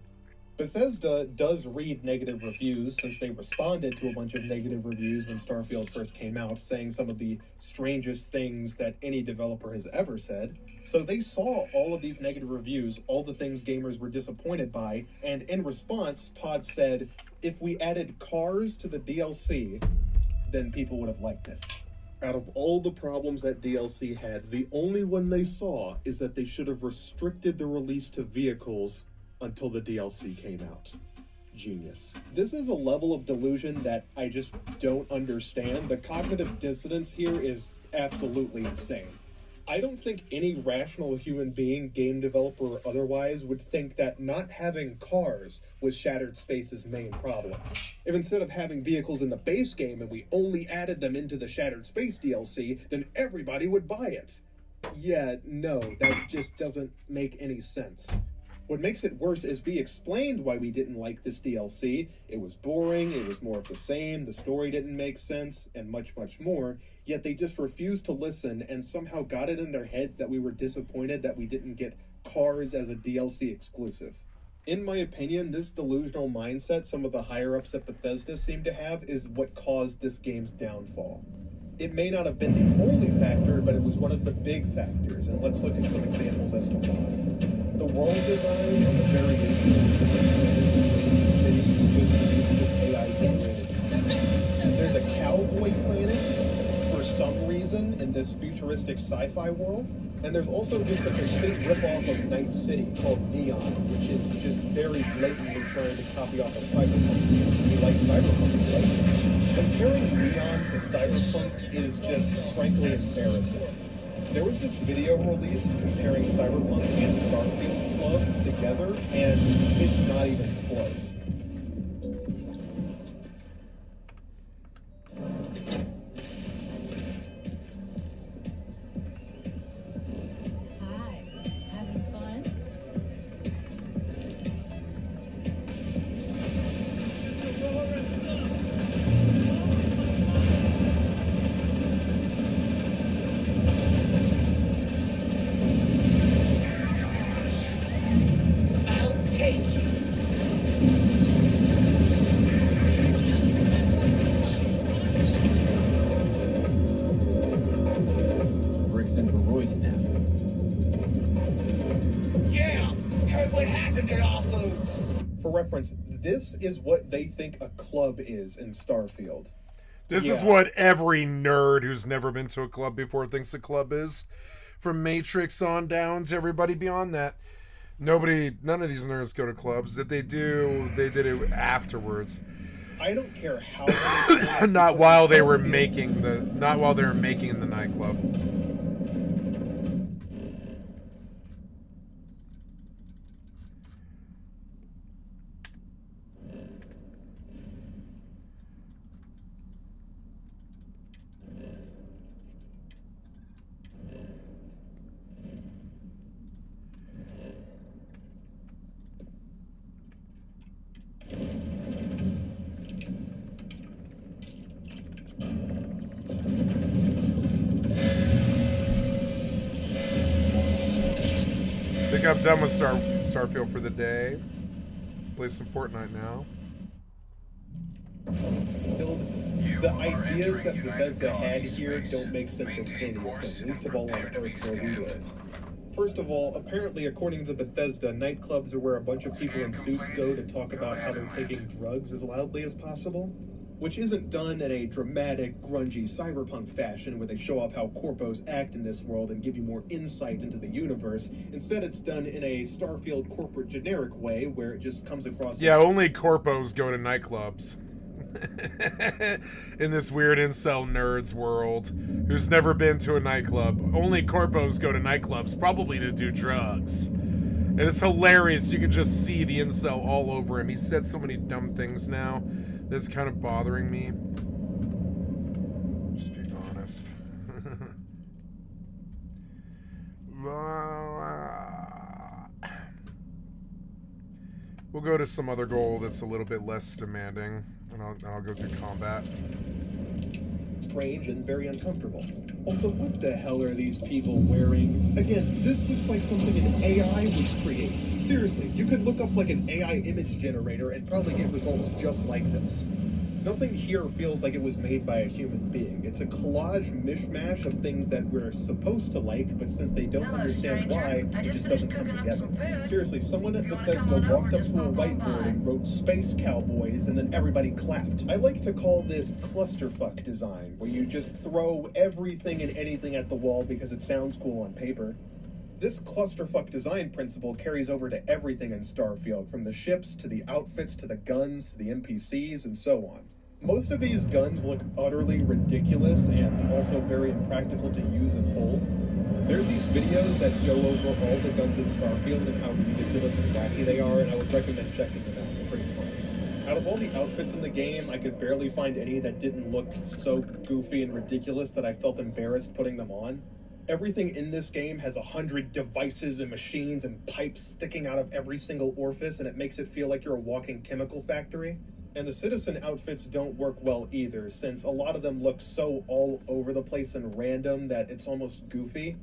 Bethesda does read negative reviews, since they responded to a bunch of negative reviews when Starfield first came out, saying some of the strangest things that any developer has ever said. So they saw all of these negative reviews, all the things gamers were disappointed by, and in response, Todd said, if we added cars to the DLC, then people would have liked it. Out of all the problems that DLC had, the only one they saw is that they should have restricted the release to vehicles until the DLC came out. Genius. This is a level of delusion that I just don't understand. The cognitive dissonance here is absolutely insane. I don't think any rational human being, game developer or otherwise, would think that not having cars was Shattered Space's main problem. If instead of having vehicles in the base game and we only added them into the Shattered Space DLC, then everybody would buy it. Yeah, no, that just doesn't make any sense. What makes it worse is we explained why we didn't like this DLC. It was boring, it was more of the same, the story didn't make sense, and much, much more. Yet they just refused to listen and somehow got it in their heads that we were disappointed that we didn't get Cars as a DLC exclusive. In my opinion, this delusional mindset some of the higher-ups at Bethesda seem to have is what caused this game's downfall. It may not have been the only factor, but it was one of the big factors, and let's look at some examples as to why. The world design and the variation of cities just means that AI generated. There's a cowboy planet for some reason in this futuristic sci-fi world, and there's also just a complete ripoff of Night City called Neon, which is just very blatantly trying to copy off of Cyberpunk. So you like Cyberpunk, right? Comparing Neon to Cyberpunk is just frankly embarrassing. There was this video released comparing Cyberpunk and Starfield clubs together, and it's not even close. Hi, having fun? Bricks in for Royce now. Yeah! Heard what happened at all foods! For reference, this is what they think a club is in Starfield. This is what every nerd who's never been to a club before thinks a club is. From Matrix on down to everybody beyond that. None of these nerds go to clubs. If they do, they did it afterwards. I don't care how not while they were making the nightclub. think I'm done with Starfield for the day. Play some Fortnite now. The ideas that Bethesda had here don't make sense in any of them, least of all on Earth where we live. First of all, apparently according to Bethesda, nightclubs are where a bunch of people in suits go to talk about how they're taking drugs as loudly as possible, which isn't done in a dramatic, grungy cyberpunk fashion where they show off how corpos act in this world and give you more insight into the universe. Instead, it's done in a Starfield corporate generic way where it just comes across Yeah, as... only corpos go to nightclubs. In this weird incel nerds world who's never been to a nightclub. Only corpos go to nightclubs, probably to do drugs. And it's hilarious. You can just see the incel all over him. He said so many dumb things now that's kind of bothering me. Just being honest. We'll go to some other goal that's a little bit less demanding, and I'll go through combat. Strange and very uncomfortable. Also, what the hell are these people wearing? Again, this looks like something an AI would create. Seriously, you could look up like an AI image generator and probably get results just like this. Nothing here feels like it was made by a human being. It's a collage mishmash of things that we're supposed to like, but since they don't understand why, it just doesn't come together. Seriously, someone at Bethesda walked up to a whiteboard and wrote Space Cowboys, and then everybody clapped. I like to call this clusterfuck design, where you just throw everything and anything at the wall because it sounds cool on paper. This clusterfuck design principle carries over to everything in Starfield, from the ships to the outfits to the guns to the NPCs and so on. Most of these guns look utterly ridiculous and also very impractical to use and hold. There's these videos that go over all the guns in Starfield and how ridiculous and wacky they are, and I would recommend checking them out. They're pretty fun. Out of all the outfits in the game, I could barely find any that didn't look so goofy and ridiculous that I felt embarrassed putting them on. Everything in this game has 100 devices and machines and pipes sticking out of every single orifice, and it makes it feel like you're a walking chemical factory. And the citizen outfits don't work well either, since a lot of them look so all over the place and random that it's almost goofy.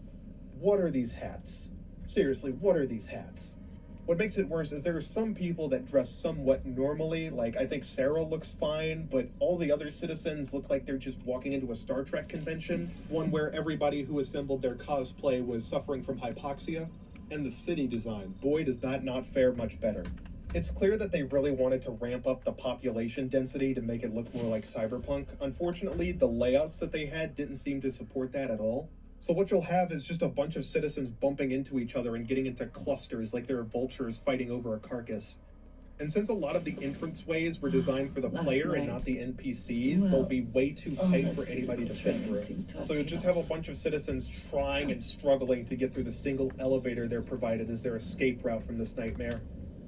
What are these hats? Seriously, what are these hats? What makes it worse is there are some people that dress somewhat normally, like I think Sarah looks fine, but all the other citizens look like they're just walking into a Star Trek convention, one where everybody who assembled their cosplay was suffering from hypoxia. And the city design, boy does that not fare much better. It's clear that they really wanted to ramp up the population density to make it look more like Cyberpunk. Unfortunately, the layouts that they had didn't seem to support that at all. So what you'll have is just a bunch of citizens bumping into each other and getting into clusters like they're vultures fighting over a carcass. And since a lot of the entranceways were designed for the player and not the NPCs, they'll be way too tight for anybody to fit through. So you'll just have a bunch of citizens trying and struggling to get through the single elevator they're provided as their escape route from this nightmare.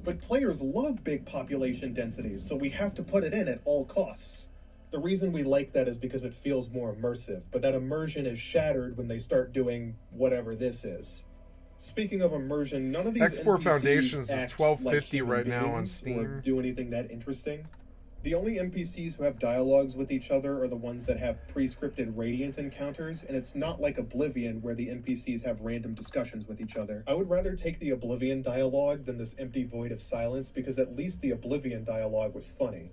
But players love big population densities, so we have to put it in at all costs. The reason we like that is because it feels more immersive, but that immersion is shattered when they start doing whatever this is. Speaking of immersion, none of these X4 NPCs Foundations is act $12.50 like human right now on beings Steam. or do anything that interesting. The only NPCs who have dialogues with each other are the ones that have pre-scripted Radiant encounters, and it's not like Oblivion where the NPCs have random discussions with each other. I would rather take the Oblivion dialogue than this empty void of silence, because at least the Oblivion dialogue was funny.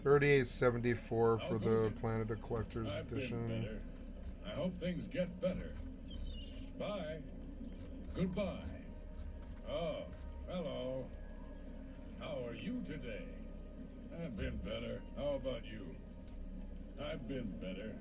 $38.74 for the Planet of Collectors edition. I hope things get better. Bye. Goodbye. Oh, hello. How are you today? I've been better. How about you? I've been better.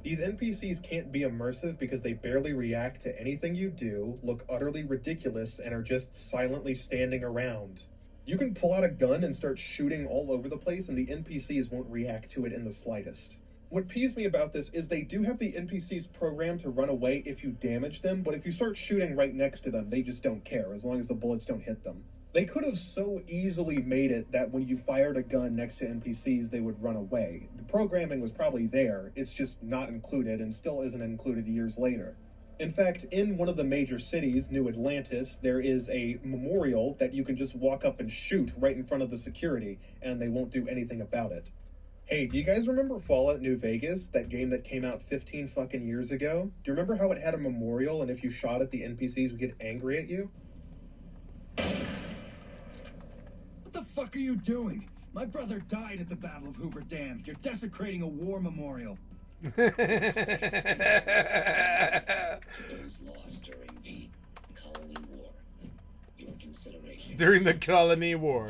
These NPCs can't be immersive because they barely react to anything you do, look utterly ridiculous, and are just silently standing around. You can pull out a gun and start shooting all over the place, and the NPCs won't react to it in the slightest. What peeves me about this is they do have the NPCs programmed to run away if you damage them, but if you start shooting right next to them, they just don't care, as long as the bullets don't hit them. They could have so easily made it that when you fired a gun next to NPCs, they would run away. The programming was probably there, it's just not included and still isn't included years later. In fact, in one of the major cities, New Atlantis, there is a memorial that you can just walk up and shoot right in front of the security, and they won't do anything about it. Hey, do you guys remember Fallout New Vegas, that game that came out 15 fucking years ago? Do you remember how it had a memorial and if you shot at the NPCs would get angry at you? What the fuck are you doing? My brother died at the Battle of Hoover Dam. You're desecrating a war memorial. Those lost during the Colony War. Your consideration. During the Colony War.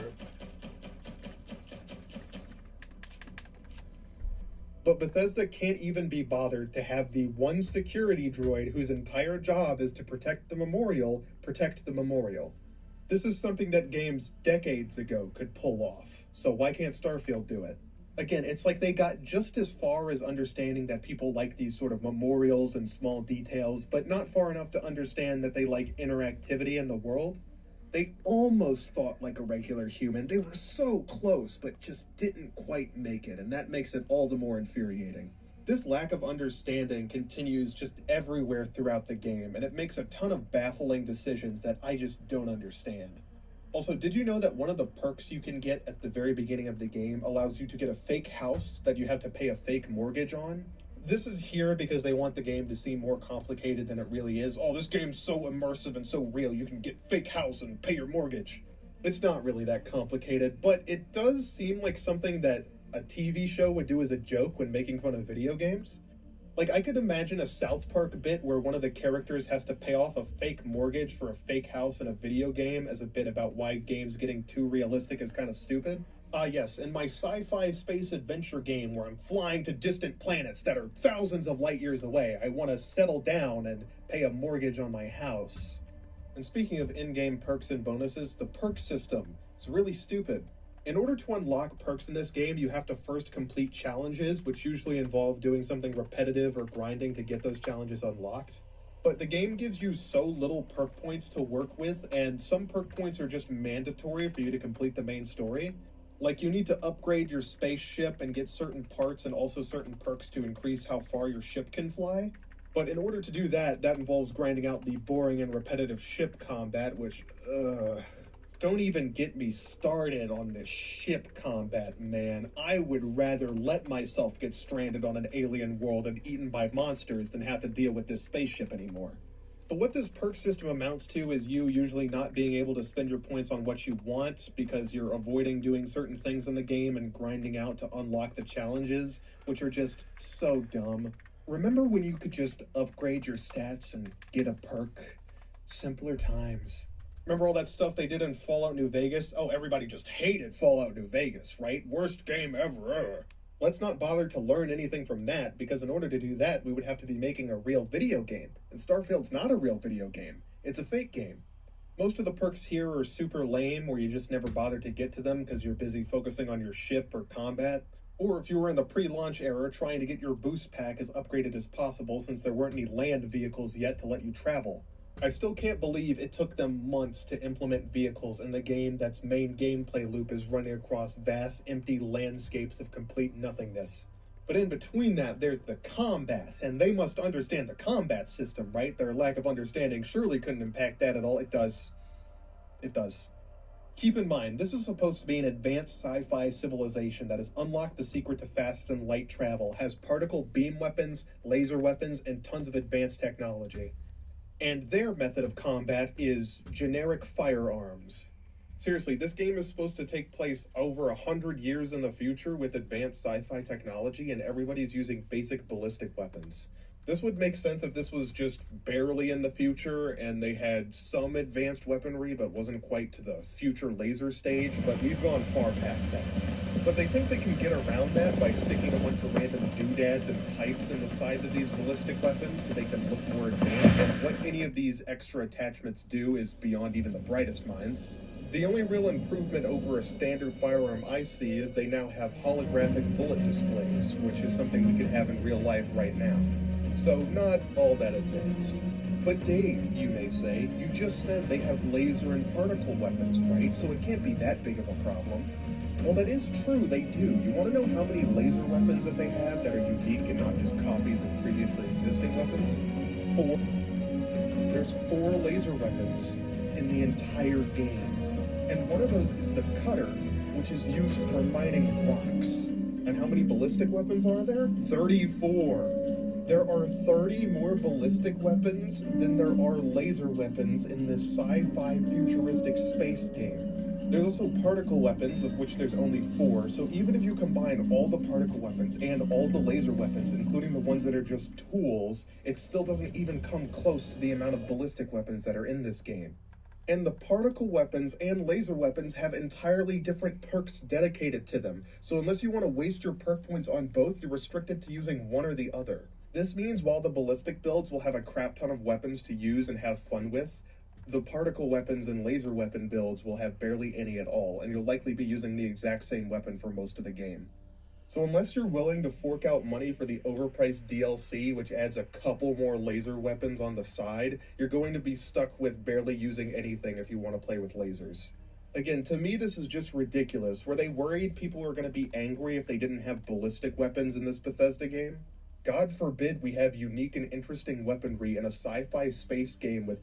But Bethesda can't even be bothered to have the one security droid whose entire job is to protect the memorial. This is something that games decades ago could pull off, so why can't Starfield do it? Again, it's like they got just as far as understanding that people like these sort of memorials and small details, but not far enough to understand that they like interactivity in the world. They almost thought like a regular human. They were so close, but just didn't quite make it, and that makes it all the more infuriating. This lack of understanding continues just everywhere throughout the game, and it makes a ton of baffling decisions that I just don't understand. Also, did you know that one of the perks you can get at the very beginning of the game allows you to get a fake house that you have to pay a fake mortgage on? This is here because they want the game to seem more complicated than it really is. Oh, this game's so immersive and so real, you can get fake house and pay your mortgage. It's not really that complicated, but it does seem like something that a TV show would do as a joke when making fun of video games. Like, I could imagine a South Park bit where one of the characters has to pay off a fake mortgage for a fake house in a video game as a bit about why games getting too realistic is kind of stupid. Yes, in my sci-fi space adventure game where I'm flying to distant planets that are thousands of light years away, I want to settle down and pay a mortgage on my house. And speaking of in-game perks and bonuses, the perk system is really stupid. In order to unlock perks in this game, you have to first complete challenges, which usually involve doing something repetitive or grinding to get those challenges unlocked. But the game gives you so little perk points to work with, and some perk points are just mandatory for you to complete the main story. Like, you need to upgrade your spaceship and get certain parts and also certain perks to increase how far your ship can fly. But in order to do that, that involves grinding out the boring and repetitive ship combat, which, don't even get me started on this ship combat, man. I would rather let myself get stranded on an alien world and eaten by monsters than have to deal with this spaceship anymore. But what this perk system amounts to is you usually not being able to spend your points on what you want because you're avoiding doing certain things in the game and grinding out to unlock the challenges, which are just so dumb. Remember when you could just upgrade your stats and get a perk? Simpler times. Remember all that stuff they did in Fallout New Vegas? Oh, everybody just hated Fallout New Vegas, right? Worst game ever. Let's not bother to learn anything from that, because in order to do that, we would have to be making a real video game. And Starfield's not a real video game. It's a fake game. Most of the perks here are super lame, where you just never bother to get to them because you're busy focusing on your ship or combat. Or if you were in the pre-launch era, trying to get your boost pack as upgraded as possible since there weren't any land vehicles yet to let you travel. I still can't believe it took them months to implement vehicles in the game that's main gameplay loop is running across vast, empty landscapes of complete nothingness. But in between that, there's the combat, and they must understand the combat system, right? Their lack of understanding surely couldn't impact that at all. It does. It does. Keep in mind, this is supposed to be an advanced sci-fi civilization that has unlocked the secret to faster than light travel, has particle beam weapons, laser weapons, and tons of advanced technology. And their method of combat is generic firearms. Seriously, this game is supposed to take place over 100 years in the future with advanced sci-fi technology, and everybody's using basic ballistic weapons. This would make sense if this was just barely in the future and they had some advanced weaponry but wasn't quite to the future laser stage, but we've gone far past that. But they think they can get around that by sticking a bunch of random doodads and pipes in the sides of these ballistic weapons to make them look more advanced. What any of these extra attachments do is beyond even the brightest minds. The only real improvement over a standard firearm I see is they now have holographic bullet displays, which is something we could have in real life right now. So not all that advanced. But Dave, you may say, you just said they have laser and particle weapons, right? So it can't be that big of a problem. Well, that is true, they do. You want to know how many laser weapons that they have that are unique and not just copies of previously existing weapons? 4. There's 4 laser weapons in the entire game. And one of those is the cutter, which is used for mining rocks. And how many ballistic weapons are there? 34. There are 30 more ballistic weapons than there are laser weapons in this sci-fi futuristic space game. There's also particle weapons, of which there's only 4, so even if you combine all the particle weapons and all the laser weapons, including the ones that are just tools, it still doesn't even come close to the amount of ballistic weapons that are in this game. And the particle weapons and laser weapons have entirely different perks dedicated to them, so unless you want to waste your perk points on both, you're restricted to using one or the other. This means while the ballistic builds will have a crap ton of weapons to use and have fun with, the particle weapons and laser weapon builds will have barely any at all, and you'll likely be using the exact same weapon for most of the game. So unless you're willing to fork out money for the overpriced DLC, which adds a couple more laser weapons on the side, you're going to be stuck with barely using anything if you want to play with lasers. Again, to me this is just ridiculous. Were they worried people were going to be angry if they didn't have ballistic weapons in this Bethesda game? God forbid we have unique and interesting weaponry in a sci-fi space game with